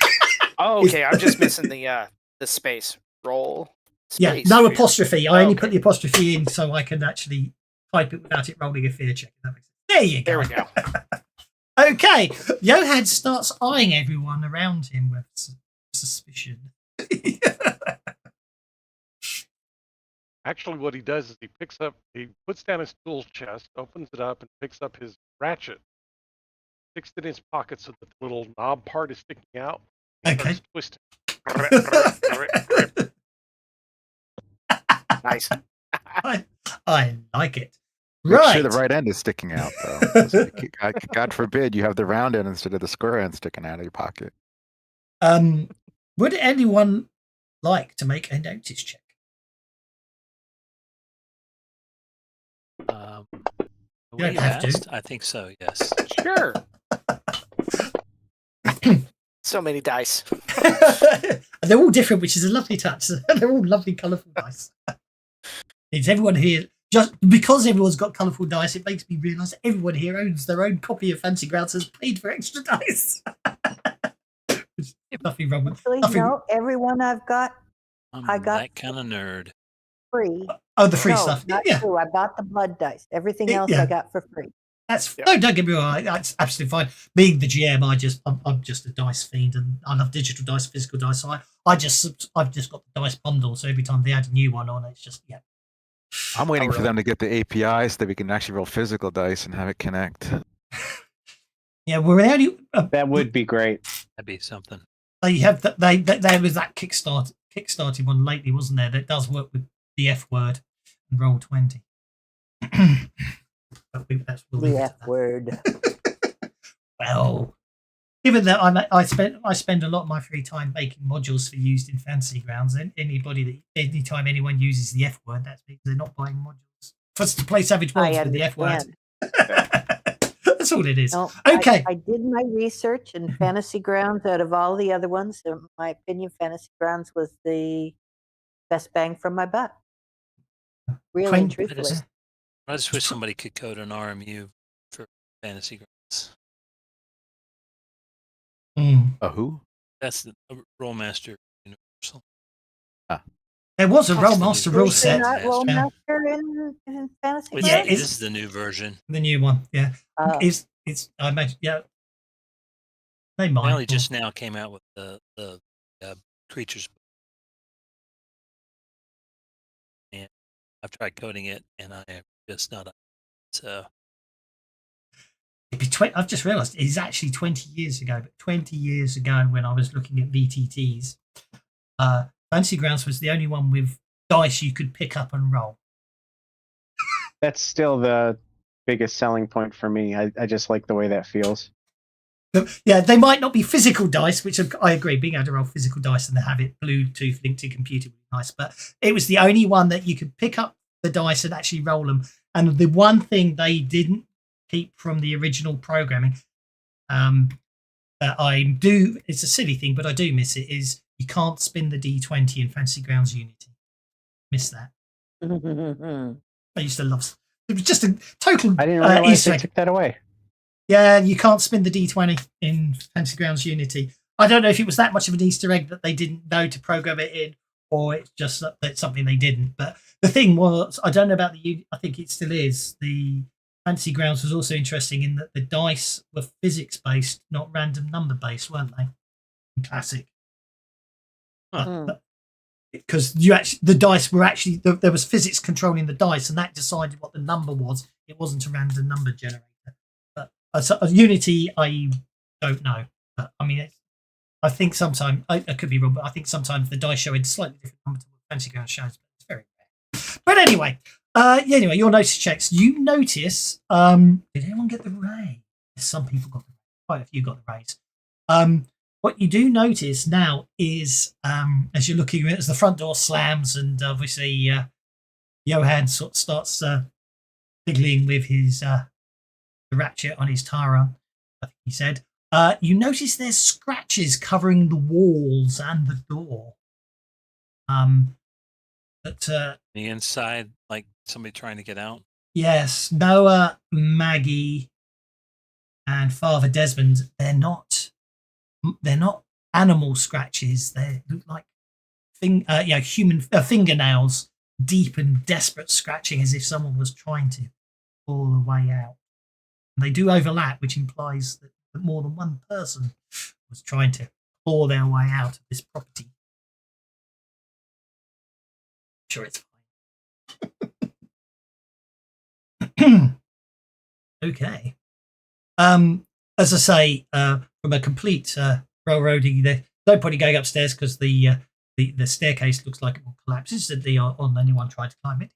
Oh, okay. I'm just missing the space. Roll. Space. Yeah, no apostrophe. I only put the apostrophe in so I can actually type it without it rolling a fear check. That makes sense. There you go. There we go. Okay, Johan starts eyeing everyone around him with suspicion. Actually, what he does is he puts down his tool chest, opens it up, and picks up his ratchet, sticks it in his pocket so that the little knob part is sticking out. Okay. Twisting. Nice. I like it. Make Right. sure the right end is sticking out, though. God forbid you have the round end instead of the square end sticking out of your pocket. Would anyone like to make a notice check? You don't have to. I think so, yes. Sure. So many dice. And they're all different, which is a lovely touch. They're all lovely, colourful dice. It's everyone here. Just because everyone's got colourful dice, it makes me realise everyone here owns their own copy of Fancy Grounds, has paid for extra dice. Nothing wrong with Actually, nothing. no, everyone I've got I I'm got that kind of nerd. free. Oh, the free No, stuff. not Yeah, true. I bought the blood dice. Everything It- else yeah. I got for free. that's Yeah. no. Don't get me wrong. That's absolutely fine. Being the GM, I'm just a dice fiend, and I love digital dice, physical dice. So I've just got the dice bundle. So every time they add a new one on, it's just I'm waiting for really? them to get the API so that we can actually roll physical dice and have it connect. Yeah, we're the only. That would be great. That'd be something. They have that. There was that Kickstarted one lately, wasn't there? That does work with the F word and roll 20. We'll leave The it at F that. word. Well, given that I spend a lot of my free time making modules for used in Fantasy Grounds, and anytime anyone uses the F word, that's because they're not buying modules for us to play Savage Worlds I with the F word. understand. That's all it is. No, Okay. I did my research, and Fantasy Grounds, out of all the other ones, in my opinion, Fantasy Grounds was the best bang for my buck. Really and 20 truthfully. I just wish somebody could code an RMU for Fantasy Grounds. Mm. A who? That's the Rollmaster Universal. There was a That's the Rollmaster new rule version. Is set. there not Yeah. Rollmaster in Fantasy Which Yeah, Grounds? it's- this is the new version. The new one, yeah. Oh. It's I imagine, yeah. They might. They only just now came out with the creatures book. And I've tried coding it, and I am just not. So It'd be I've just realised it's actually 20 years ago. But 20 years ago, when I was looking at VTTs, Fantasy Grounds was the only one with dice you could pick up and roll. That's still the biggest selling point for me. I just like the way that feels. Yeah, they might not be physical dice, which I agree. Being able to roll physical dice and have it Bluetooth linked to computer would be nice. But it was the only one that you could pick up the dice and actually roll them. And the one thing they didn't keep from the original programming, that I do, it's a silly thing, but I do miss it, is you can't spin the D20 in Fantasy Grounds Unity. Miss that. I used to love it. Was just a total I didn't realize Easter they egg. took that away. Yeah, you can't spin the D20 in Fantasy Grounds Unity. I don't know if it was that much of an Easter egg that they didn't know to program it in, or it's just that it's something they didn't. But the thing was, I don't know about I think it still is. The Fantasy Grounds was also interesting in that the dice were physics-based, not random number-based, weren't they? In Classic. Because the dice were actually, there was physics controlling the dice, and that decided what the number was. It wasn't a random number generator. But Unity, I don't know. But, I mean, I think sometimes, I could be wrong, but I think sometimes the dice show a slightly different number to what Fantasy Grounds shows, but it's very rare. But anyway, your notice checks. You notice, did anyone get the ray? Some people got the ray. Quite a few got the rays. What you do notice now is, as you're looking at it, as the front door slams, and obviously Johan sort of starts fiddling with his the ratchet on his Tara, I think he said. You notice there's scratches covering the walls and the door. But the inside, like somebody trying to get out. yes, Noah, Maggie, and Father Desmond, they're not animal scratches. They look like human fingernails, deep and desperate scratching, as if someone was trying to pull a way out. And they do overlap, which implies that more than one person was trying to claw their way out of this property. Sure, it's fine. Okay. As I say, from a complete railroading, there's no point in going upstairs because the staircase looks like it will collapse instantly on anyone trying to climb it.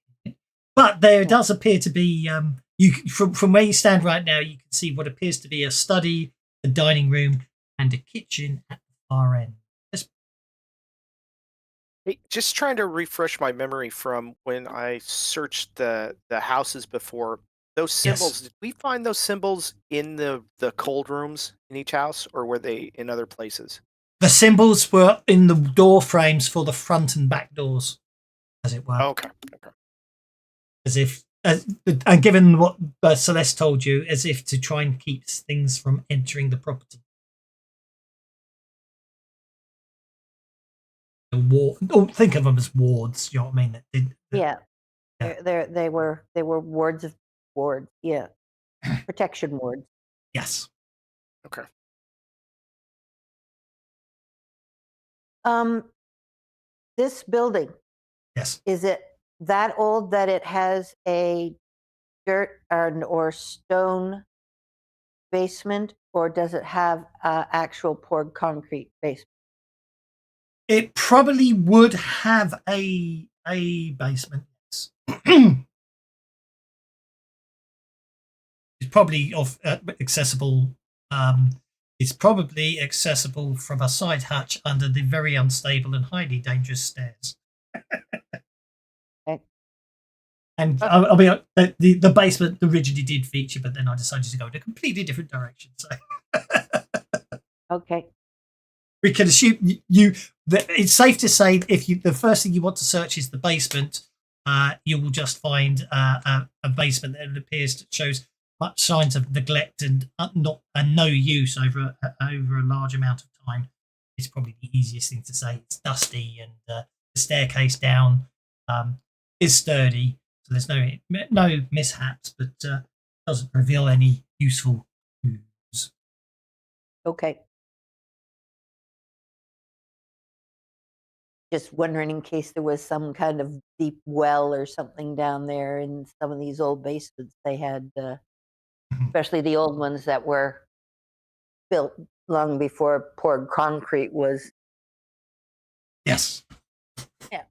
But there does appear to be from where you stand right now, you can see what appears to be a study, a dining room, and a kitchen at the far end. Hey, just trying to refresh my memory from when I searched the houses before. Those Yes. symbols, did we find those symbols in the cold rooms in each house, or were they in other places? The symbols were in the door frames for the front and back doors, as it were. Okay. As if, and given what Celeste told you, as if to try and keep things from entering the property. Think of them as wards. You know what I mean? Yeah. Yeah. They were wards. Yeah. Protection wards. Yes. Okay. This building, Yes. is it that old that it has a dirt or stone basement, or does it have actual poured concrete basement? It probably would have a basement. Yes. It's probably accessible. It's probably accessible from a side hatch under the very unstable and highly dangerous stairs. Okay. And I'll be the basement originally did feature, but then I decided to go in a completely different direction. So Okay. we can assume it's safe to say if the first thing you want to search is the basement, you will just find a basement that appears to shows much signs of neglect and no use over a large amount of time. It's probably the easiest thing to say. It's dusty, and the staircase down is sturdy, so there's no mishaps, but doesn't reveal any useful clues. Okay. Just wondering in case there was some kind of deep well or something down there in some of these old basements they had, especially the old ones that were built long before poured concrete was. Yes. Yeah.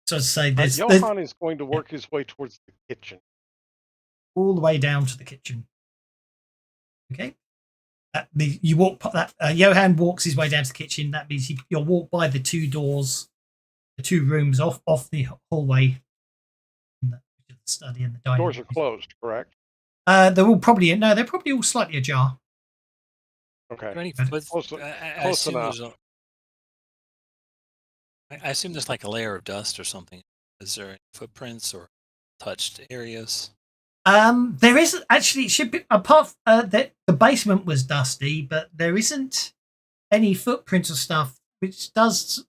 So to say, there's Johan is going to work his way towards the kitchen. all the way down to the kitchen. Okay. You walk that Johan walks his way down to the kitchen. That means you'll walk by the two doors, the two rooms off the hallway, the study and the dining Doors are room. closed, correct? They're all probably they're probably all slightly ajar. Okay. Any Close, I close assume enough. I assume there's like a layer of dust or something. Is there any footprints or touched areas? There isn't actually. It should be apart. The basement was dusty, but there isn't any footprints or stuff, which does.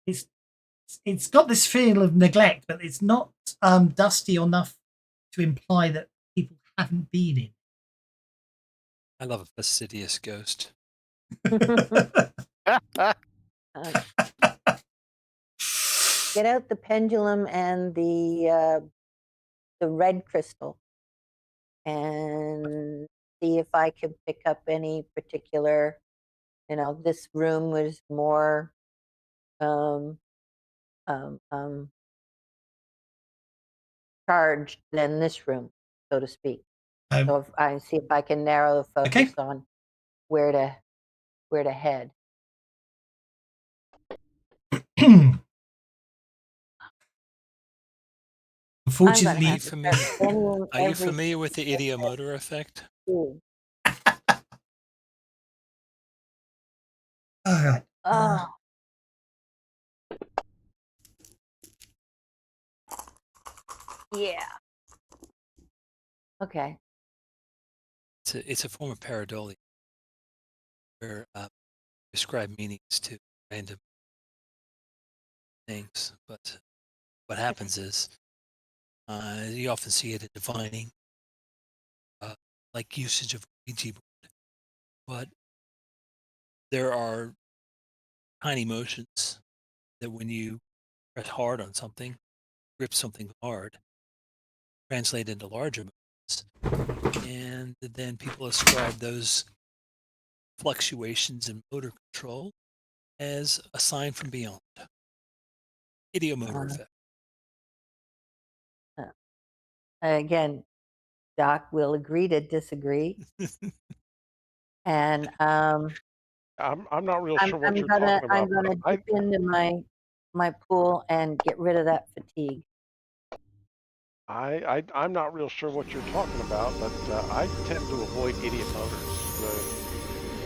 It's got this feel of neglect, but it's not dusty enough to imply that people haven't been in. I love a fastidious ghost. Get out the pendulum and the red crystal and see if I can pick up any particular, this room was more charged than this room, so to speak. So if I see if I can narrow the focus on where to head. Unfortunately, Are you familiar with the ideomotor effect? All right. Yeah. Okay. It's a form of pareidolia where describe meanings to random things, but what happens is you often see it in divining, like usage of Ouija board, but there are tiny motions that when you press hard on something, grip something hard, translate into larger motions, and then people ascribe those fluctuations in motor control as a sign from beyond. Ideomotor effect. Again, Doc will agree to disagree. And I'm not real sure what you're talking about. I'm gonna dip into my pool and get rid of that fatigue. I'm not real sure what you're talking about, but I tend to avoid idiot motors.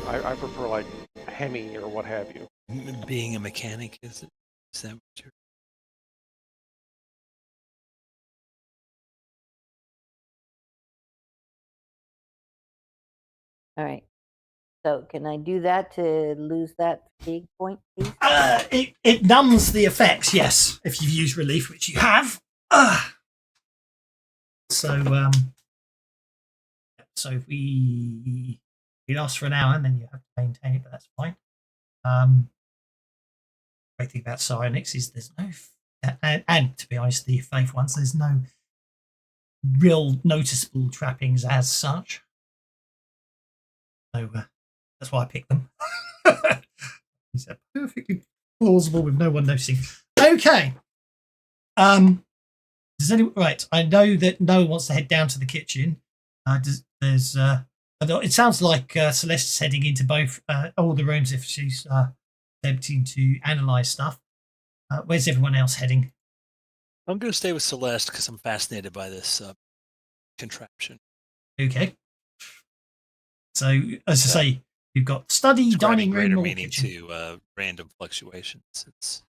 I prefer like Hemi or what have you. Being a mechanic, is that what you're? All right. So can I do that to lose that fatigue point, please? It numbs the effects, yes, if you've used relief, which you have. So if we last for an hour, and then you have to maintain it, but that's fine. Great thing about psionics is there's no, and to be honest, the faith ones, there's no real noticeable trappings as such. So that's why I picked them. Is that perfectly plausible with no one noticing? Okay. Does anyone, right? I know that no one wants to head down to the kitchen. It sounds like Celeste's heading into both all the rooms if she's attempting to analyze stuff. Where's everyone else heading? I'm going to stay with Celeste because I'm fascinated by this contraption. Okay. So, as I say, you've got study, dining room, greater or meaning kitchen. to random fluctuations. It's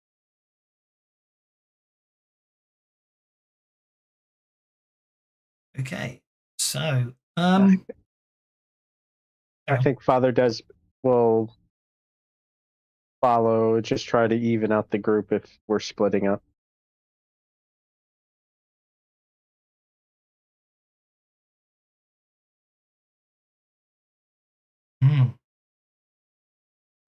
Okay. So, I think Father Des will follow, just try to even out the group if we're splitting up.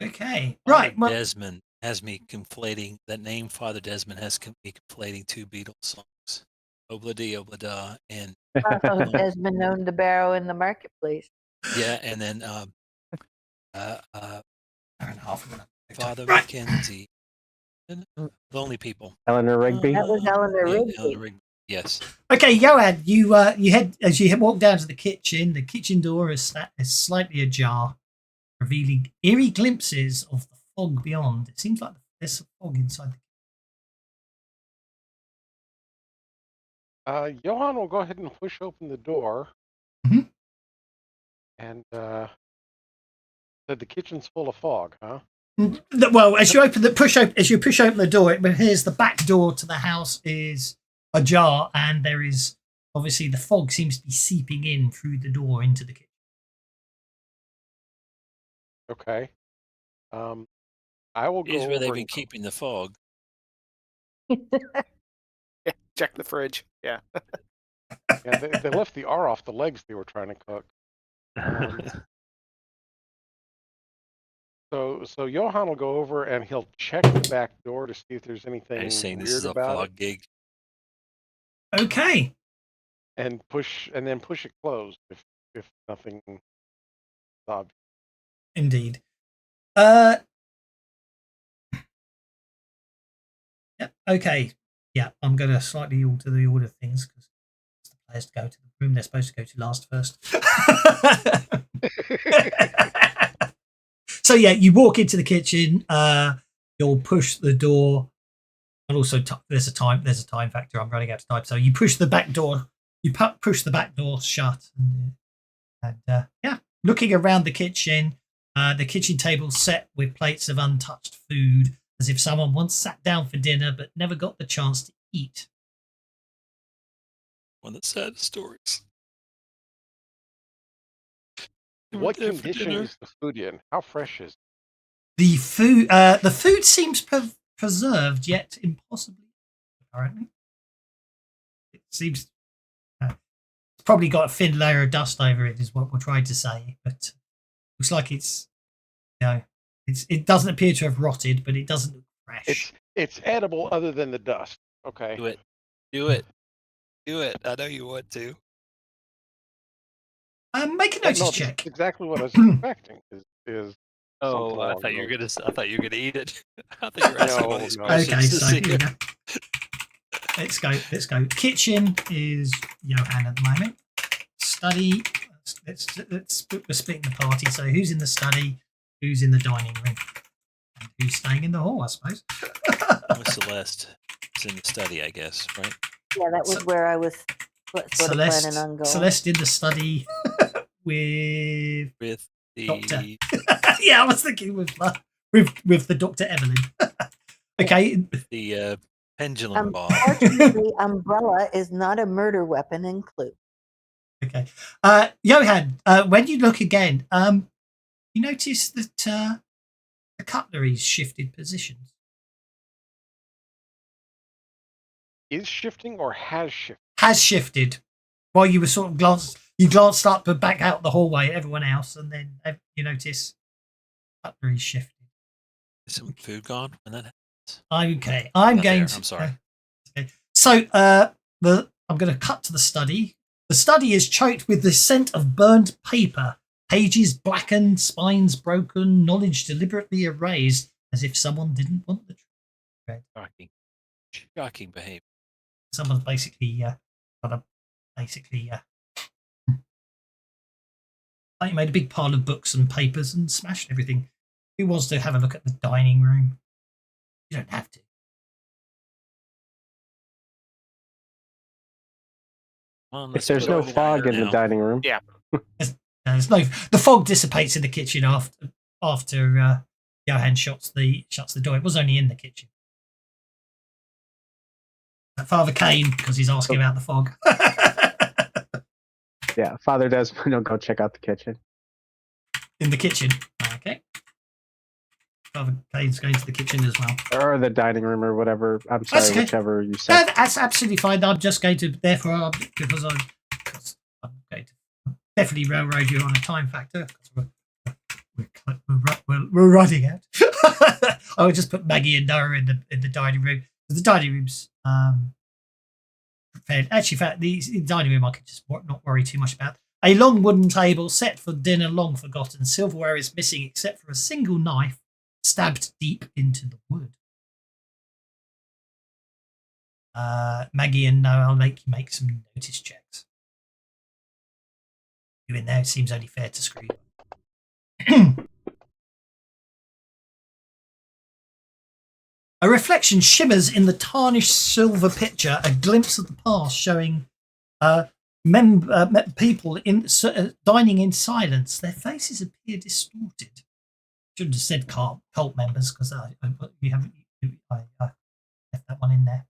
Okay. Father Right. Well, Desmond has me conflating that name. Father Desmond has me conflating two Beatles songs, Obla-Dee, Obla-Da, and Oh, Desmond owned the barrow in the marketplace. yeah, and then hour and a half. Father Right. Mackenzie, and Lonely People. Eleanor Rigby. That was Eleanor Yeah, Rigby. Eleanor Rigby. Yes. Okay, Johan, you head as you walk down to the kitchen. The kitchen door is slightly ajar, revealing eerie glimpses of the fog beyond. It seems like there's some fog inside the Johan will go ahead and push open the door. Mhm. And said the kitchen's full of fog, huh? Well, as you push open the door, it appears the back door to the house is ajar, and there is obviously the fog seems to be seeping in through the door into the kitchen. Okay. I will go Here's where they've over been and keeping the fog. Yeah, check the fridge. Yeah. yeah, they left the R off the legs they were trying to cook. So Johan will go over and he'll check the back door to see if there's anything Are you saying this weird is a about fog gig? Okay. it, and then push it closed if nothing is obvious. Indeed. Yeah. Okay. Yeah, I'm going to slightly alter the order of things because the players to go to the room they're supposed to go to last first. So yeah, you walk into the kitchen. You'll push the door, and also there's a time factor. I'm running out of time, so you push the back door. You push the back door shut, and yeah, looking around the kitchen table's set with plates of untouched food, as if someone once sat down for dinner but never got the chance to eat. One of the saddest stories. What condition is the food in? How fresh is it? The food seems preserved yet impossibly. Apparently, it seems it's probably got a thin layer of dust over it, is what we're trying to say. But looks like it doesn't appear to have rotted, but it doesn't look fresh. It's edible other than the dust. Okay. Do it. I know you want to. Make a notice check. That's exactly what I was expecting. Is Oh, I thought you were gonna eat it. I thought you were asking one of these No. questions Okay, to so see. here we go. Let's go. Kitchen is Johan at the moment. Study. We're splitting the party. So who's in the study? Who's in the dining room? And who's staying in the hall? I suppose. With Celeste is in the study, I guess, right? Yeah, that was So- where I was sort of planning on going. Celeste in the study with With the Doctor. Yeah, I was thinking with the Dr. Evelyn. Okay. the pendulum ball. Unfortunately, umbrella is not a murder weapon in Clue. Okay. Johan, when you look again, you notice that the cutlery's shifted positions. Is shifting or has shifted? Has shifted. While you were sort of glanced up and back out the hallway at everyone else, and then you notice cutlery's shifted. Is some food gone when that happens? Okay, I'm Not going there, to. I'm sorry. Okay. So I'm going to cut to the study. The study is choked with the scent of burnt paper, pages blackened, spines broken, knowledge deliberately erased, as if someone didn't want the truth read. Shocking behavior. Someone's basically they made a big pile of books and papers and smashed everything. Who wants to have a look at the dining room? You don't have to. Well, If there's no fog in the dining room. Yeah. There's no. The fog dissipates in the kitchen after Johan shuts the door. It was only in the kitchen. Father Kane, because he's asking about the fog. Yeah, Father Desmond will go check out the kitchen. In the kitchen. Okay. Father Kane's going to the kitchen as well. Or the dining room or whatever. I'm sorry, That's okay. whichever you said. That's absolutely fine. I'm just going to, therefore, because I'm going to definitely railroad you on a time factor. We're running out. I would just put Maggie and Noah in the dining room. The dining room's prepared. Actually, in fact, the dining room I could just not worry too much about. A long wooden table set for dinner, long forgotten. Silverware is missing except for a single knife stabbed deep into the wood. Maggie and Noah, I'll make you make some notice checks. You in there? It seems only fair to screw you. A reflection shimmers in the tarnished silver pitcher, a glimpse of the past showing people dining in silence. Their faces appear distorted. Shouldn't have said cult members because I left that one in there.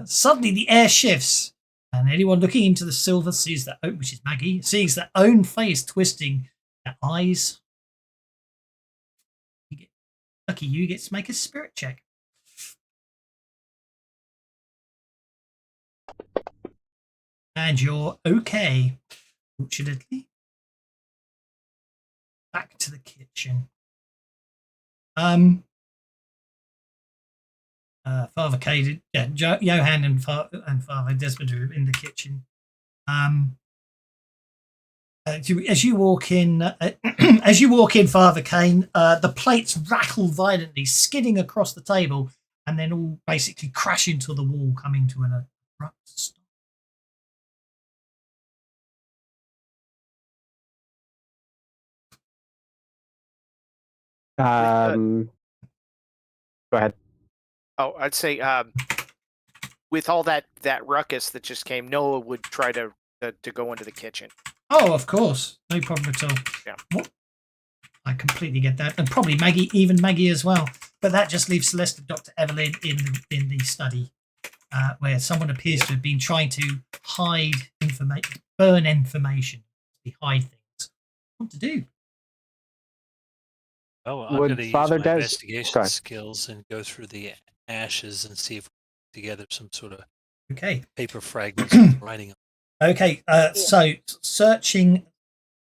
Suddenly the air shifts and anyone looking into the silver sees that, which is Maggie, sees their own face twisting, their eyes. Lucky you get to make a spirit check. And you're okay, fortunately. Back to the kitchen. Father Cade, Johan and Father Desmond are in the kitchen. As you walk in, Father Kane, the plates rattle violently, skidding across the table, and then all basically crash into the wall, coming to an abrupt stop. Go ahead. Oh, I'd say with all that ruckus that just came, Noah would try to go into the kitchen. Oh, of course, no problem at all. Yeah, I completely get that, and probably Maggie as well. But that just leaves Celeste and Dr. Evelyn in the study, where someone appears to have been trying to hide information, burn information, hide things. What to do? Oh, I'm Would going to use Father my Des- investigation Sorry. skills and go through the ashes and see if we can together some sort of Okay. paper fragments with writing. Okay. So searching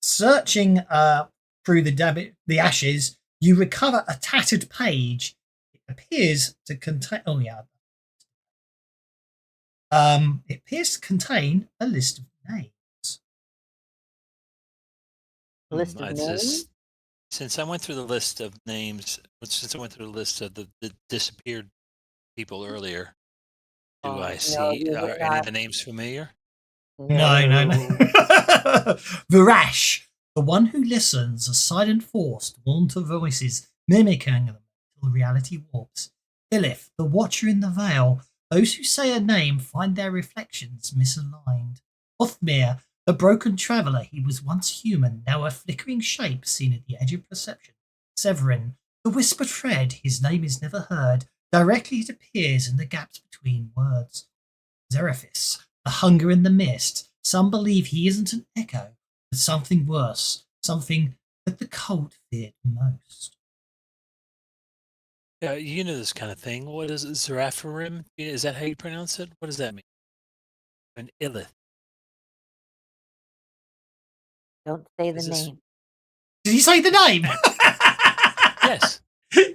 through the ashes, you recover a tattered page. It appears to contain. Oh yeah. It appears to contain a list of names. List of names? Since I went through the list of names, since I went through the list of the disappeared people earlier, do I see are any of the names familiar? No. Varash, the one who listens, a silent force to alter voices, mimicking them until reality warps. Ilith, the watcher in the veil, Those who say a name find their reflections misaligned. Othmir, the broken traveller, he was once human, now a flickering shape seen at the edge of perception. Severin, the whispered tread, his name is never heard. Directly it appears in the gaps between words. Zeraphis, the hunger in the mist. Some believe he isn't an echo, but something worse, something that the cold feared most. Yeah, you know this kind of thing. What is it? Zeraphirim? Is that how you pronounce it? What does that mean? An illith. Don't say the Is this- name. Did he say the name? Yes.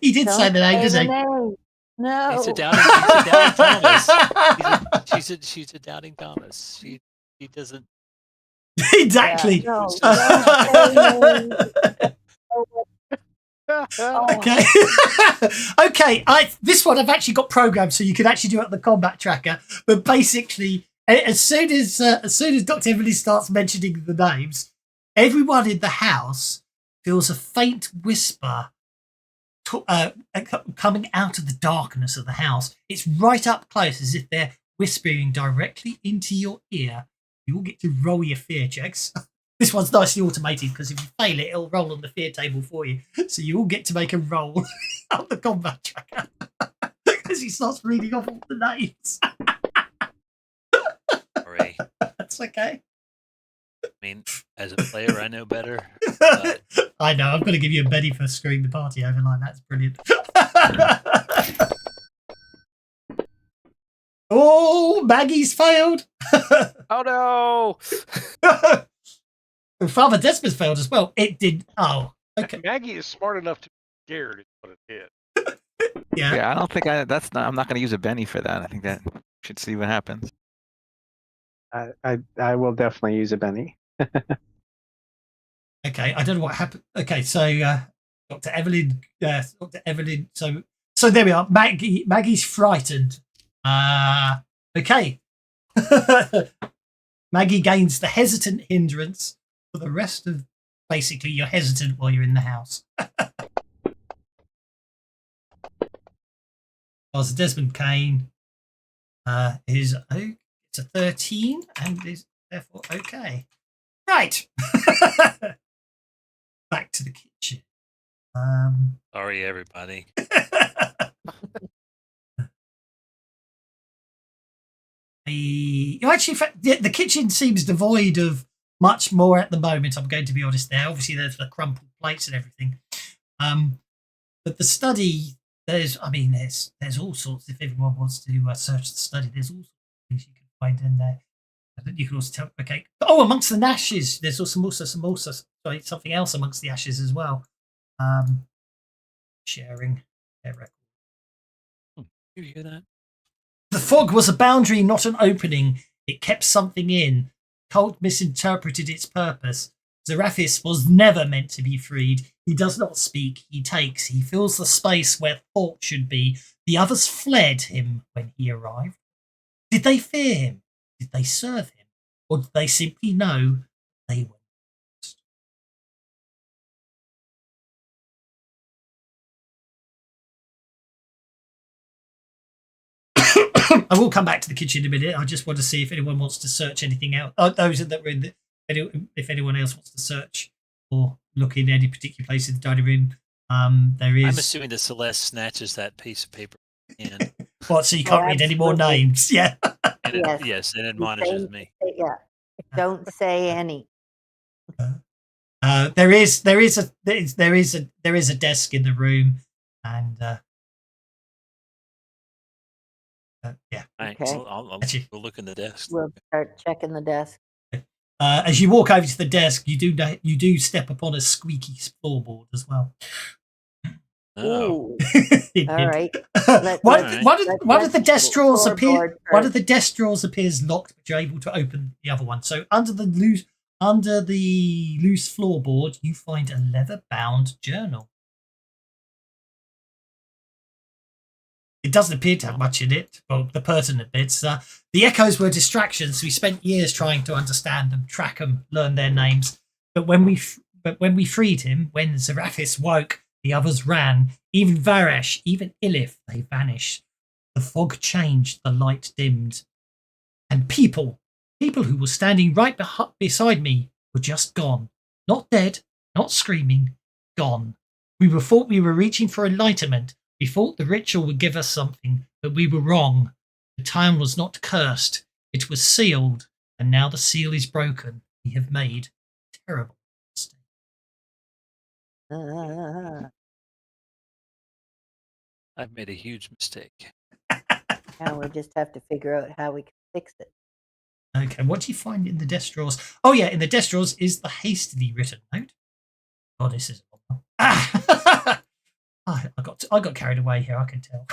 He did say Don't the name, say didn't the he? name. No. It's a doubting Thomas. She's a doubting Thomas. She doesn't. Exactly. Yeah, no, don't say names. Oh, Okay. Okay. This one I've actually got programmed so you can actually do it on the combat tracker. But basically, as soon as Dr. Emily starts mentioning the names, everyone in the house feels a faint whisper coming out of the darkness of the house. It's right up close, as if they're whispering directly into your ear. You all get to roll your fear checks. This one's nicely automated because if you fail it, it'll roll on the fear table for you. So you all get to make a roll on the combat tracker as he starts reading off all the names. Sorry. That's okay. I mean, as a player, I know better. But I know. I'm going to give you a Benny for screwing the party over like that's brilliant. Oh, Maggie's failed. Oh no! Father Desmond's failed as well. It did. Oh, okay. Maggie is smart enough to be scared, is what it is. Yeah. Yeah, I don't think I'm not going to use a Benny for that. I think that should see what happens. I will definitely use a Benny. Okay. I don't know what happened. Okay. So, Dr. Evelyn. Dr. Evelyn. So there we are. Maggie's frightened. Okay. Maggie gains the hesitant hindrance for the rest of. Basically, you're hesitant while you're in the house. As Desmond Kane is it's a 13 and is therefore okay. Right. Back to the kitchen. sorry, everybody. Actually, the kitchen seems devoid of much more at the moment. I'm going to be honest there. Obviously, there's the crumpled plates and everything. But the study, there's all sorts. If everyone wants to search the study, there's all sorts of things you can find in there. You can also tell. Okay. Oh, amongst the ashes, there's also something else amongst the ashes as well. Sharing their record. You hear that? The fog was a boundary, not an opening. It kept something in. Colt misinterpreted its purpose. Zeraphis was never meant to be freed. He does not speak, he takes. He fills the space where thought should be. The others fled him when he arrived. Did they fear him? Did they serve him? Or did they simply know they were lost? I will come back to the kitchen in a minute. I just want to see if anyone wants to search anything out. Those that were in the, if anyone else wants to search or look in any particular place in the dining room, there is. I'm assuming that Celeste snatches that piece of paper and, What? So you can't read any more absolutely. names? Yeah. Yes. yes, and admonishes me. Yeah. Don't say any. There is a desk in the room, and yeah. All right, Okay. so I'll Actually- go look in the desk. We'll start checking the desk. As you walk over to the desk, you do step upon a squeaky floorboard as well. Oh, Ooh. All right. One let's of the desk drawers floorboard one of first. the desk drawers appears locked, but you're able to open the other one. So under the loose floorboard, you find a leather-bound journal. It doesn't appear to have much in it. Well, the pertinent bits. The echoes were distractions. We spent years trying to understand them, track them, learn their names. But when we freed him, when Zeraphis woke, the others ran. Even Varesh, even Ilith, they vanished. The fog changed, the light dimmed. And people who were standing right beside me were just gone. Not dead, not screaming, gone. We thought we were reaching for enlightenment. We thought the ritual would give us something, but we were wrong. The town was not cursed. It was sealed, and now the seal is broken. We have made a terrible mistake. I've made a huge mistake. Now we just have to figure out how we can fix it. Okay, what do you find in the desk drawers? Oh yeah, in the desk drawers is the hastily written note. Oh, this is I got carried away here, I can tell.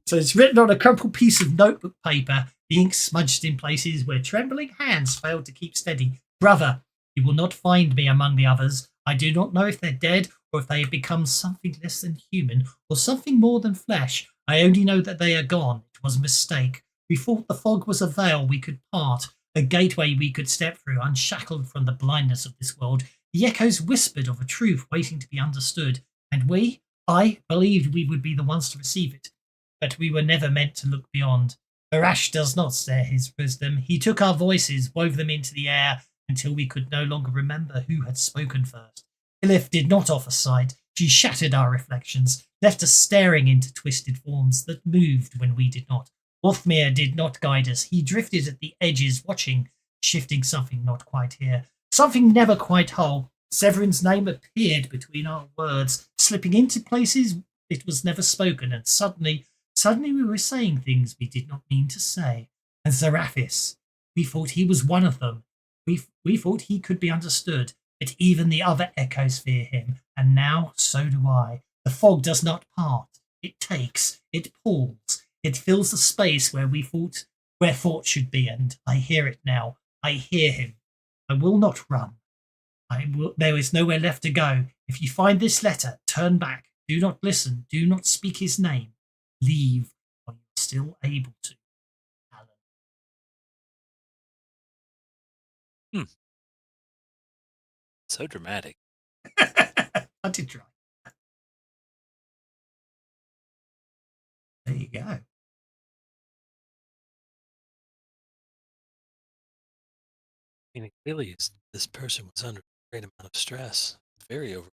So it's written on a crumpled piece of notebook paper, the ink smudged in places where trembling hands failed to keep steady. Brother, you will not find me among the others. I do not know if they're dead or if they have become something less than human or something more than flesh. I only know that they are gone. It was a mistake. We thought the fog was a veil we could part, a gateway we could step through, unshackled from the blindness of this world. The echoes whispered of a truth waiting to be understood, and I believed we would be the ones to receive it. But we were never meant to look beyond. Barash does not share his wisdom. He took our voices, wove them into the air, until we could no longer remember who had spoken first. Ilith did not offer sight. She shattered our reflections, left us staring into twisted forms that moved when we did not. Othmir did not guide us. He drifted at the edges, watching, shifting something not quite here, something never quite whole. Severin's name appeared between our words, slipping into places it was never spoken, and suddenly we were saying things we did not mean to say. And Zeraphis, we thought he was one of them. We thought he could be understood, but even the other echoes fear him, and now so do I. The fog does not part. It takes, it pulls. It fills the space where thought should be, and I hear it now. I hear him. I will not run. There is nowhere left to go. If you find this letter, turn back. Do not listen. Do not speak his name. Leave while you're still able to. Alan. So dramatic. I did try. There you go. I mean, clearly this person was under a great amount of stress. Very over.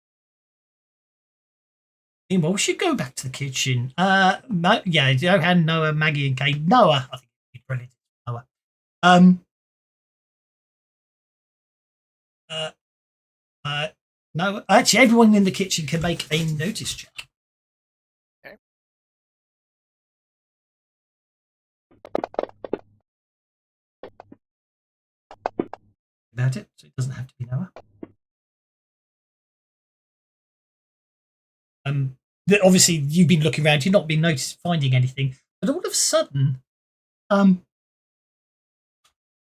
Well, we should go back to the kitchen. Yeah, Johan, Noah, Maggie, and Kate. Noah, I think it'd be brilliant. Noah. No, actually, everyone in the kitchen can make a notice check. Okay. About it, so it doesn't have to be Noah. Obviously, you've been looking around. You've not been finding anything, but all of a sudden,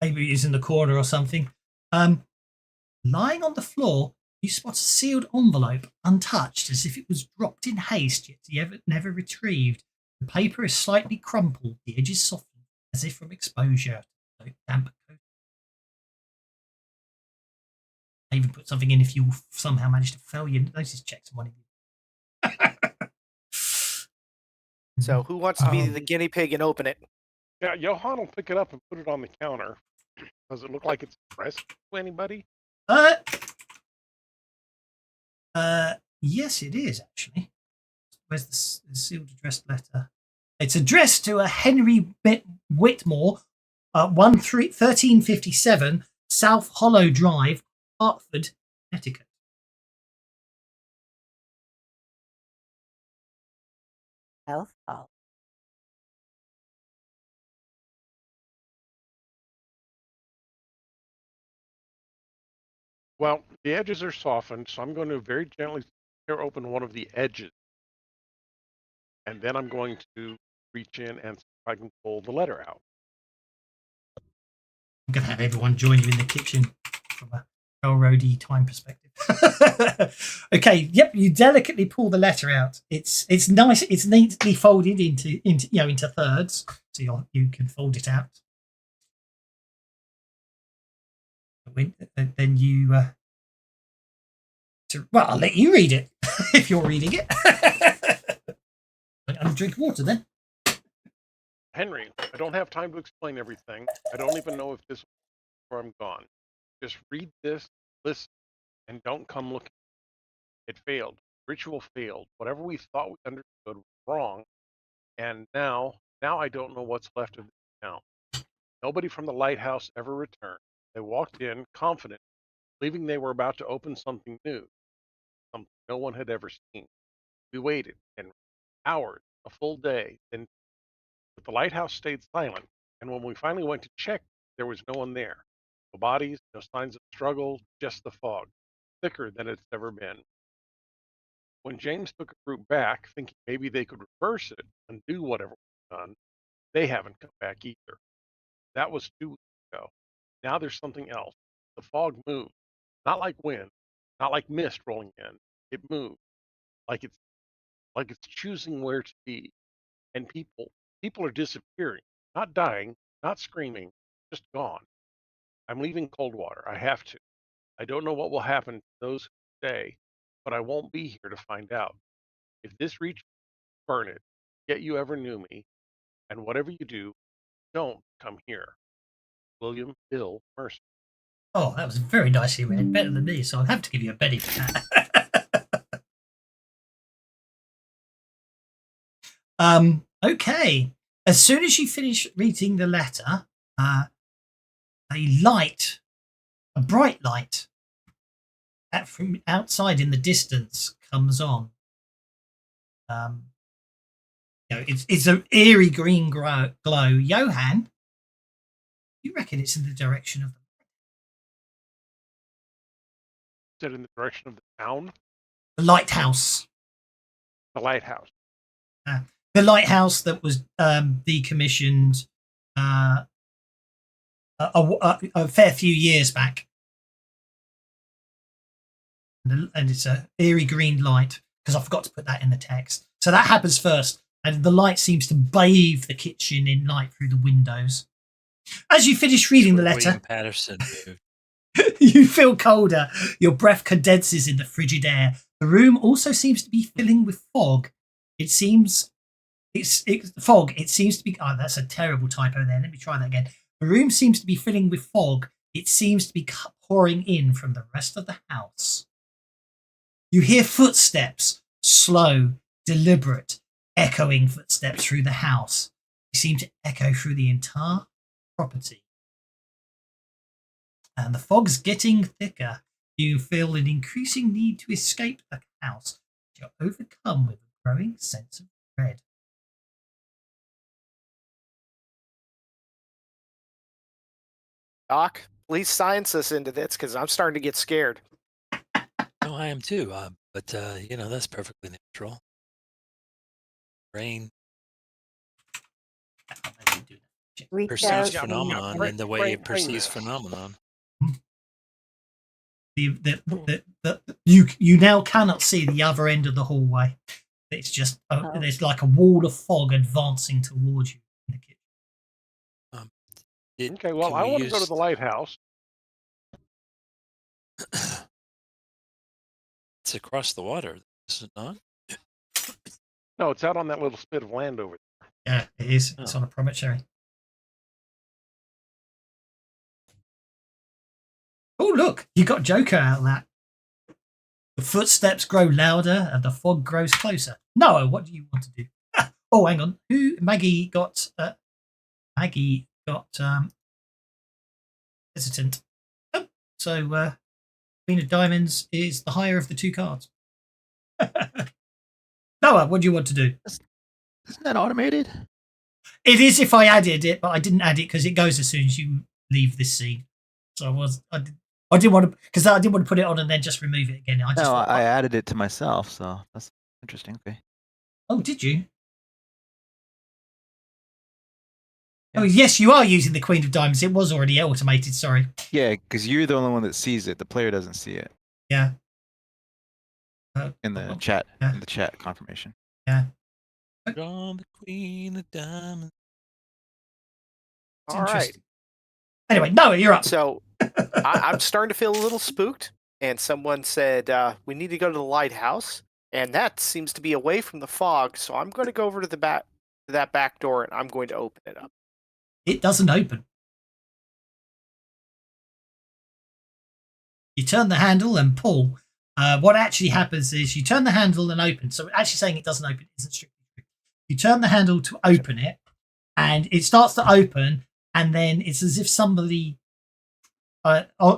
maybe it's in the corner or something. Lying on the floor, you spot a sealed envelope, untouched, as if it was dropped in haste, yet never retrieved. The paper is slightly crumpled, the edges softened, as if from exposure to damp coat. I even put something in if you somehow manage to fail your notice checks on one of you. So who wants to be the guinea pig and open it? Yeah, Johan will pick it up and put it on the counter. Does it look like it's addressed to anybody? Yes, it is actually. Where's the sealed addressed letter? It's addressed to a Henry Whitmore, 1357 South Hollow Drive, Hartford, Connecticut. Health call. Well, the edges are softened, so I'm going to very gently tear open one of the edges. And then I'm going to reach in and see if I can pull the letter out. I'm going to have everyone join you in the kitchen from a railroady time perspective. Okay, yep, you delicately pull the letter out. It's nice. It's neatly folded into thirds, so you can fold it out. Then you well, I'll let you read it if you're reading it. I'm drinking water then. Henry, I don't have time to explain everything. I don't even know if this will before I'm gone. Just read this, listen, and don't come looking. It failed. Ritual failed. Whatever we thought we understood was wrong. And now I don't know what's left of this town. Nobody from the lighthouse ever returned. They walked in confident, believing they were about to open something new, something no one had ever seen. We waited, and hours, a full day, then but the lighthouse stayed silent, and when we finally went to check, there was no one there. No bodies, no signs of struggle, just the fog, thicker than it's ever been. When James took a group back, thinking maybe they could reverse it and do whatever was done, they haven't come back either. That was 2 weeks ago. Now there's something else. The fog moved, not like wind, not like mist rolling in. It moved, like it's choosing where to be. And people are disappearing, not dying, not screaming, just gone. I'm leaving Coldwater. I have to. I don't know what will happen to those who stay, but I won't be here to find out. If this reach, burn it. Yet you ever knew me, and whatever you do, don't come here. William Bill Mercer. Oh, that was very nicely read. Better than me, so I'll have to give you a Betty for that. Okay. As soon as you finish reading the letter, a bright light from outside in the distance comes on. It's an eerie green glow. Johan, you reckon it's in the direction of Is it in the direction of the town? the lighthouse? The lighthouse. The lighthouse that was decommissioned a fair few years back. And it's a eerie green light, because I forgot to put that in the text. So that happens first, and the light seems to bathe the kitchen in light through the windows. As you finish reading the letter, William Patterson moved. you feel colder. Your breath condenses in the frigid air. The room also seems to be filling with fog. It seems fog. It seems to be. Oh, that's a terrible typo there. Let me try that again. The room seems to be filling with fog. It seems to be pouring in from the rest of the house. You hear footsteps, slow, deliberate, echoing footsteps through the house. They seem to echo through the entire property. And the fog's getting thicker. You feel an increasing need to escape the house. You're overcome with a growing sense of dread. Doc, please science us into this, because I'm starting to get scared. No, I am too. But that's perfectly natural. Brain Reach perceives out. Yeah, phenomenon brain- and the way brain- it perceives brain- phenomenon. You now cannot see the other end of the hallway. It's just there's like a wall of fog advancing towards you in the kitchen. Okay, well, Can I we want to go to use- the lighthouse. It's across the water, is it not? No, it's out on that little spit of land over there. Yeah, it is. It's Oh. on a promontory. Oh, look, you got Joker out of that. The footsteps grow louder and the fog grows closer. Noah, what do you want to do? Oh, hang on. Maggie got hesitant. Oh, so Queen of Diamonds is the higher of the two cards. Noah, what do you want to do? Isn't that automated? It is if I added it, but I didn't add it because it goes as soon as you leave this scene. So I didn't want to, because I didn't want to put it on and then just remove it again. I added it to myself, so that's interesting. Okay. Oh, did you? Yeah. Oh, yes, you are using the Queen of Diamonds. It was already automated. Sorry. Yeah, because you're the only one that sees it. The player doesn't see it Yeah. in the chat. Yeah. In the chat confirmation. Yeah. Draw the Queen of Diamonds. It's All right. interesting. Anyway, Noah, you're up. So I'm starting to feel a little spooked. And someone said, we need to go to the lighthouse And that seems to be away from the fog, so I'm going to go over to that back door, and I'm going to open it up. It doesn't open. You turn the handle and pull. What actually happens is you turn the handle and open. So actually saying it doesn't open isn't strictly true. You turn the handle to open it, and it starts to open, and then it's as if somebody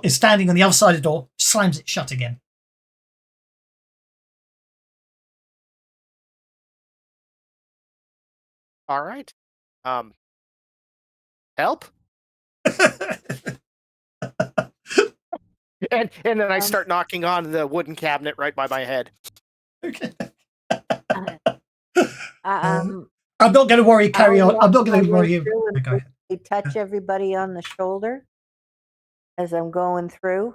is standing on the other side of the door, slams it shut again. All right. Help? And then I start knocking on the wooden cabinet right by my head. Okay. Um, I'm not going to worry. Carry I'll on. I'm not walk going my to way worry you. through and Go ahead. briefly touch everybody on the shoulder as I'm going through.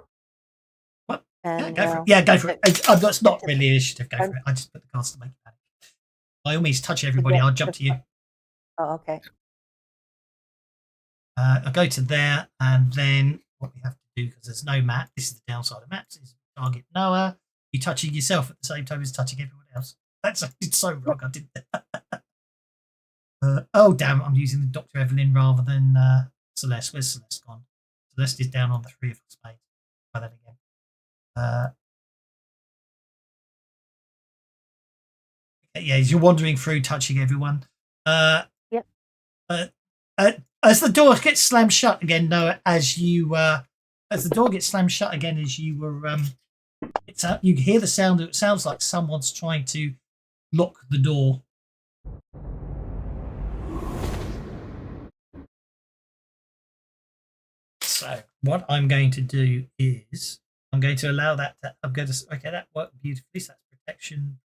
What? And, Go for it. Yeah, go for it. That's not really an initiative. Go for it. I just put the cards to make it happen. By all means, touch everybody. I'll jump to you. Oh, okay. I'll go to there, and then what we have to do, because there's no map, this is the downside of maps, is target Noah. You touching yourself at the same time as touching everyone else. It's so wrong. I did that. Oh, damn. I'm using the Dr. Evelyn rather than Celeste. Where's Celeste gone? Celeste is down on the 3 of spades. Try that again. Yeah, as you're wandering through, touching everyone. Yep. As the door gets slammed shut again, Noah, as the door gets slammed shut again, as you were, you hear the sound. It sounds like someone's trying to lock the door. So what I'm going to do is I'm going to allow that. Okay, that worked beautifully. So that's protection,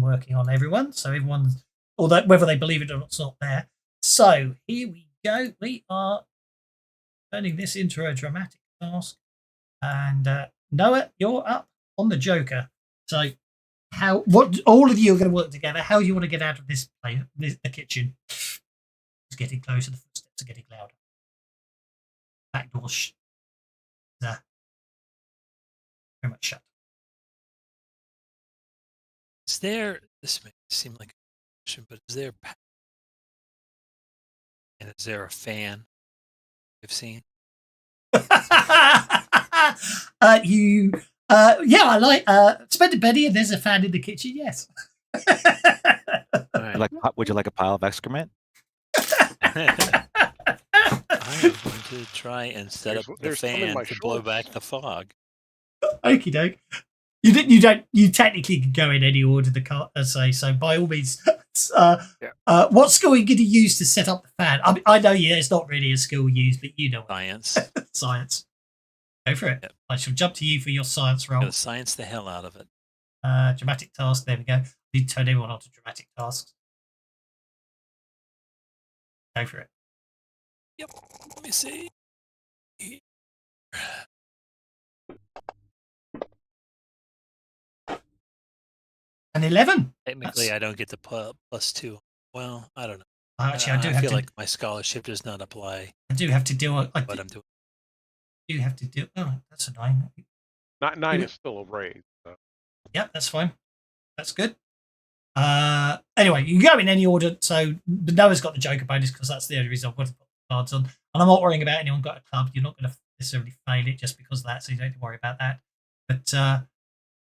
working on everyone. So everyone's, although whether they believe it or not, it's not there. So here we go. We are turning this into a dramatic task. And Noah, you're up on the Joker. So what all of you are going to work together. How do you want to get out of this place, the kitchen? It's getting closer. The footsteps are getting louder. Back door very much shut. Is there, this may seem like a question, but is there, and is there a fan you've seen? Yeah, I like Spender Betty, and there's a fan in the kitchen. Yes. Right. Would you like a pile of excrement? I am going to try and set up the there's some in fan my to blow shorts. back the fog. Okie doke. You technically can go in any order the car say, so by all means. What skill are you going to use to set up the fan? I know, yeah, it's not really a skill used, but you know. Science. Science. Go for it. Yep. I shall jump to you for your science roll. Gotta science the hell out of it. Dramatic task. There we go. You turn everyone onto dramatic tasks. Go for it. Yep. Let me see. An 11. Technically, I don't get the +2. Well, I don't know. Actually, I feel like my scholarship does not apply. I do have to do what I'm doing. Do have to do. Oh, that's a 9. 9 is still a raise. So. Yep, that's fine. That's good. Anyway, you can go in any order. So Noah's got the Joker bonus because that's the only reason I've got to put the cards on. And I'm not worrying about anyone got a club. You're not going to necessarily fail it just because of that, so you don't have to worry about that. But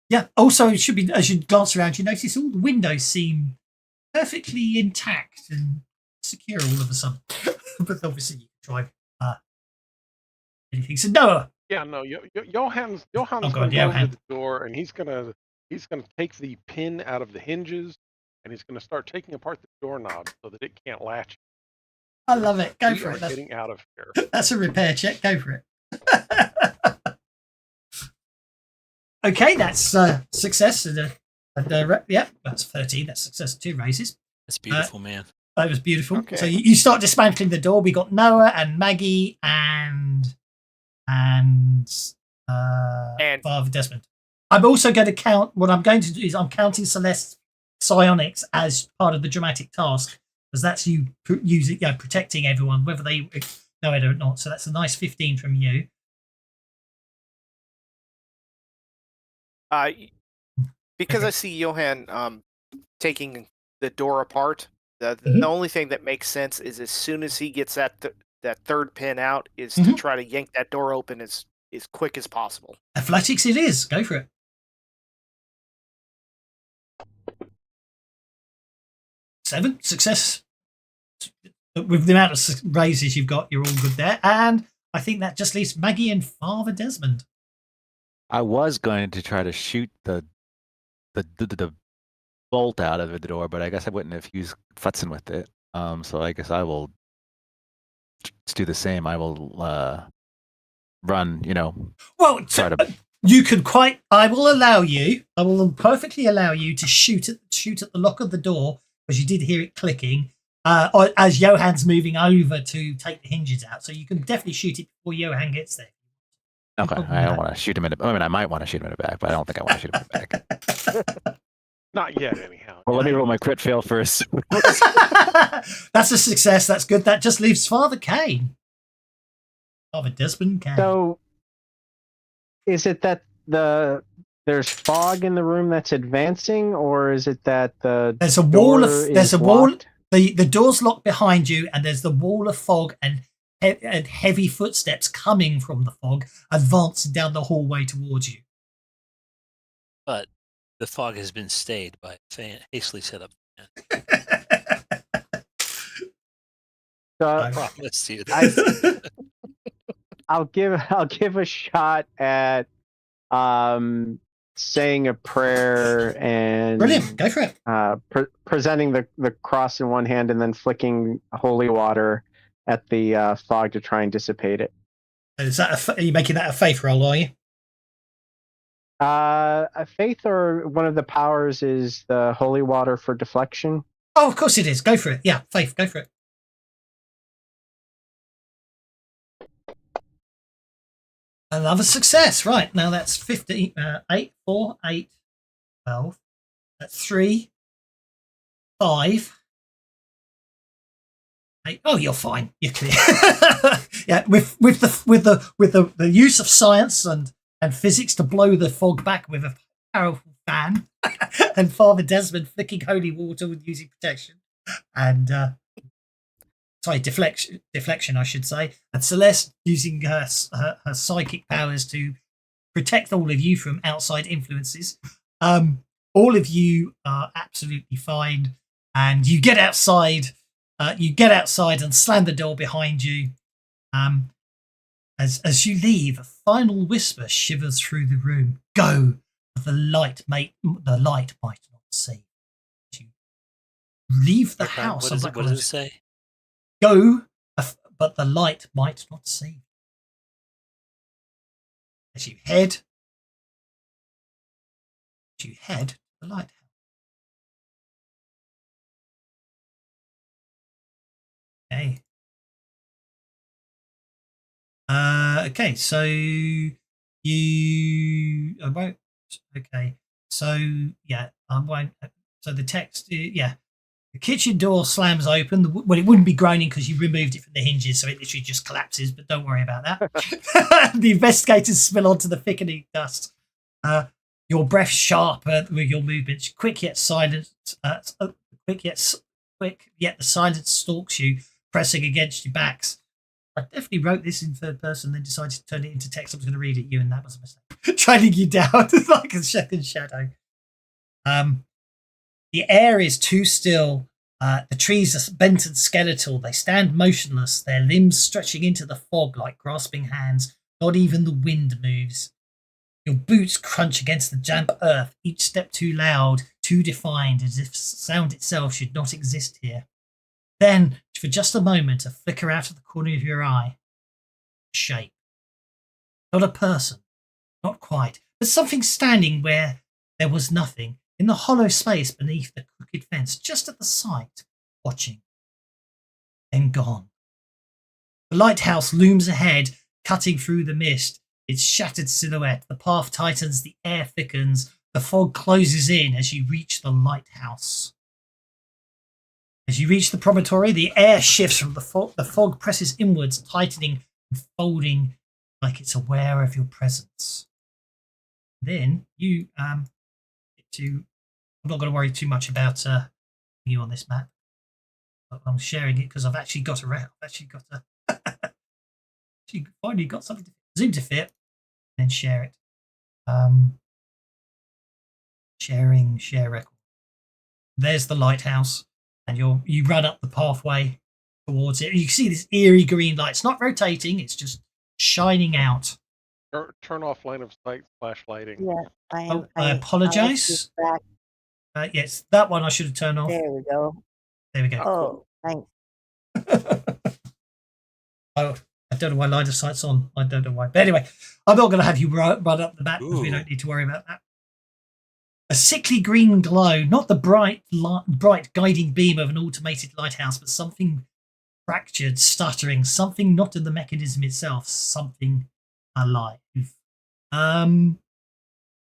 yeah, also it should be, as you glance around, you notice all the windows seem perfectly intact and secure all of a sudden. But obviously you can try anything. So Noah. Yeah, no, Johan's God, going to go Johan. to the door, and he's gonna take the pin out of the hinges, and he's gonna start taking apart the doorknob so that it can't latch. I love it. Go We for are it. getting out of here. That's a repair check. Go for it. Okay, that's success. Yeah, that's 13. That's success. 2 raises. That's beautiful, man. That was beautiful. Okay. So you start dismantling the door. We got Noah and Maggie and Father Desmond. I'm also going to count. What I'm going to do is I'm counting Celeste's psionics as part of the dramatic task, because that's you using, protecting everyone, whether they know it or not. So that's a nice 15 from you. Because Okay. I see Johan taking the door apart, the Mhm. only thing that makes sense is as soon as he gets that third pin out, is to Mhm. try to yank that door open as quick as possible. Athletics it is. Go for it. 7. Success. With the amount of raises you've got, you're all good there. And I think that just leaves Maggie and Father Desmond. I was going to try to shoot the bolt out of the door, but I guess I wouldn't have used futzing with it. So I guess I will do the same. I will run, Well, try to. you can quite. I will perfectly allow you to shoot at the lock of the door, because you did hear it clicking. As Johan's moving over to take the hinges out, so you can definitely shoot it before Johan gets there. Okay, problem I with don't that. want to shoot him in the. I mean, I might want to shoot him in the back, but I don't think I want to shoot him in the back. Not yet, anyhow. Well, let me roll my crit fail first. That's a success. That's good. That just leaves Father Kane. Father Desmond Kane. So, is it that there's fog in the room that's advancing, or is it that there's a wall of locked? The door's locked behind you, and there's the wall of fog and heavy footsteps coming from the fog, advancing down the hallway towards you. But the fog has been stayed by a hastily set up fan. I promise you that. I'll give a shot at saying a prayer and Brilliant. Go for it. Presenting the cross in one hand and then flicking holy water at the fog to try and dissipate it. Is that are you making that a faith roll, are you? A faith, or one of the powers is the holy water for deflection. Oh, of course it is. Go for it. Yeah, faith. Go for it. Another success. Right, now that's 15, 8, 4, 8, 12. That's 3, 5, 8. Oh, you're fine. You're clear. Yeah, with the use of science and physics to blow the fog back with a powerful fan, and Father Desmond flicking holy water with using protection, and deflection, I should say, and Celeste using her psychic powers to protect all of you from outside influences. All of you are absolutely fine, and you get outside. You get outside and slam the door behind you. As you leave, a final whisper shivers through the room. Go, the light might not see. You leave the house. What does it say? Go, but the light might not see. As you head to the lighthouse. Okay. Okay, so I won't. Okay, so yeah, I won't. So the text, yeah, the kitchen door slams open. Well, it wouldn't be groaning because you removed it from the hinges, so it literally just collapses. But don't worry about that. The investigators spill onto the thickening dust. Your breath sharp with your movements, quick yet silent. Quick yet the silence stalks you, pressing against your backs. I definitely wrote this in third person, then decided to turn it into text. I was going to read it you, and that was a mistake. Trailing you down like a second shadow. The air is too still. The trees are bent and skeletal. They stand motionless, their limbs stretching into the fog like grasping hands. Not even the wind moves. Your boots crunch against the damp earth, each step too loud, too defined, as if sound itself should not exist here. Then, for just a moment, a flicker out of the corner of your eye. Shape. Not a person. Not quite. But something standing where there was nothing, in the hollow space beneath the crooked fence, just at the side, watching. Then gone. The lighthouse looms ahead, cutting through the mist, its shattered silhouette. The path tightens, the air thickens, the fog closes in as you reach the lighthouse. As you reach the promontory, the air shifts from the fog presses inwards, tightening and folding like it's aware of your presence. Then you get to. I'm not going to worry too much about you on this map. But I'm sharing it because I've actually got a. I've actually got a. She finally got something to zoom to fit, and then share it. Share record. There's the lighthouse, and you run up the pathway towards it. And you can see this eerie green light. It's not rotating; it's just shining out. Turn off line of sight flashlighting. Yeah, I am. Oh, I I'll apologize. back. Yes, that one I should have turned off. There we go. There we go. Oh, thanks. Oh, I don't know why line of sight's on. I don't know why. But anyway, I'm not going to have you run up the map because we don't need to worry about that. A sickly green glow, not the bright guiding beam of an automated lighthouse, but something fractured, stuttering, something not in the mechanism itself, something alive. Got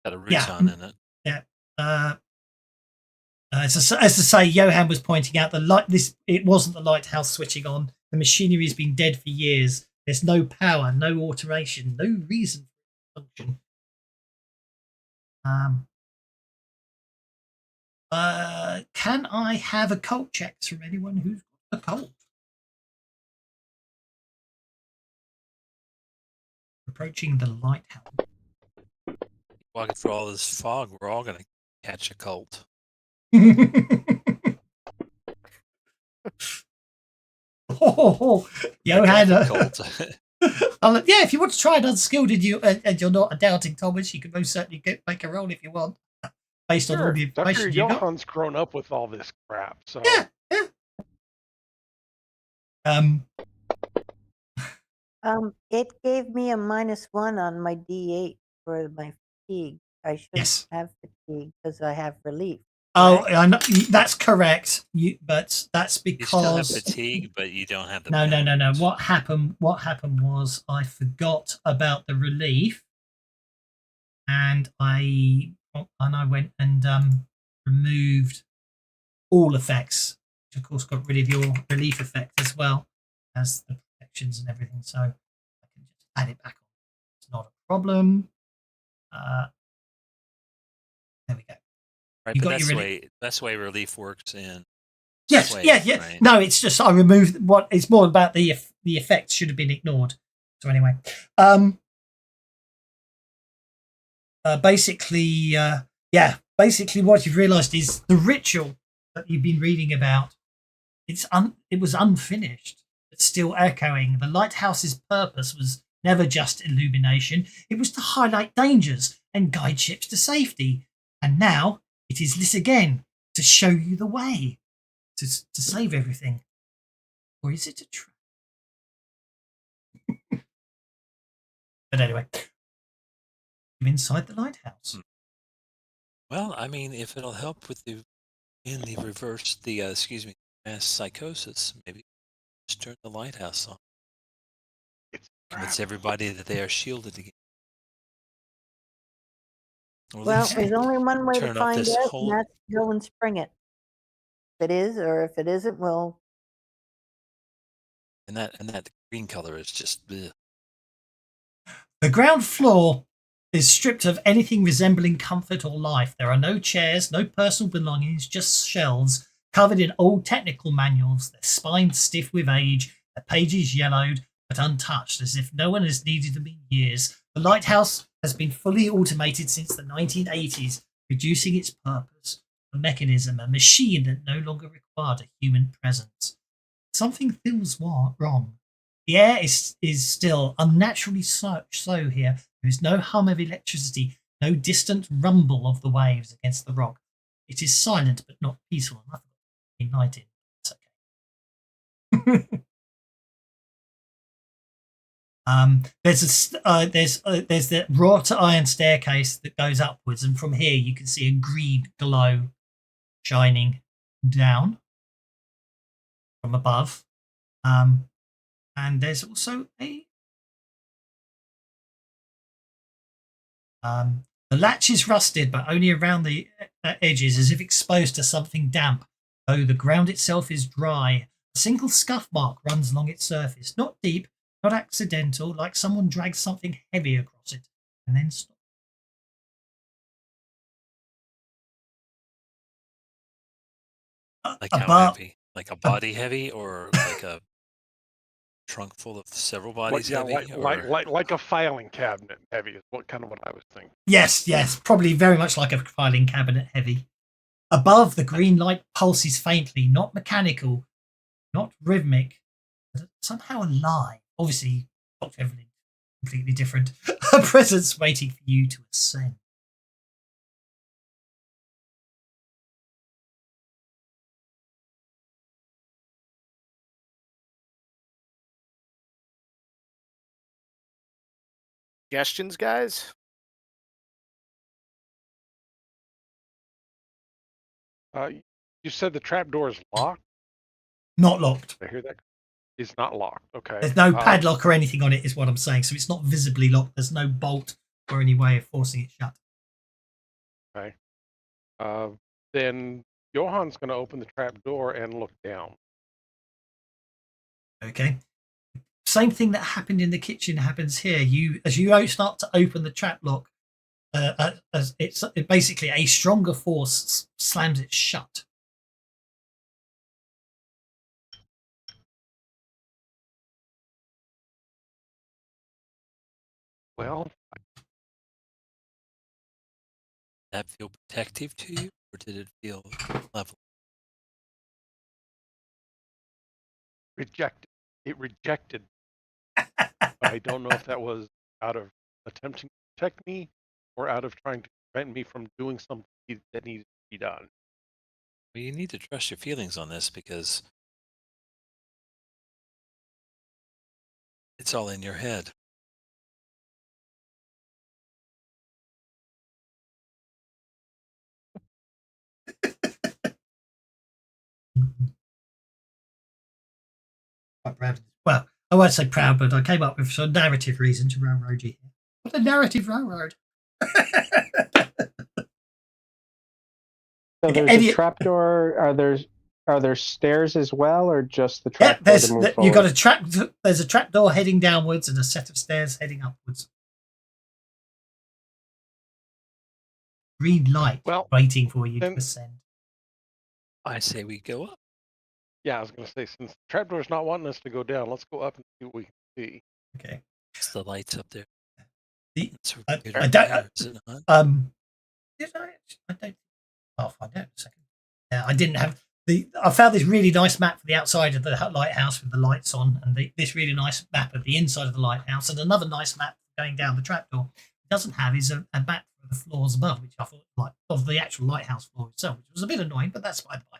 a Rutan in it. Yeah. As I say, Johan was pointing out it wasn't the lighthouse switching on. The machinery has been dead for years. There's no power, no automation, no reason for its function. Can I have occult checks from anyone who's got occult? Approaching the lighthouse. Walking through all this fog, we're all going to catch a cult. Johan. Cult. Yeah, if you want to try an unskilled and you're not a doubting Thomas, you can most certainly make a roll if you want, based on all the information you got. Johan's grown up with all this crap, so Yeah. It gave me a -1 on my D8 for my fatigue. I shouldn't have fatigue because I have relief. Oh, I know, that's correct. But that's You still have because fatigue, but you don't have the. no. What happened was I forgot about the relief, and I went and removed all effects, which of course got rid of your relief effect as well as the protections and everything. So I can just add it back on. It's not a problem. There we go. Right, but that's the way relief works in. Yes, Sway, yeah. right? No, it's just I removed what. It's more about the effects should have been ignored. So anyway, basically, what you've realised is the ritual that you've been reading about. It was unfinished, but still echoing. The lighthouse's purpose was never just illumination; it was to highlight dangers and guide ships to safety. And now it is lit again to show you the way to save everything. Or is it a trap? But anyway, I'm inside the lighthouse. Well, I mean, if it'll help with mass psychosis, maybe just turn the lighthouse on. Convince everybody that they are shielded again. Well, there's only one way to turn off find this out, whole- and that's go and spring it. If it is, or if it isn't, well, And that green color is just. Ugh. The ground floor is stripped of anything resembling comfort or life. There are no chairs, no personal belongings, just shelves covered in old technical manuals, their spines stiff with age, the pages yellowed but untouched, as if no one has needed them in years. The lighthouse has been fully automated since the 1980s, reducing its purpose, a mechanism, a machine that no longer required a human presence. Something feels wrong. The air is still, unnaturally so here. There is no hum of electricity, no distant rumble of the waves against the rock. It is silent but not peaceful enough to be night in. It's okay. There's the wrought iron staircase that goes upwards, and from here you can see a green glow shining down from above. And there's also a the latch is rusted, but only around the edges, as if exposed to something damp. Though the ground itself is dry, a single scuff mark runs along its surface, not deep, not accidental, like someone dragged something heavy across it and then stopped. Like how above, heavy? Like a body heavy, or like a trunk full of several bodies heavy? Or like a filing cabinet heavy is what I was thinking. yes, probably very much like a filing cabinet heavy. Above, the green light pulses faintly, not mechanical, not rhythmic, but somehow alive. Obviously, Dr. Evelyn, completely different. A presence waiting for you to ascend. Suggestions, guys? You said the trap door is locked. Not locked. I hear that. It's not locked. Okay. There's no padlock or anything on it, is what I'm saying. So it's not visibly locked. There's no bolt or any way of forcing it shut. Okay. Then Johan's going to open the trap door and look down. Okay. Same thing that happened in the kitchen happens here. As you start to open the trap lock, as it's basically a stronger force slams it shut. Well, did that feel protective to you, or did it feel level? rejected. It rejected. I don't know if that was out of attempting to protect me or out of trying to prevent me from doing something that needed to be done. Well, you need to trust your feelings on this, because it's all in your head. Quite proud. Well, I won't say proud, but I came up with some narrative reason to railroad you here. What a narrative railroad. So there's a trapdoor. Are there stairs as well, or just the trapdoor to move forward? You got a trap. There's a trapdoor heading downwards and a set of stairs heading upwards. Green light waiting for you to ascend. I say we go up. Yeah, I was going to say, since the trapdoor's not wanting us to go down, let's go up and see what we can see. Okay. It's the lights up there. I don't. I'll find out in a second. I didn't have I found this really nice map for the outside of the lighthouse with the lights on, and this really nice map of the inside of the lighthouse, and another nice map going down the trapdoor. It doesn't have is a map for the floors above, which I thought like of the actual lighthouse floor itself, which was a bit annoying, but that's by the way.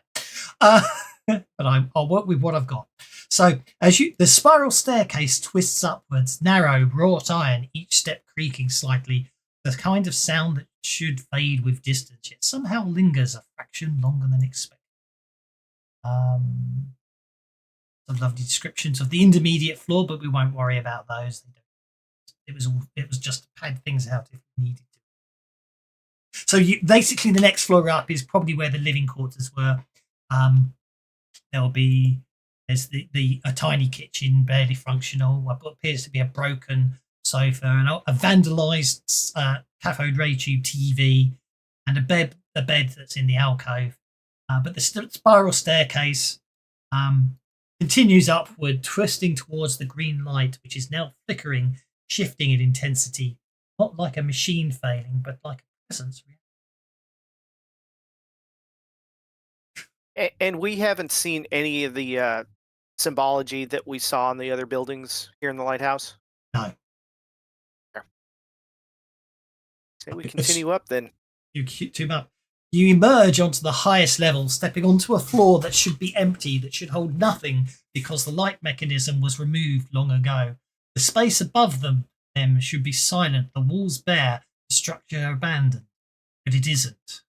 But I'll work with what I've got. So the spiral staircase twists upwards, narrow, wrought iron, each step creaking slightly, the kind of sound that should fade with distance, yet somehow lingers a fraction longer than expected. Some lovely descriptions of the intermediate floor, but we won't worry about those. It was just to pad things out if we needed to. So basically the next floor up is probably where the living quarters were. There's a tiny kitchen, barely functional, what appears to be a broken sofa, and a vandalized cathode ray tube TV, and a bed that's in the alcove. But the spiral staircase continues upward, twisting towards the green light, which is now flickering, shifting in intensity, not like a machine failing, but like a presence. And we haven't seen any of the symbology that we saw in the other buildings here in the lighthouse? No. So we continue up then. You too much. You emerge onto the highest level, stepping onto a floor that should be empty, that should hold nothing because the light mechanism was removed long ago. The space above them should be silent, the walls bare, the structure abandoned. But it isn't.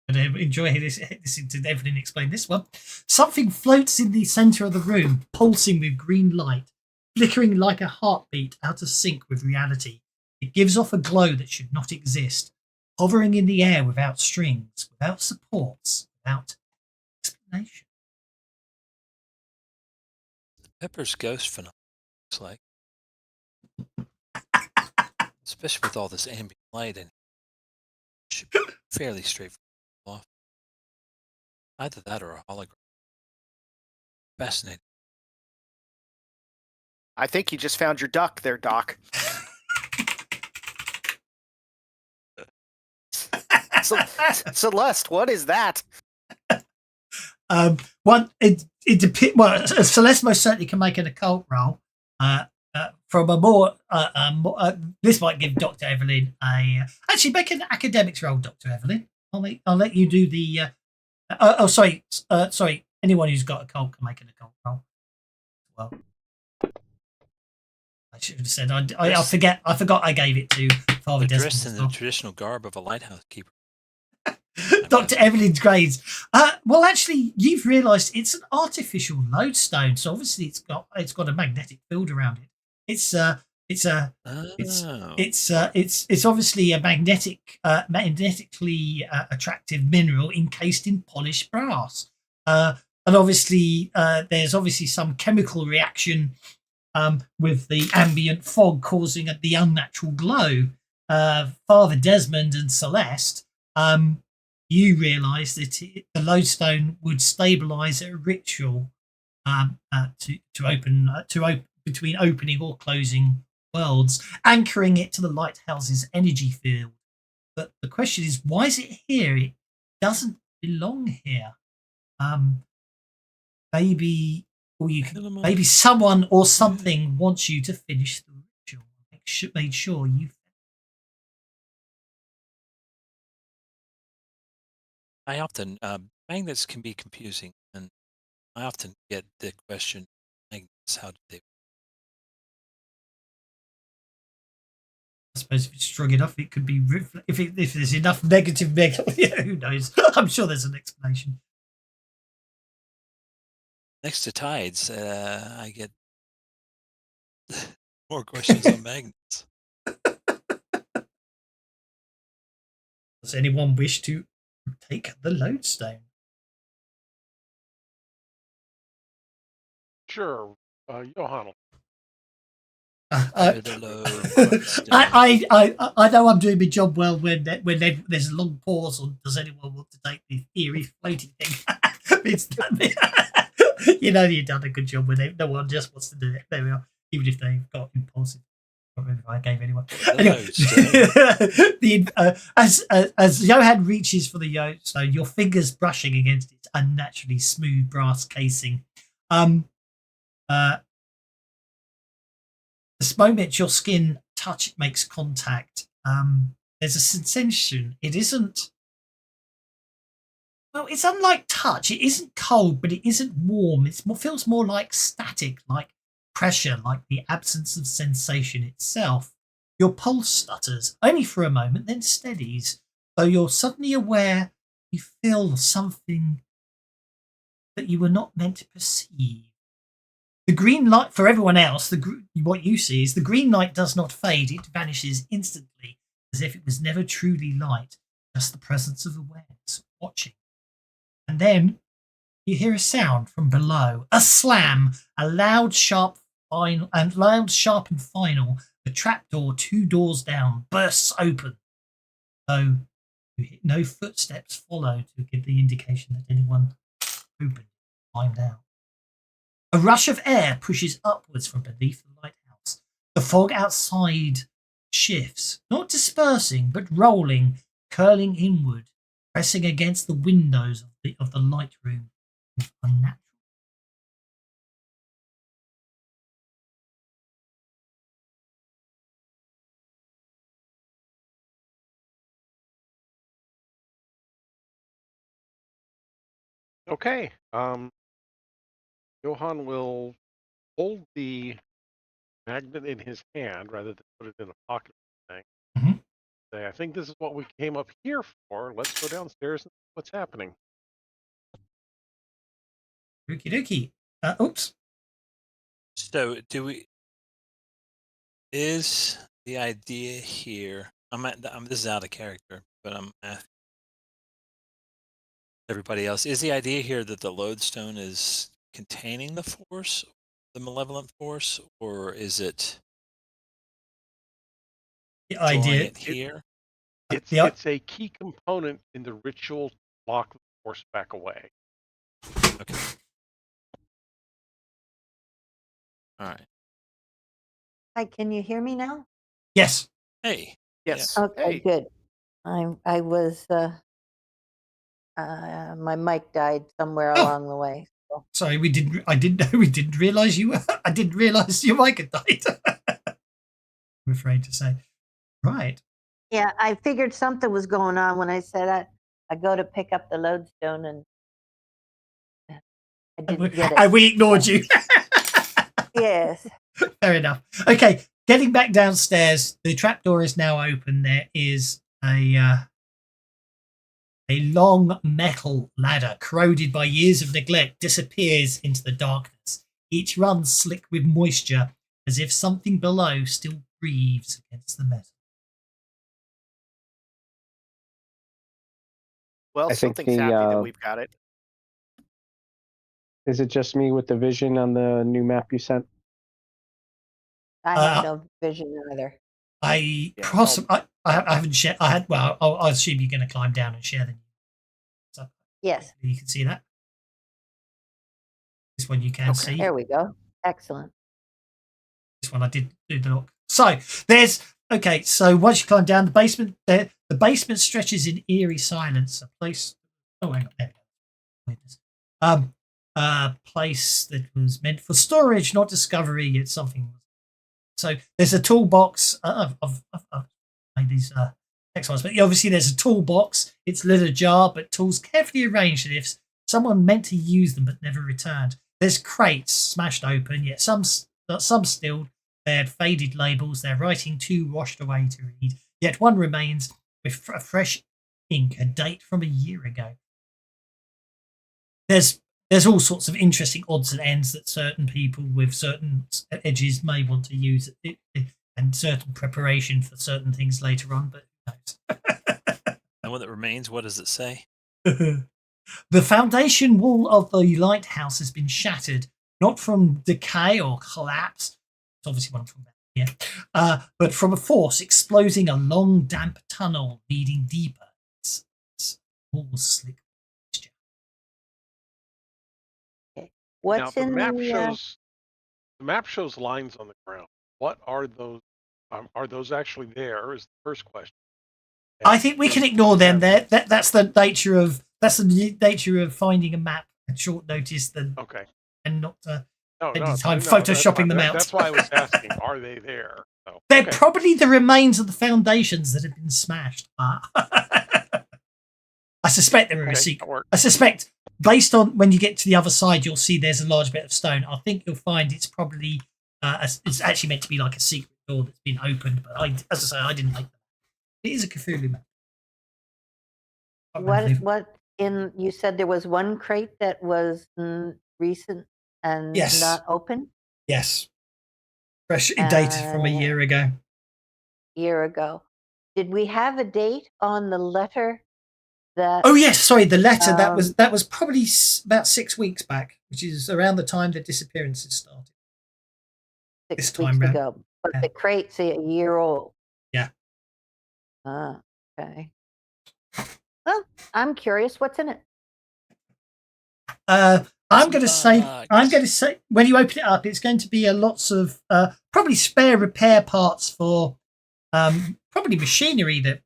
But I enjoy listening to Evelyn explain this one. Something floats in the centre of the room, pulsing with green light, flickering like a heartbeat out of sync with reality. It gives off a glow that should not exist, hovering in the air without strings, without supports, without explanation. Pepper's ghost phenomenon looks like. Especially with all this ambient light in it. Should be fairly straightforward. Either that or a hologram. Fascinating. I think you just found your duck there, Doc. Celeste, what is that? One, it depends. Well, Celeste most certainly can make an occult roll. From a more, this might give Dr. Evelyn a. Actually, make an academics roll, Dr. Evelyn. I'll let you do the. Sorry. Anyone who's got a occult can make an occult roll. Well, I should have said. I forget. I forgot. I gave it to Father They're Desmond. dressed in the traditional garb of a lighthouse keeper. Dr. Evelyn's grades. Well, actually, you've realised it's an artificial lodestone, so obviously it's got a magnetic field around it. It's obviously a magnetically attractive mineral encased in polished brass, and obviously there's obviously some chemical reaction with the ambient fog causing the unnatural glow. Father Desmond and Celeste. You realise that the lodestone would stabilise a ritual to open between opening or closing worlds, anchoring it to the lighthouse's energy field. But the question is, why is it here? It doesn't belong here. Maybe someone or something wants you to finish the ritual. Made sure you. I often magnets can be confusing, and I often get the question, magnets, how do they? I suppose if it's strong enough, it could be. If there's enough negative, who knows? I'm sure there's an explanation. Next to tides, I get more questions on magnets. Does anyone wish to take the lodestone? Sure, Johan. I know I'm doing my job well when there's a long pause on does anyone want to take the eerie floating thing? You know you've done a good job with it. No one just wants to do it. There we are. Even if they've got impulsive. I don't remember if I gave anyone. Anyway, as Johan reaches for the lodestone, your fingers brushing against its unnaturally smooth brass casing. This moment your skin makes contact, there's a sensation. It isn't. Well, it's unlike touch. It isn't cold, but it isn't warm. It feels more like static, like pressure, like the absence of sensation itself. Your pulse stutters, only for a moment, then steadies. Though you're suddenly aware you feel something that you were not meant to perceive. The green light, for everyone else, what you see is the green light does not fade. It vanishes instantly, as if it was never truly light, just the presence of awareness, watching. And then you hear a sound from below, a slam, a loud, sharp, and final. The trapdoor 2 doors down bursts open. Though no footsteps follow to give the indication that anyone opened it, climbed out. A rush of air pushes upwards from beneath the lighthouse. The fog outside shifts, not dispersing, but rolling, curling inward, pressing against the windows of the light room with unnatural. Okay. Johan will hold the magnet in his hand rather than put it in a pocket thing. Mhm. Say, I think this is what we came up here for. Let's go downstairs and see what's happening. Okie dokie. Oops. So, is the idea here? This is out of character, but I'm asking everybody else. Is the idea here that the lodestone is containing the force, the malevolent force, or is it The drawing idea. it here? It's a key component in the ritual to lock the force back away. Okay. All right. Hi, can you hear me now? Yes. Hey. Yes. Okay, Hey. good. I was my mic died somewhere Oh. along the way. So. Sorry, we didn't. I didn't know. We didn't realize you were. I didn't realize your mic had died. I'm afraid to say. Right. Yeah, I figured something was going on when I said I go to pick up the lodestone and I didn't get it. And we ignored you. Yes. Fair enough. Okay, getting back downstairs. The trapdoor is now open. There is a long metal ladder, corroded by years of neglect, disappears into the darkness. Each run slick with moisture, as if something below still breathes against the metal. Well, I think something's the, happy that we've got it. Is it just me with the vision on the new map you sent? I have no vision either. I Yeah, I haven't shared. I had. Well, I'll assume you're going to climb down and share the. So Yes. you can see that. This one you can see. There we go. Excellent. This one I did do the look. So there's okay. So once you climb down the basement, the basement stretches in eerie silence. A place. Oh, hang on. There we go. A place that was meant for storage, not discovery. Yet something. So there's a toolbox. I've made these text ones, but obviously there's a toolbox. It's lit ajar, but tools carefully arranged as if someone meant to use them but never returned. There's crates smashed open, yet some still. They had faded labels. Their writing too washed away to read. Yet one remains with a fresh ink, a date from a year ago. There's all sorts of interesting odds and ends that certain people with certain edges may want to use and certain preparation for certain things later on, but who knows? And what that remains, what does it say? The foundation wall of the lighthouse has been shattered, not from decay or collapse. It's obviously what I'm talking about here, but from a force exploding a long, damp tunnel leading deeper. It's walls slick. What's now, in the map shows lines on the ground. What are those? Are those actually there? Is the first question. I think we can ignore them. There, that's the nature of finding a map at short notice. Okay. And not No, time photoshopping them out. That's why I was asking. Are they there? So, they're probably the remains of the foundations that have been smashed. I suspect they're a secret. I suspect, based on when you get to the other side, you'll see there's a large bit of stone. I think you'll find it's probably it's actually meant to be like a secret door that's been opened. But as I say, I didn't make that. It is a Cthulhu map. What in? You said there was one crate that was recent and not open. Yes, fresh dated from a year ago. Did we have a date on the letter? That, oh yes, sorry. The letter that was probably about 6 weeks back, which is around the time the disappearances started. 6 weeks ago, but the crate's a year old. Yeah. Okay. Well, I'm curious. What's in it? I'm going to say when you open it up, it's going to be lots of probably spare repair parts for probably machinery that.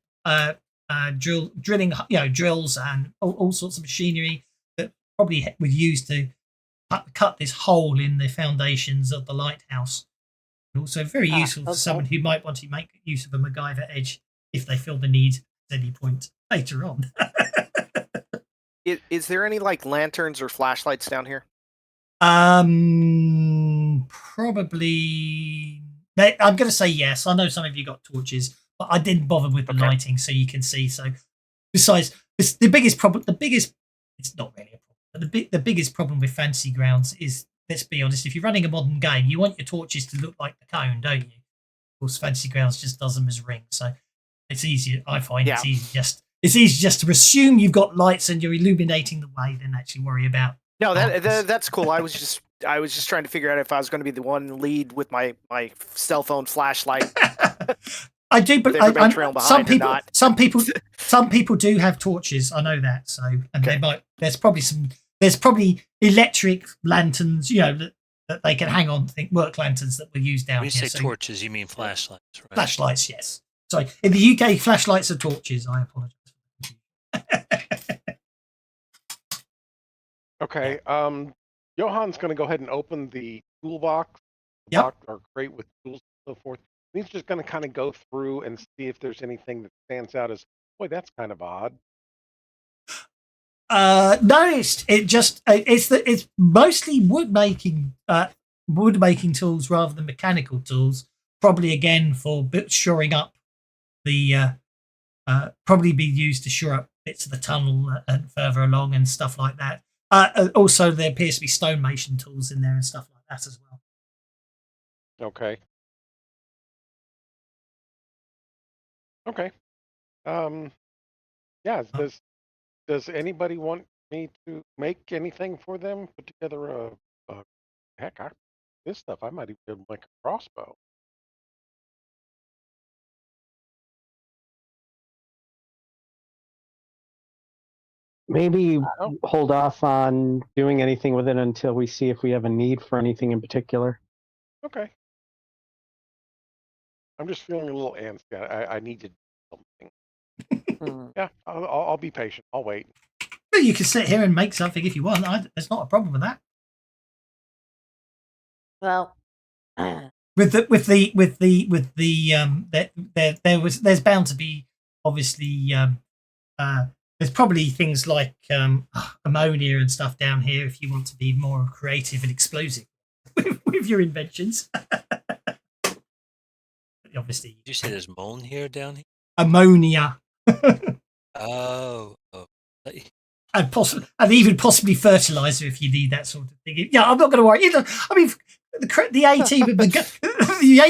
Drilling, drills and all sorts of machinery that probably were used to cut this hole in the foundations of the lighthouse. And also very useful for someone who might want to make use of a MacGyver edge if they feel the need at any point later on. Is there any like lanterns or flashlights down here? Probably. I'm going to say yes. I know some of you got torches. But I didn't bother with the lighting, so you can see. So, besides, it's not really a problem. But the biggest problem with Fantasy Grounds is, let's be honest, if you're running a modern game, you want your torches to look like the cone, don't you? Of course, Fantasy Grounds just does them as rings, so it's easier. I find it's easy just to assume you've got lights and you're illuminating the way, than actually worry about. No, that's cool. I was just trying to figure out if I was going to be the one lead with my cell phone flashlight. I do, but some people do have torches. I know that. So, and there's probably some there's probably electric lanterns, that they can hang on. Work lanterns that were used down When you here. say torches, you mean flashlights, right? Flashlights, yes. Sorry, in the UK, flashlights are torches. I apologise. Okay. Johan's going to go ahead and open the toolbox, Yep. box or crate with tools and so forth. He's just going to kind of go through and see if there's anything that stands out as, boy, that's kind of odd. No, it's mostly wood making tools rather than mechanical tools. Probably again for shoring up the probably be used to shore up bits of the tunnel and further along and stuff like that. Also, there appears to be stonemason tools in there and stuff like that as well. Okay. Okay. Yeah. Does anybody want me to make anything for them? Put together this stuff. I might even give them like a crossbow. Maybe Oh. hold off on doing anything with it until we see if we have a need for anything in particular. Okay. I'm just feeling a little antsy. I need to do something. Yeah, I'll be patient. I'll wait. But you can sit here and make something if you want. There's not a problem with that. Well, there's bound to be obviously there's probably things like ammonia and stuff down here if you want to be more creative and explosive with your inventions. Obviously, Did you say there's mold here down here? Ammonia. Oh. And even possibly fertilizer if you need that sort of thing. Yeah, I'm not going to worry. I mean, the A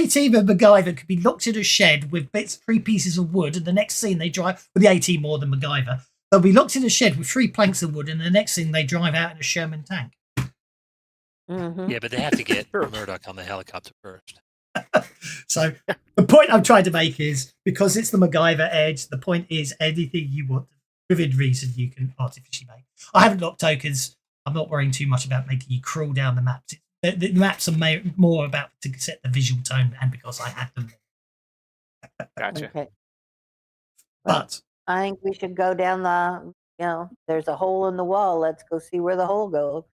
team of MacGyver could be locked in a shed with 3 pieces of wood, and the next scene they drive. Well, the A team more than MacGyver. They'll be locked in a shed with 3 planks of wood, and the next thing they drive out in a Sherman tank. Mm-hmm. Yeah, but they have to get Murdoch on the helicopter first. So the point I'm trying to make is, because it's the MacGyver edge, the point is anything you want within reason you can artificially make. I haven't locked tokens. I'm not worrying too much about making you crawl down the maps. The maps are more about to set the visual tone, and because I had them. Gotcha. Okay. But I think we should go down there's a hole in the wall. Let's go see where the hole goes.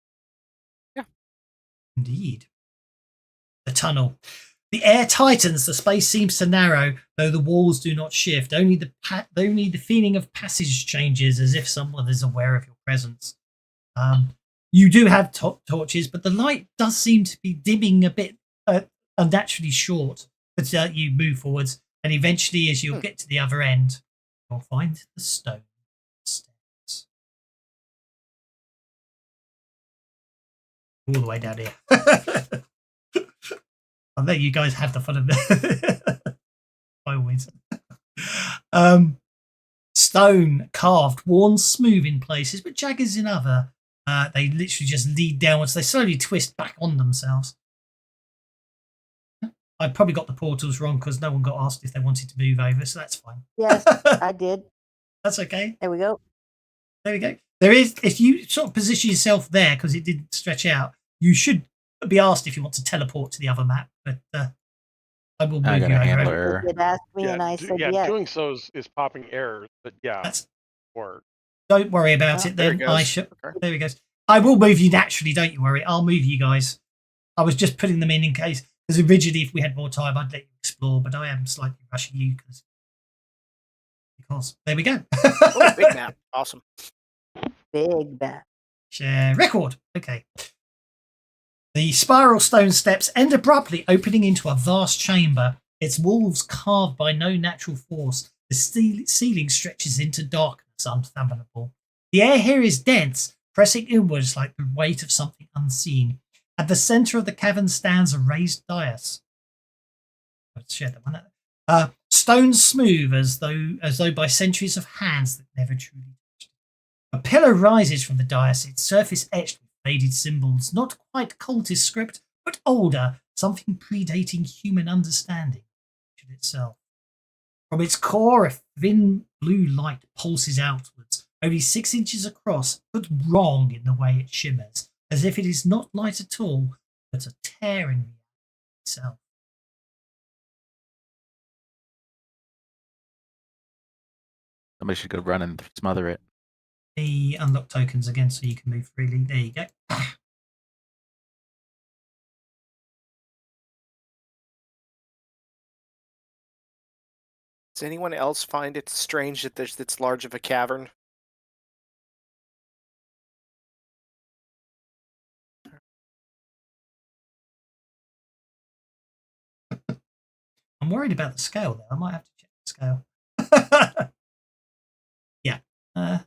indeed, the tunnel. The air tightens, the space seems to narrow, though the walls do not shift. Only the feeling of passage changes, as if someone is aware of your presence. You do have torches, but the light does seem to be dimming a bit, unnaturally short. But you move forwards, and eventually, as you'll get to the other end, you'll find the stone stairs. All the way down here. I'll let you guys have the fun of it. By all means. Stone carved, worn smooth in places, but jagged in other. They literally just lead downwards. They slowly twist back on themselves. I probably got the portals wrong because no one got asked if they wanted to move over, so that's fine. Yes, I did. That's okay. There we go. There we go. There is, if you sort of position yourself there because it didn't stretch out, you should be asked if you want to teleport to the other map, but I will move I you got a over. handler They error. did ask me, and I said yes. Doing so is popping errors, but yeah, That's, word. don't worry about it There then. it goes. Okay. There we go. I will move you naturally, don't you worry. I'll move you guys. I was just putting them in case, because originally if we had more time, I'd let you explore, but I am slightly rushing you because there we go. Oh, big map. Awesome. Big bat. Share record. Okay. The spiral stone steps end abruptly, opening into a vast chamber. Its walls carved by no natural force. The ceiling stretches into darkness unfathomable. The air here is dense, pressing inwards like the weight of something unseen. At the centre of the cavern stands a raised dais. Let's share that one. Stone smooth as though by centuries of hands that never truly touched. A pillar rises from the dais, its surface etched with faded symbols, not quite cultist script, but older, something predating human understanding itself. From its core, a thin blue light pulses outwards, only 6 inches across, but wrong in the way it shimmers, as if it is not light at all, but a tear in itself. Somebody should go run and smother it. The unlock tokens again so you can move freely. There you go. Does anyone else find it strange that there's this large of a cavern? I'm worried about the scale though. I might have to check the scale. Yeah.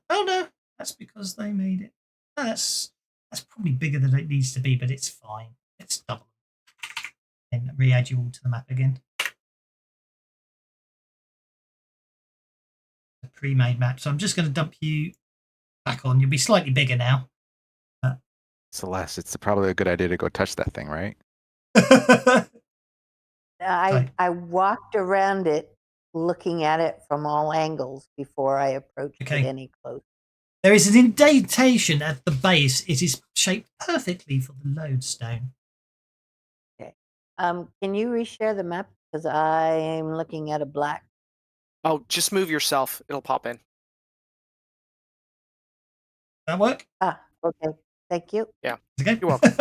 Oh no, that's because they made it. No, that's probably bigger than it needs to be, but it's fine. It's double. And re-add you all to the map again. The pre-made map. So I'm just going to dump you back on. You'll be slightly bigger now. Celeste, it's probably a good idea to go touch that thing, right? I walked around it, looking at it from all angles before I approached it any closer. There is an indentation at the base. It is shaped perfectly for the lodestone. Okay. Can you reshare the map? Because I am looking at a black. Oh, just move yourself. It'll pop in. That work? Ah, okay. Thank you. Yeah. Okay. You're welcome.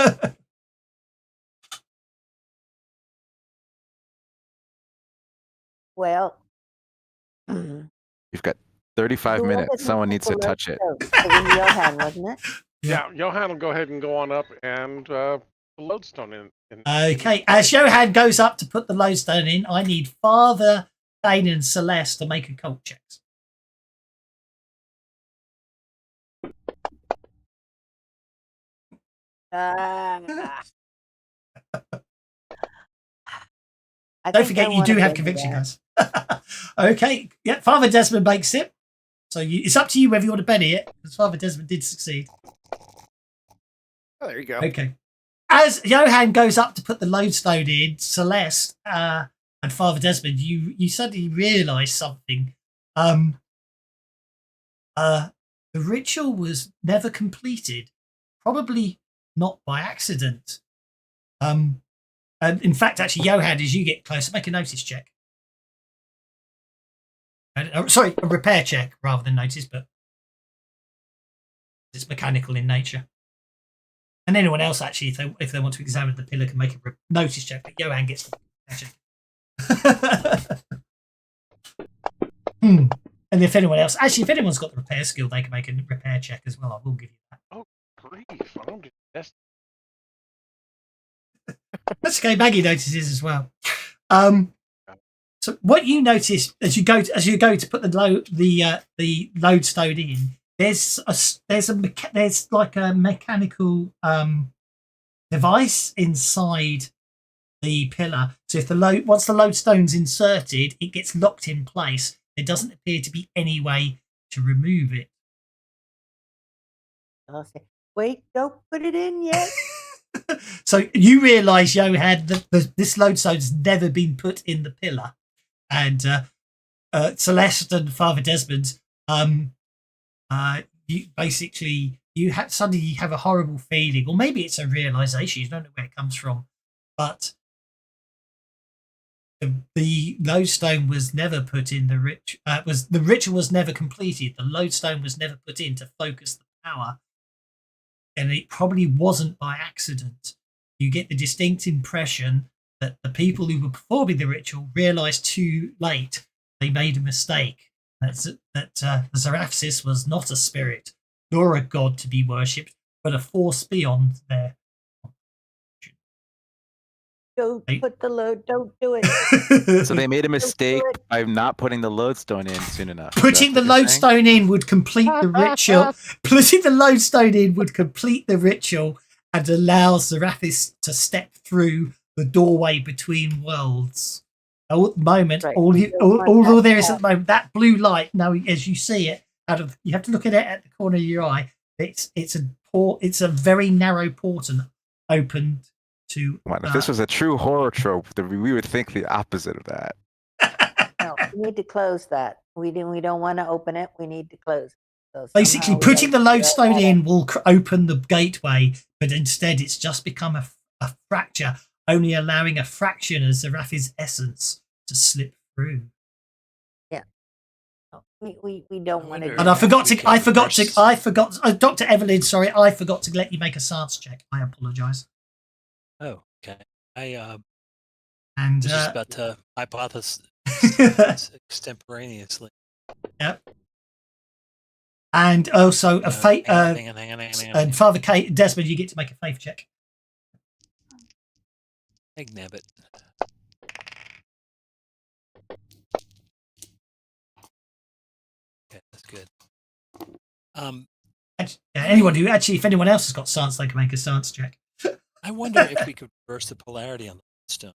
Well, You've got 35 who was minutes. it who Someone put needs the to touch it. lodestone? It was Johan, wasn't it? Yeah, Johan will go ahead and go on up and the lodestone in. Okay, as Johan goes up to put the lodestone in, I need Father, Dane, and Celeste to make a cult checks. Don't forget, you do have conviction, guys. Okay, yeah, Father Desmond makes it. So it's up to you whether you want to Benny it, because Father Desmond did succeed. Oh, there you go. Okay. As Johan goes up to put the lodestone in, Celeste and Father Desmond, you suddenly realise something. The ritual was never completed, probably not by accident. And in fact, actually, Johan, as you get closer, make a notice check. Sorry, a repair check rather than notice, but it's mechanical in nature. And anyone else, actually, if they want to examine the pillar, can make a notice check. But Johan gets the check. And if anyone else, actually, if anyone's got the repair skill, they can make a repair check as well. I will give you that. Oh, grief! I don't do this. That's okay. Maggie notices as well. So what you notice as you go to put the lodestone in, there's like a mechanical device inside the pillar. So if once the lodestone's inserted, it gets locked in place. There doesn't appear to be any way to remove it. I'll say, wait, don't put it in yet. So you realise, Johan, that this lodestone's never been put in the pillar. And Celeste and Father Desmond, you basically suddenly you have a horrible feeling, or maybe it's a realization. You don't know where it comes from, but the lodestone was never put in the ritual was never completed. The lodestone was never put in to focus the power, and it probably wasn't by accident. You get the distinct impression that the people who were performing the ritual realized too late they made a mistake. That the Zarathis was not a spirit nor a god to be worshipped, but a force beyond their. Don't put the load. Don't do it. So they made a mistake by not putting the lodestone in soon enough. Putting the lodestone in would complete the ritual. Putting the lodestone in would complete the ritual and allow Zarathis to step through the doorway between worlds. At the moment, Right. all there is at the moment, that blue light. Now, as you see it, you have to look at it at the corner of your eye. It's a very narrow portal opened to. If this was a true horror trope, we would think the opposite of that. No, we need to close that. We don't want to open it. We need to close. So Basically, somehow we putting the gotta figure lodestone that in out. will open the gateway, but instead it's just become a fracture, only allowing a fraction of Zaraf's essence to slip through. We don't want to wonder do And I if that. forgot we to, can I reverse- forgot, Dr. Evelyn, sorry, I forgot to let you make a science check. I apologise. Oh, okay. I And was just about to hypothesize extemporaneously. yep. And also a faith, Hang on. and Father Desmond, you get to make a faith check. Egg nabbit. Okay, that's good. And, anyone who actually, if anyone else has got science, they can make a science check. I wonder if we could reverse the polarity on the stone.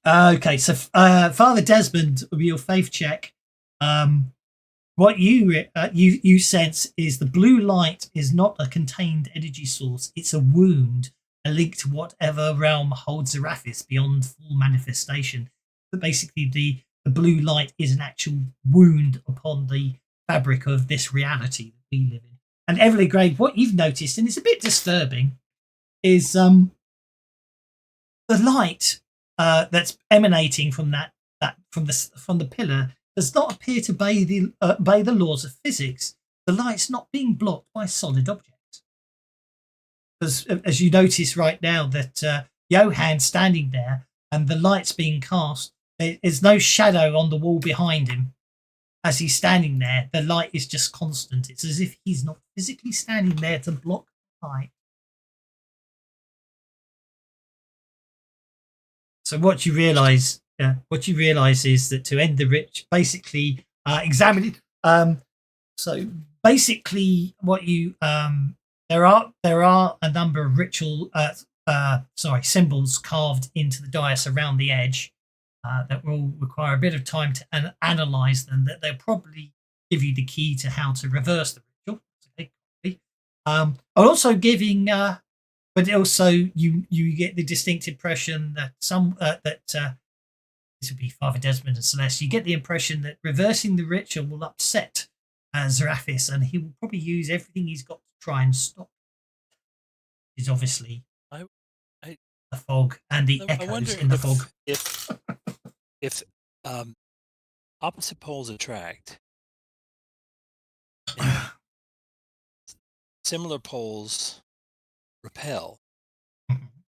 Okay, so Father Desmond, with your faith check, what you sense is the blue light is not a contained energy source; it's a wound, a link to whatever realm holds Zarafis beyond full manifestation. But basically, the blue light is an actual wound upon the fabric of this reality that we live in. And Evelyn Gray, what you've noticed, and it's a bit disturbing, is the light that's emanating from from the pillar does not appear to obey the laws of physics. The light's not being blocked by solid objects. As you notice right now that Johann's standing there and the light's being cast, there's no shadow on the wall behind him. As he's standing there, the light is just constant. It's as if he's not physically standing there to block the light. So what you realise is that to end the rich, basically examine it. So basically, what you there are a number of ritual symbols carved into the dais around the edge that will require a bit of time to analyse them. That they'll probably give you the key to how to reverse the ritual. I'm also giving. But also, you get the distinct impression that this would be Father Desmond and Celeste. You get the impression that reversing the ritual will upset Zarafis, and he will probably use everything he's got to try and stop. Is obviously the fog and the I echoes wonder in the fog. if opposite poles attract, and similar poles repel,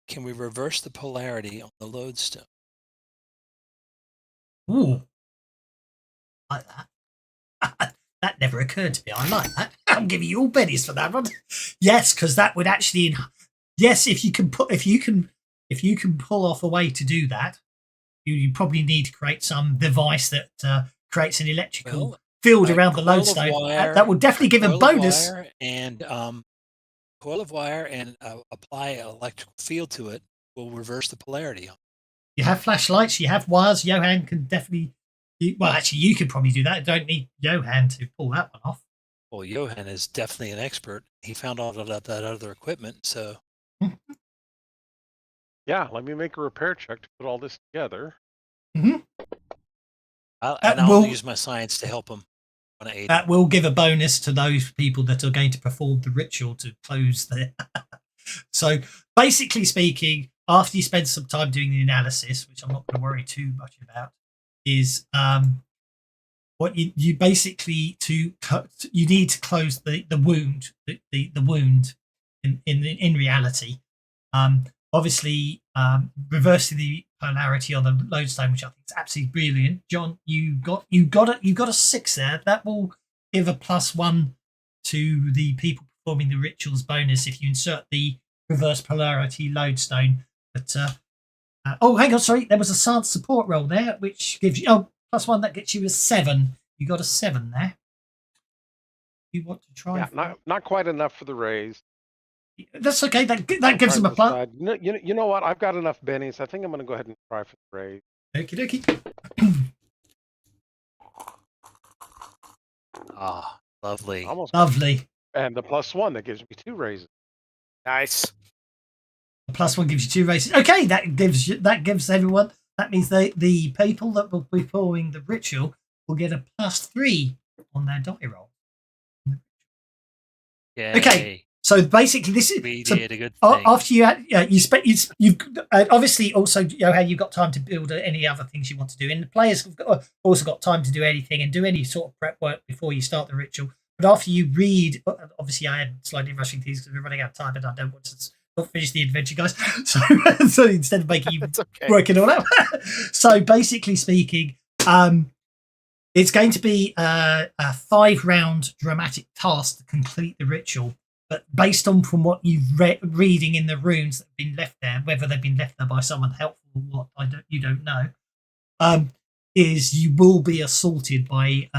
can we reverse the polarity on the lodestone? Ooh, like that. That never occurred to me. I like that. I'm giving you all bennies for that one. Yes, because that would actually. Yes, if you can pull off a way to do that, you probably need to create some device that creates an electrical field around the lodestone. That would definitely give a bonus. Coil of wire and apply an electrical field to it will reverse the polarity. You have flashlights, you have wires. Johann can definitely. Actually, you could probably do that. You don't need Johann to pull that one off. Well, Johann is definitely an expert. He found all that other equipment, so. Yeah, let me make a repair check to put all this together. Mm-hmm. I'll use my science to help him. That will give a bonus to those people that are going to perform the ritual to close the. So, basically speaking, after you spend some time doing the analysis, which I'm not going to worry too much about, is what you basically you need to close the wound, the wound in reality. Obviously, reversing the polarity on the lodestone, which I think is absolutely brilliant. John, you got a 6 there. That will give a +1 to the people performing the rituals bonus if you insert the reverse polarity lodestone. But hang on, sorry, there was a science support roll there, which gives you +1. That gets you a 7. You got a 7 there. You want to try? Yeah, not quite enough for the raise. That's okay. That gives him a plus. You know what? I've got enough bennies. I think I'm going to go ahead and try for the raise. Okie dokie. Lovely. Almost Lovely. And the +1 that gives me 2 raises. Nice. The +1 gives you 2 raises. Okay, that gives everyone That means the people that will be performing the ritual will get a +3 on their die roll. Yay. Okay. So basically, this is We so did a good thing. after you've obviously also you've got time to build any other things you want to do, and the players have also got time to do anything and do any sort of prep work before you start the ritual. But after you read, obviously I am slightly rushing things because we're running out of time, and I don't want to not finish the adventure, guys. So instead of making you That's okay. work it all out, so basically speaking, it's going to be a 5-round dramatic task to complete the ritual. But based on from what you've reading in the runes that have been left there, whether they've been left there by someone helpful or what, you don't know, is you will be assaulted by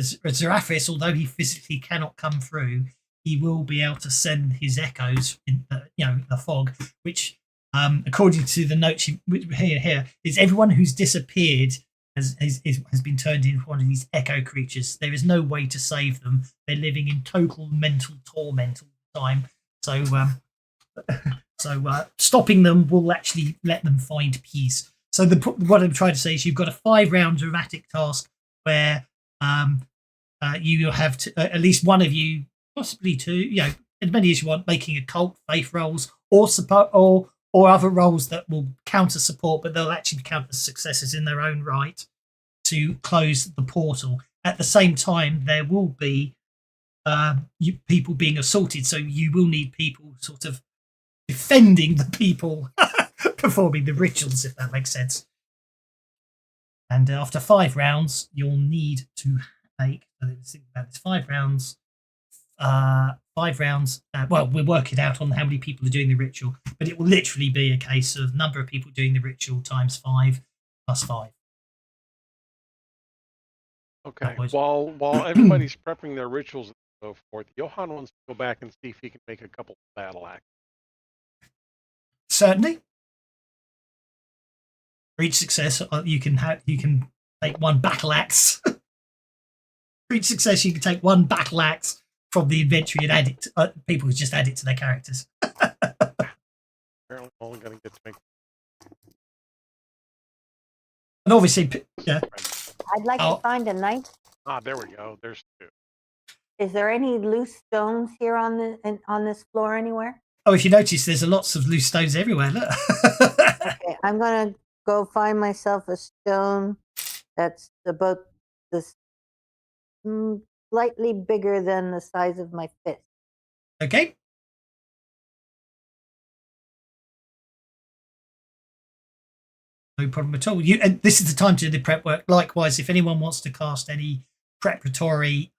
Zeraphis. Although he physically cannot come through, he will be able to send his echoes in the fog, which according to the notes here is everyone who's disappeared has been turned into one of these echo creatures. There is no way to save them. They're living in total mental torment all the time. So stopping them will actually let them find peace. So what I'm trying to say is you've got a 5-round dramatic task where you have to, at least one of you, possibly two, as many as you want, making occult faith rolls or support or other roles that will counter support, but they'll actually count as successes in their own right to close the portal. At the same time, there will be people being assaulted, so you will need people sort of defending the people performing the rituals, if that makes sense. And after 5 rounds, you'll need to make, think about this, 5 rounds. 5 rounds. Well, we'll work it out on how many people are doing the ritual, but it will literally be a case of number of people doing the ritual times 5 plus 5. Okay. While everybody's prepping their rituals and so forth, Johan wants to go back and see if he can make a couple of battle acts. Certainly. For each success, you can take 1 battle axe. For each success, you can take 1 battle axe from the inventory and add it to, people who just add it to their characters. Apparently, only going to get to make. And obviously, yeah. I'd like to find a knife. There we go. There's 2. Is there any loose stones here on this floor anywhere? Oh, if you notice, there's lots of loose stones everywhere. Look. Okay, I'm gonna go find myself a stone that's about this slightly bigger than the size of my fist. Okay. No problem at all. And this is the time to do the prep work. Likewise, if anyone wants to cast any preparatory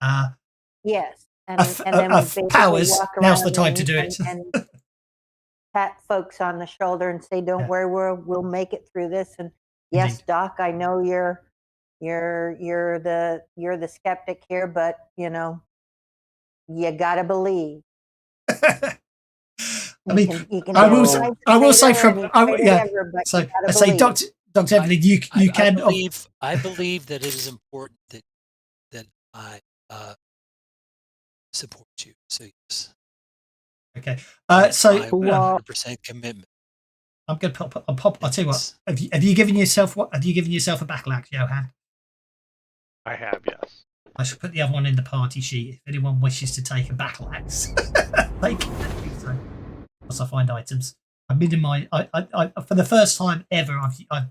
yes, and then we powers, walk now's the around time to do it. and pat folks on the shoulder and say, "Don't worry, we'll make it through this." And yes, Indeed. Doc, I know you're the skeptic here, but you gotta believe. I mean, you can I will say from So I say, Dr. Evelyn, you can. I believe that it is important that I support you. So yes. Okay. That's So my 100% commitment. I'm going to pop. I'll tell you what. Have you given yourself what? Have you given yourself a battle axe, Johan? I have, yes. I should put the other one in the party sheet. If anyone wishes to take a battle axe, they can do so. Once I find items, I minimize. I for the first time ever, I've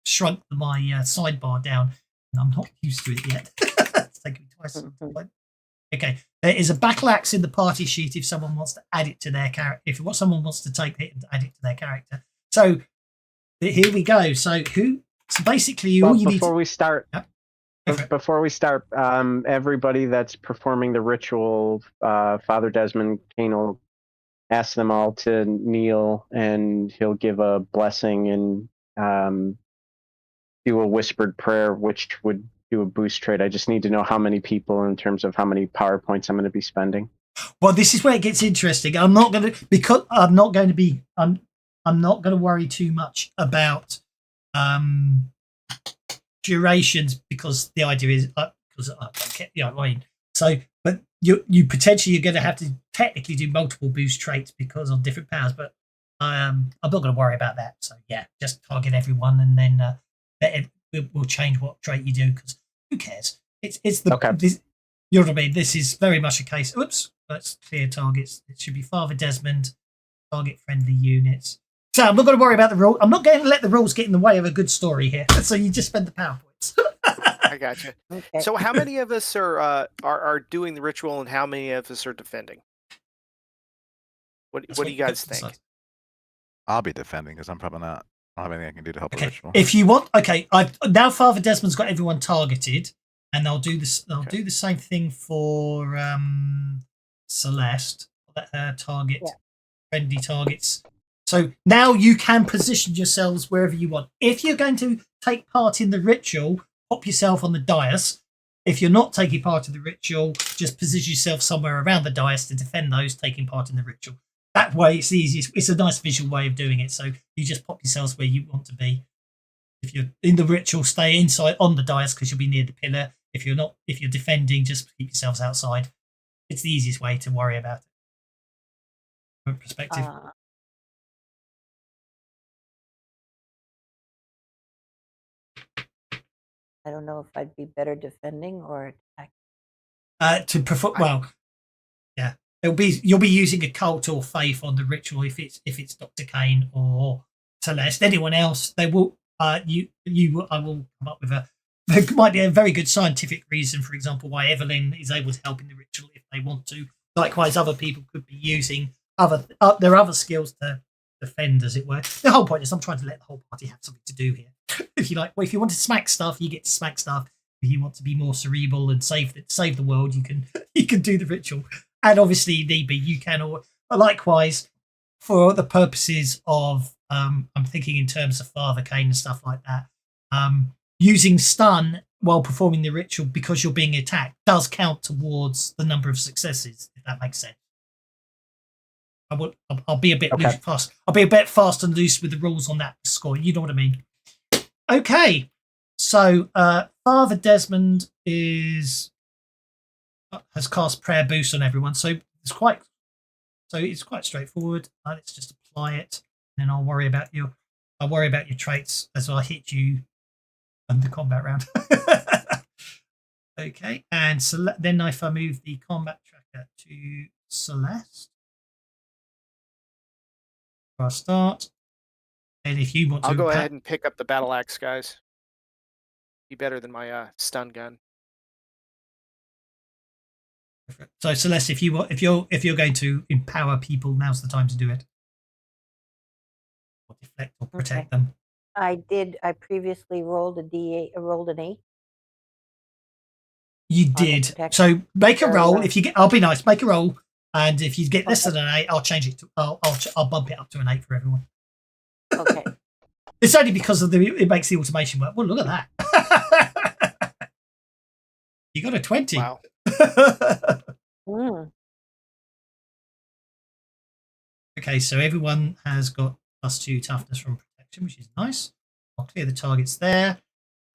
shrunk my sidebar down, and I'm not used to it yet. It's taken me twice. Okay, there is a battle axe in the party sheet if someone wants to add it to their character. If someone wants to take it and add it to their character. So here we go. So basically all you need before we start. Yeah. Before we start, everybody that's performing the ritual, Father Desmond Kane will ask them all to kneel, and he'll give a blessing and do a whispered prayer, which would do a boost trade. I just need to know how many people in terms of how many power points I'm going to be spending. Well, this is where it gets interesting. I'm not going to worry too much about durations, because the idea is because I don't care, you know what I mean. So, but you potentially you're going to have to technically do multiple boost traits because of different powers. But I'm not going to worry about that. So yeah, just target everyone, and then we'll change what trait you do, because who cares? It's the Okay. you know what I mean. This is very much a case. Oops, let's clear targets. It should be Father Desmond, target friendly units. So I'm not going to worry about the rule. I'm not going to let the rules get in the way of a good story here. So you just spend the power points. I gotcha. Okay. So how many of us are doing the ritual, and how many of us are defending? What do you guys think? I'll be defending because I'm probably not. I don't have anything I can do to help a Okay. ritual. If you want, okay. Now Father Desmond's got everyone targeted, and they'll do this. They'll Okay. do the same thing for Celeste. Let her target friendly targets. So now you can position yourselves wherever you want. If you're going to take part in the ritual, pop yourself on the dais. If you're not taking part in the ritual, just position yourself somewhere around the dais to defend those taking part in the ritual. That way, it's the easiest. It's a nice visual way of doing it. So you just pop yourselves where you want to be. If you're in the ritual, stay inside on the dais because you'll be near the pillar. If you're not, if you're defending, just keep yourselves outside. It's the easiest way to worry about it. From a perspective. I don't know if I'd be better defending or attacking. To perform well, yeah. You'll be using a cult or faith on the ritual if it's Dr. Kane or Celeste. Anyone else, they will I will come up with there might be a very good scientific reason, for example, why Evelyn is able to help in the ritual if they want to. Likewise, other people could be using there are other skills to defend, as it were. The whole point is I'm trying to let the whole party have something to do here. If you like, well, if you want to smack stuff, you get to smack stuff. If you want to be more cerebral and save the world, you can do the ritual. And obviously, need be you can, or likewise for the purposes of I'm thinking in terms of Father Kane and stuff like that. Using stun while performing the ritual because you're being attacked does count towards the number of successes, if that makes sense. I'll be a bit fast. I'll be a bit fast and loose with the rules on that score. You know what I mean? Okay, so Father Desmond has cast Prayer Boost on everyone, so it's quite straightforward. Let's just apply it, and then I'll worry about your traits as I hit you in the combat round. Okay, and then if I move the combat tracker to Celeste, I'll start. And if you want to, I'll go ahead and pick up the battle axe, guys. Be better than my stun gun. So Celeste, if you're going to empower people, now's the time to do it. Or deflect or protect them. I previously rolled a D8. Rolled an 8. You did. So make a roll. If you get, I'll be nice. Make a roll, and if you get less than an 8, I'll change it to. I'll bump it up to an 8 for everyone. Okay. It's only because of it makes the automation work. Well, look at that. You got a 20. Wow. Okay, so everyone has got +2 toughness from protection, which is nice. I'll clear the targets there.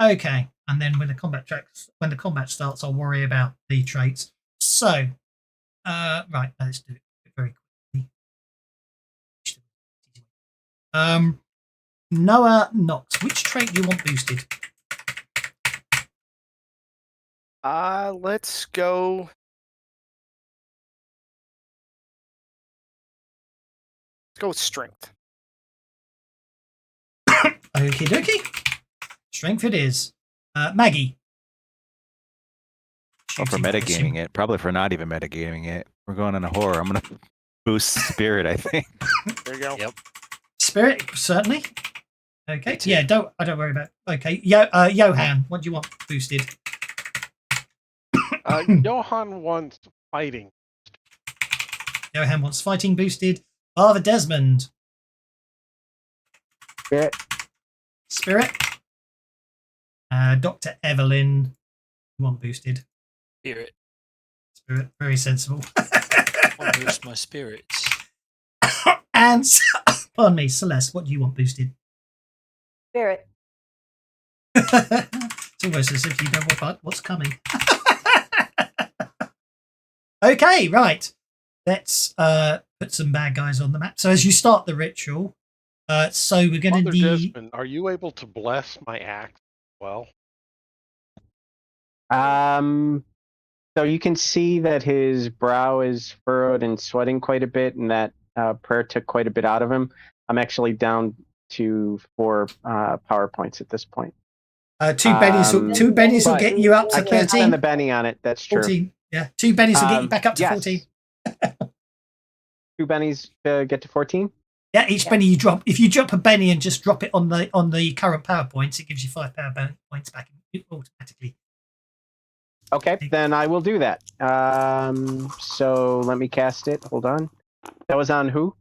Okay, and then when the combat starts, I'll worry about the traits. So, right, let's do it very quickly. Noah Knox, which trait do you want boosted? Let's go. Let's go with strength. Okie dokie. Strength it is. Maggie. Well, for metagaming it, probably for not even metagaming it. We're going on a horror. I'm going to boost spirit, I think. There you go. Yep. Spirit, certainly. Okay. Yeah, don't worry about it. Okay. Johan, what do you want boosted? Johan wants fighting. Johan wants fighting boosted. Father Desmond. Spirit. Dr. Evelyn. You want boosted? Spirit. Spirit. Very sensible. I boost my spirits. And, pardon me, Celeste, what do you want boosted? Spirit. It's almost as if you know what's coming. Okay, right. let's put some bad guys on the map. So as you start the ritual, so we're going to Father need. Desmond, are you able to bless my axe? Well, So you can see that his brow is furrowed and sweating quite a bit, and that prayer took quite a bit out of him. I'm actually down to 4 power points at this point. 2 bennies will but get you up to I can't spend 13. the Benny on it. That's true. 14. Yeah, 2 bennies will get you back up to yes. 14. 2 bennies to get to 14. Yeah, each benny you drop. If you drop a benny and just drop it on the current power points, it gives you 5 power points back automatically. Okay, then I will do that. So let me cast it. Hold on. That was on who?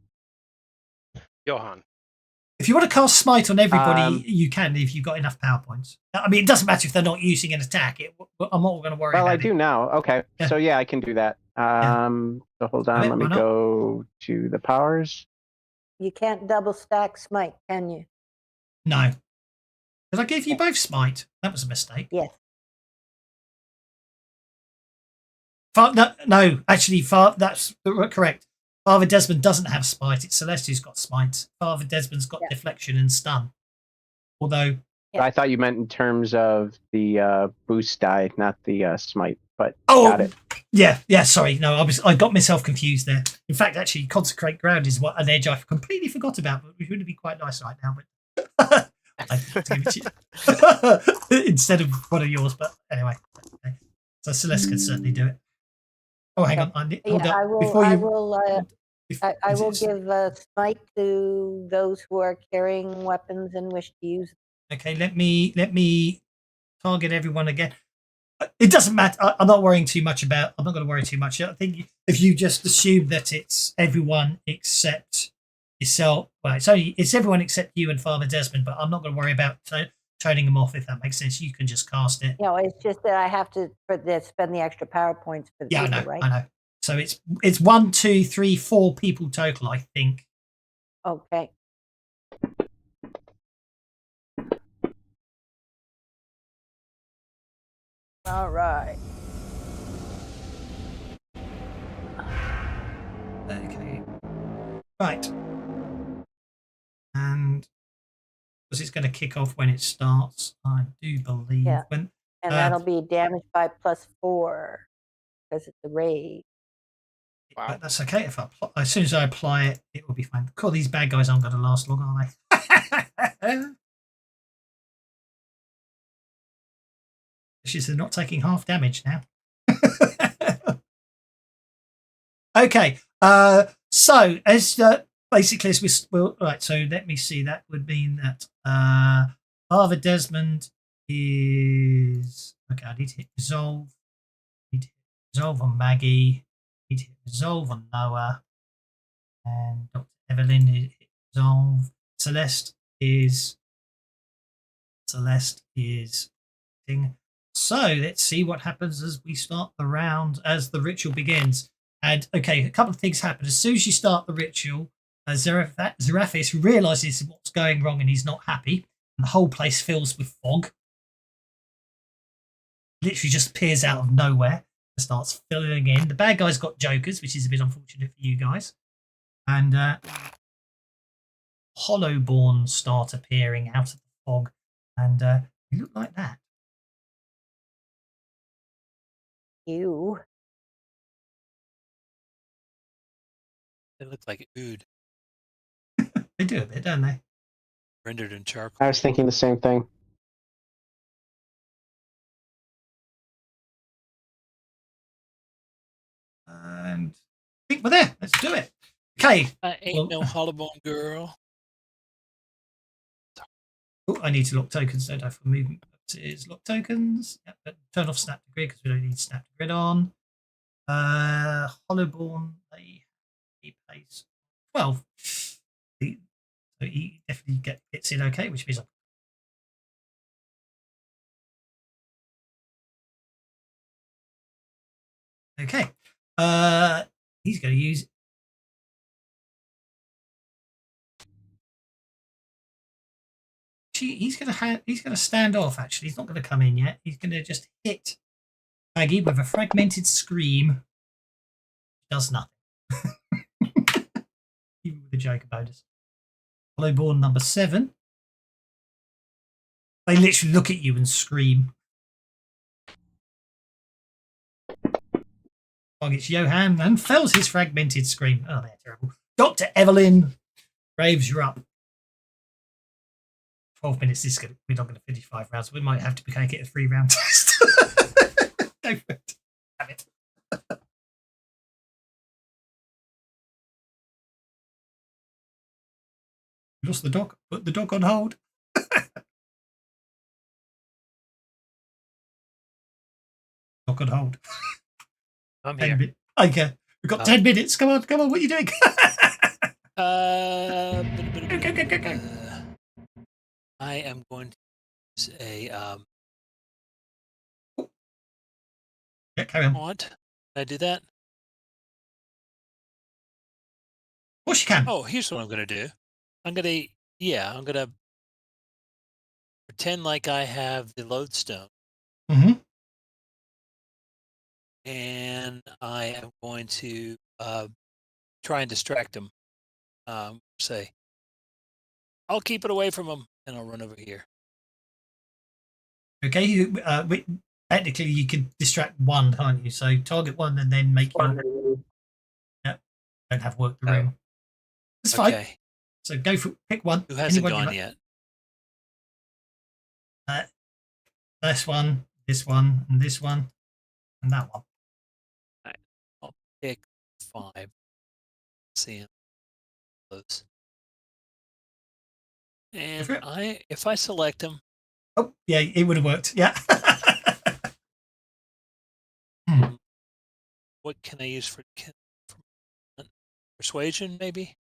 Johan. If you want to cast Smite on everybody, you can if you've got enough power points. I mean, it doesn't matter if they're not using an attack. I'm not going to worry about it. Well, I do now. Okay, Yeah. so yeah, I can do that. So hold on. Let me go to the powers. You can't double stack smite, can you? No. Because I gave you both Smite. That was a mistake. Yes. No, actually, that's correct. Father Desmond doesn't have Smite. It's Celeste who's got Smite. Father Desmond's got Deflection and Stun. Although... I thought you meant in terms of the boost die, not the smite, but got it. Yeah, sorry. No, I got myself confused there. In fact, actually, Consecrate Ground is an edge I completely forgot about, but it would be quite nice right now. But I have to give it to you. Instead of one of yours, but anyway. Okay. So Celeste can certainly do it. Oh, hang on. Hold up. I will give smite to those who are carrying weapons and wish to use them. Okay, let me target everyone again. It doesn't matter. I'm not worrying too much about. I'm not going to worry too much. I think if you just assume that it's everyone except yourself. Well, it's everyone except you and Father Desmond. But I'm not going to worry about turning them off if that makes sense. You can just cast it. No, it's just that I have to spend the extra power points for the people, right? I know. So it's 1, 2, 3, 4 people total, I think. Okay. All right. Okay. Right. And because it's going to kick off when it starts, I do believe. Yeah. And that'll be damaged by +4 because it's a raid. Wow. But that's okay. As soon as I apply it, it will be fine. Cool, these bad guys aren't going to last long, are they? They're not taking half damage now. Okay. So as basically as right. So let me see. That would mean that Father Desmond is okay. I need to hit resolve. I need to hit resolve on Maggie. I need to hit resolve on Noah. And Dr. Evelyn hit resolve. Celeste is. So let's see what happens as we start the round, as the ritual begins. And okay, a couple of things happen. As soon as you start the ritual, Zeraphis realizes what's going wrong and he's not happy. And the whole place fills with fog. Literally just appears out of nowhere and starts filling in. The bad guy's got jokers, which is a bit unfortunate for you guys. And Hollowborn start appearing out of the fog. And they look like that. Ew. They look like ood. They do a bit, don't they? Rendered in charcoal. I was thinking the same thing. And I think we're there. Let's do it. Okay. I ain't no hollowbone girl. Oh, I need to lock tokens, don't I, for movement purposes. Lock tokens. Yep, but turn off snap to grid because we don't need snap to grid on. Hollowborn, they have a pace 12. So he definitely gets in okay, which means okay. He's going to use. He's going to stand off. Actually, he's not going to come in yet. He's going to just hit Maggie with a fragmented scream. Does nothing. Even with the Joker bonus. Hollowborn number 7. They literally look at you and scream. Targets Johan and fells his fragmented scream. Oh, they're terrible. Dr. Evelyn Graves, you're up. 12 minutes. We're not going to finish 5 rounds. We might have to make it a 3-round test. Go for it. Have it. You lost the dog. Put the dog on hold. Dog on hold. I'm 10 here. minutes. Okay. We've got 10 minutes. Come on. What are you doing? Go. Go. I am going to use a Yeah, carry on. Of haunt. Can I do that? course you can. Oh, here's what I'm going to do. I'm going to pretend like I have the lodestone, Mm-hmm. and I am going to try and distract him. Say, I'll keep it away from him, and I'll run over here. Okay. Technically, you could distract one, can't you? So target one and then make your... Yeah. Don't have work the room. It's fine. Okay. So go for pick one. Who hasn't Anyone you gone like. yet? This one, and this one, and that one. I'll pick 5. See him close. And for it. if I select him, Oh, yeah, it would have worked. Yeah. what can I use for persuasion? Maybe.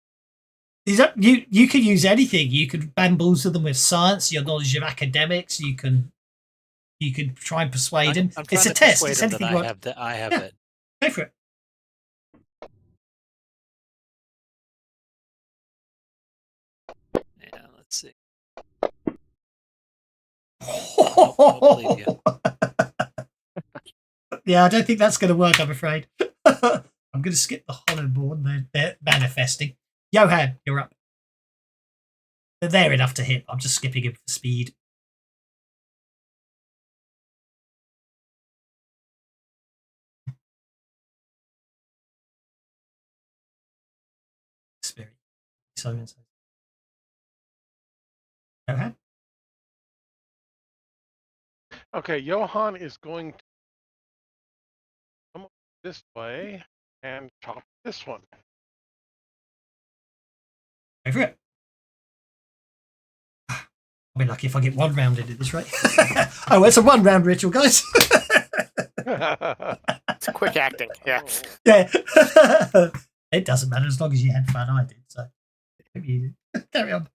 Is that you could use anything. You could bamboozle them with science, your knowledge of academics. You could try and persuade him. I'm It's a trying to test. persuade It's him anything that you I want. have that. I have Yeah. it. Go for it. Yeah. Let's see. I'll believe you. Yeah, I don't think that's going to work, I'm afraid. I'm going to skip the Hollowborn. They're manifesting. Johan, you're up. They're there enough to hit. I'm just skipping him for speed. Spirit. So. Johan? Okay, Johan is going to come this way and chop this one. Go for it. I'll be lucky if I get 1 round in at this rate. Oh, it's a 1-round ritual, guys. It's quick acting. Yeah. Yeah. It doesn't matter as long as you had fun. I did. So you carry on.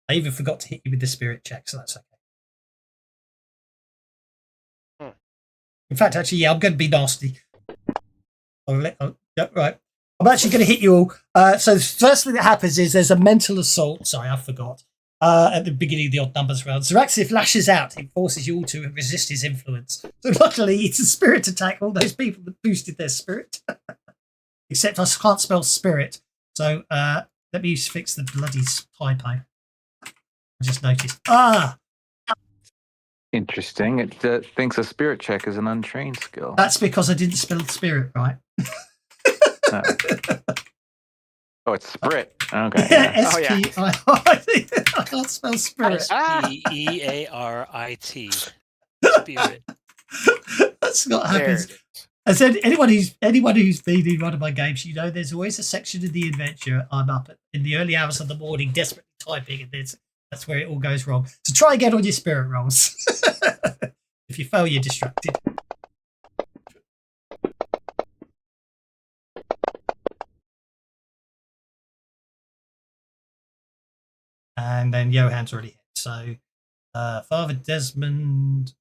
I even forgot to hit you with the spirit check, so that's okay. In fact, actually, yeah, I'm going to be nasty. Right. I'm actually going to hit you all. So the first thing that happens is there's a mental assault. Sorry, I forgot. At the beginning of the odd numbers round. Zeraxif lashes out. He forces you all to resist his influence. So luckily, it's a spirit attack. All those people that boosted their spirit. Except I can't spell spirit. So let me fix the bloody typo. I just noticed. Interesting. It thinks a spirit check is an untrained skill. That's because I didn't spell spirit right. Oh, it's sprit. Okay. Yeah, Yeah. S-P-I. I can't spell spirit. Spearit. Spirit. That's what There happens. it is. I said anyone who's been in one of my games, you know, there's always a section of the adventure I'm up in the early hours of the morning, desperately typing, and that's where it all goes wrong. So try again on your spirit rolls. If you fail, you're distracted. And then Johan's already hit. So Father Desmond.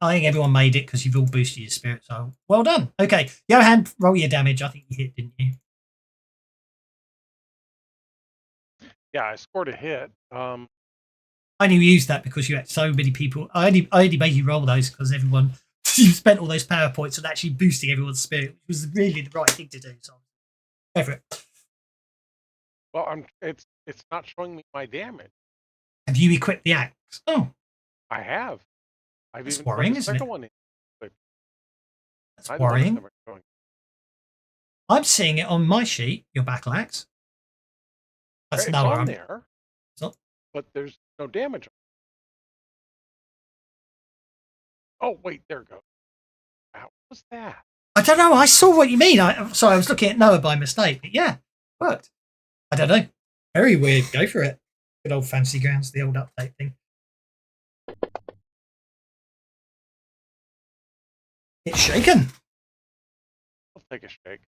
I think everyone made it because you've all boosted your spirit. So well done. Okay, Johan, roll your damage. I think you hit, didn't you? Yeah, I scored a hit. I only used that because you had so many people. I only made you roll those because everyone you spent all those power points on actually boosting everyone's spirit, which was really the right thing to do. So go for it. Well, it's not showing me my damage. Have you equipped the axe? Oh, I have. I've That's even put worrying, the isn't second it? one in. that's Neither one of worrying. them are showing. I'm seeing it on my sheet, your battle axe. That's It's lower. on there, So- but there's no damage. Oh, wait, there it goes. What was that? I don't know. I saw what you mean. Sorry, I was looking at Noah by mistake. But yeah, worked. I don't know. Very weird. Go for it. Good old fancy grounds, the old update thing. It's shaken. I'll take a shake.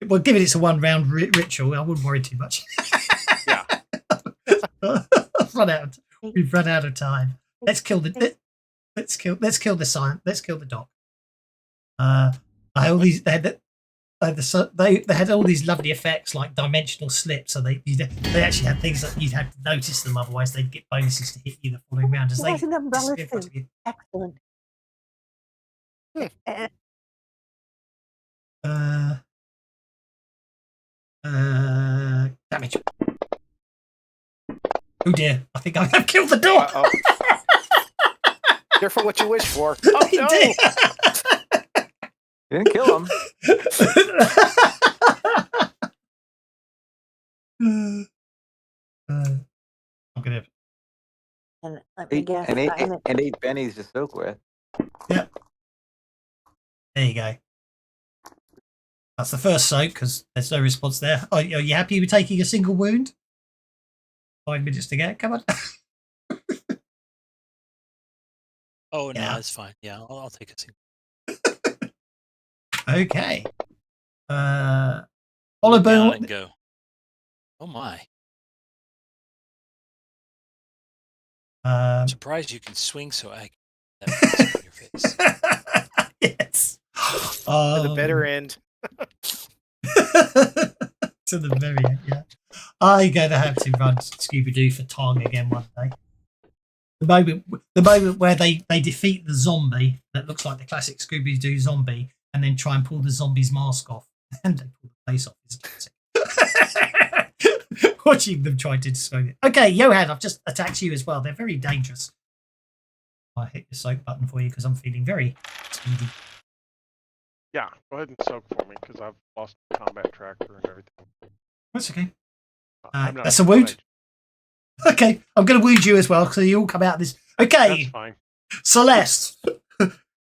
Well, given it's a one-round ritual, I wouldn't worry too much. Yeah. We've run out of time. Let's kill the. Let's kill the sign. Let's kill the doc. All these they had they had all these lovely effects like dimensional slips, so they actually had things that you'd have to notice them, otherwise they'd get bonuses to hit you the following round as He they has an umbrella disappear in front of too. you. Excellent. Damage. Oh dear! I think I have killed the dog. Careful what you wish for. Oh He no! did. You didn't kill him. I'm gonna. And let me guess. I'm at- And 8 bennies to soak with. There you go. That's the first soak because there's no response there. Are you happy with taking a single wound? 5 minutes to get. Come on. Oh no, Yeah. that's fine. Yeah, I'll take a single. Okay. Follow Down Boom. and go. Oh my! I'm surprised you can swing so accurate. That on your face. Yes. To the better end. To the very end, yeah. I'm going to have to run Scooby Doo for Tong again one day. The moment where they defeat the zombie that looks like the classic Scooby Doo zombie, and then try and pull the zombie's mask off, and they pull the face off is classic. Watching them try to destroy it. Okay, Johan, I've just attacked you as well. They're very dangerous. I hit the soak button for you because I'm feeling very speedy. Yeah, go ahead and soak for me because I've lost my combat tracker and everything. That's okay. I'm not That's a wound. Okay, I'm going to wound you as well, so you all come out of this. Okay, That's fine. Celeste.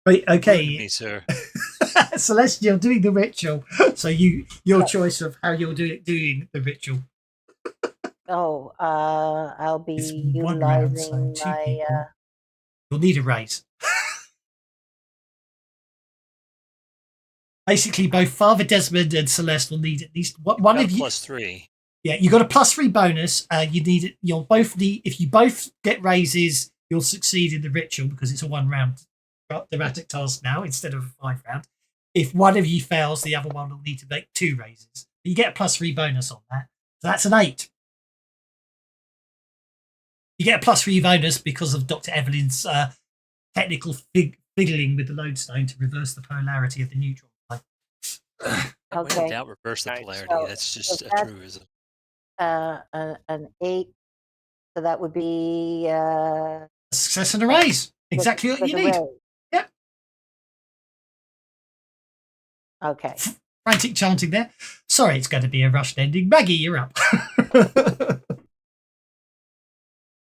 Right, okay. Wound me, sir. Celeste, you're doing the ritual, so your choice of how you're doing the ritual. Oh, I'll be It's 1 round, so utilizing 2 my. people. You'll need a raise. Basically, both Father Desmond and Celeste will need at least one of you. +3. Yeah, you got a +3 bonus. You need it. You'll both need. If you both get raises, you'll succeed in the ritual because it's a 1 round dramatic task now instead of a 5 round. If one of you fails, the other one will need to make 2 raises. You get a +3 bonus on that, so that's an 8. You get a +3 bonus because of Dr. Evelyn's technical fiddling with the lodestone to reverse the polarity of the neutron. I Okay. doubt reverse the Nice. polarity. So- That's just so a that's- truism. An 8. So that would be A success and a raise. Exactly what with you a need. raise. Yep. Okay. Frantic chanting there. Sorry, it's going to be a rushed ending. Maggie, you're up.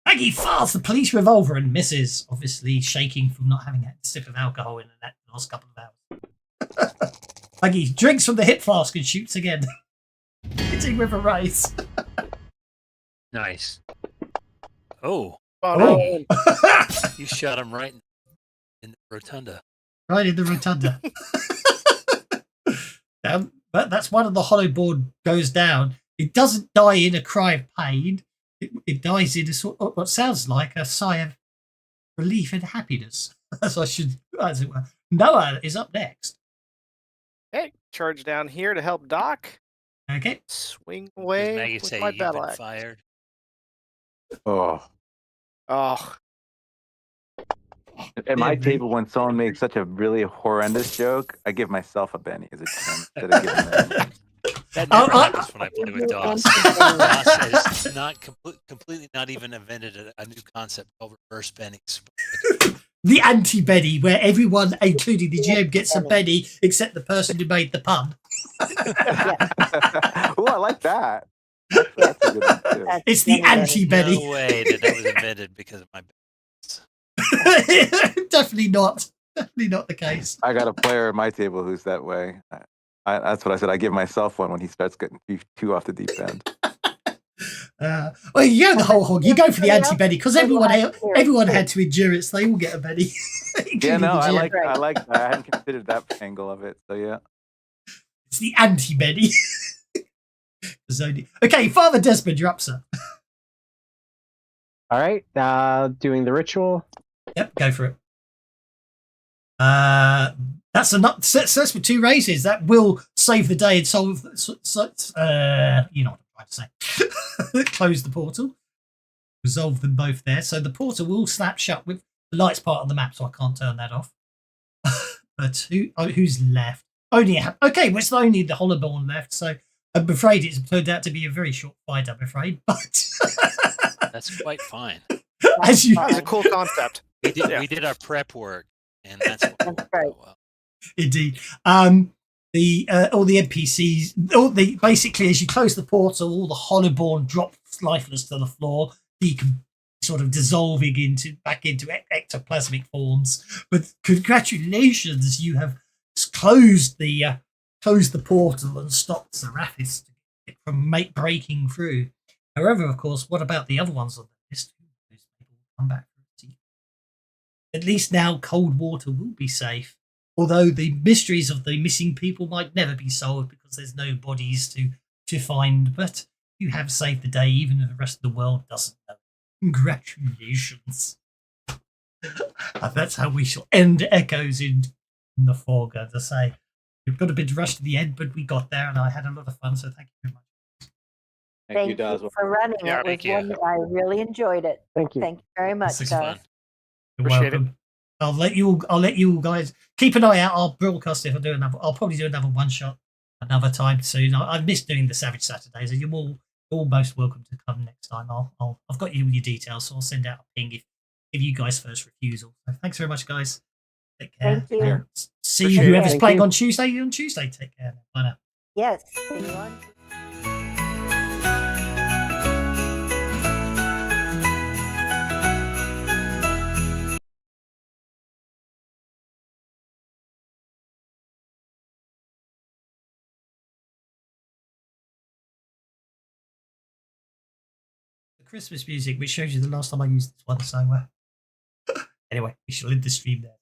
Maggie fires the police revolver and misses, obviously shaking from not having had a sip of alcohol in the last couple of hours. Maggie drinks from the hip flask and shoots again, hitting with a raise. Nice. Oh, Oh, no. you shot him right in the rotunda. Right in the rotunda. But that's one of the hollow board goes down. It doesn't die in a cry of pain. It dies in a sort of what sounds like a sigh of relief and happiness. As it were. Noah is up next. Hey, charge down here to help Doc. Okay. Swing Does away Maggie with say my you've battle been axe. fired? Oh, Oh, At my Yeah, table, when someone makes such a really horrendous joke, I give myself a Benny as a 10 instead of giving them. That Oh, never happens when I play with You DOS. anti-Benny. DOS has not completely not even invented a new concept called reverse bennies. The anti-Benny, where everyone, including the The GM, gets a anti-Benny. Benny except the person who made the pun. Oh, I like that. Actually, that's a good one too. That's It's the Benny. anti-Benny. No way that was invented because of my bennies. Definitely not. Definitely not the case. I got a player at my table who's that way. That's what I said. I give myself one when he starts getting too off the deep end. Well, you go the whole hog. You go for the anti-Benny because everyone Well, everyone had to endure it, so they all get a Benny. Yeah, including no, the I GM. like that. I hadn't considered that angle of it. So yeah. It's the anti-Benny. Okay, Father Desmond, you're up, sir. All right, doing the ritual. Yep, go for it. That's enough. So that's with 2 raises. That will save the day and solve. You know what I'm trying to say. Close the portal. Resolve them both there. So the portal will snap shut with the light's part of the map, so I can't turn that off. But who's left? Okay, well, it's only the Hollowborn left. So I'm afraid it's turned out to be a very short fight. I'm afraid, but That's quite fine. as you That was a cool concept. We did Yeah. we did our prep work, and that's what That's right. well. Indeed. The all the NPCs, basically as you close the portal, all the Hollowborn drop lifeless to the floor, sort of dissolving back into ectoplasmic forms. But congratulations, you have closed the portal and stopped Serapis from breaking through. However, of course, what about the other ones on the list? Those people will come back. At least now Coldwater will be safe. Although the mysteries of the missing people might never be solved because there's no bodies to find. But you have saved the day, even if the rest of the world doesn't know. Congratulations. And that's how we shall end Echoes in the fog, as I say. We've got a bit rushed to the end, but we got there and I had a lot of fun, so thank you very much. Thank you Dazwell. for running Yeah, it. thank Was you. I really enjoyed it. Thank you. Thank you very much. This is Dara. fun. You're Appreciate it. welcome. I'll let you all guys keep an eye out. I'll broadcast if I do another. I'll probably do another one shot another time soon. I've missed doing the Savage Saturdays, so you're all most welcome to come next time. I've got you all your details, so I'll send out a ping if you guys first refusal. So thanks very much, guys. Take care. Thank you. And see Appreciate it. whoever's Thank playing you. on Tuesday. On Tuesday, take care. Bye now. Yes. See you on The Christmas music, which shows you the last time I used this one. So anyway, we shall end the stream there.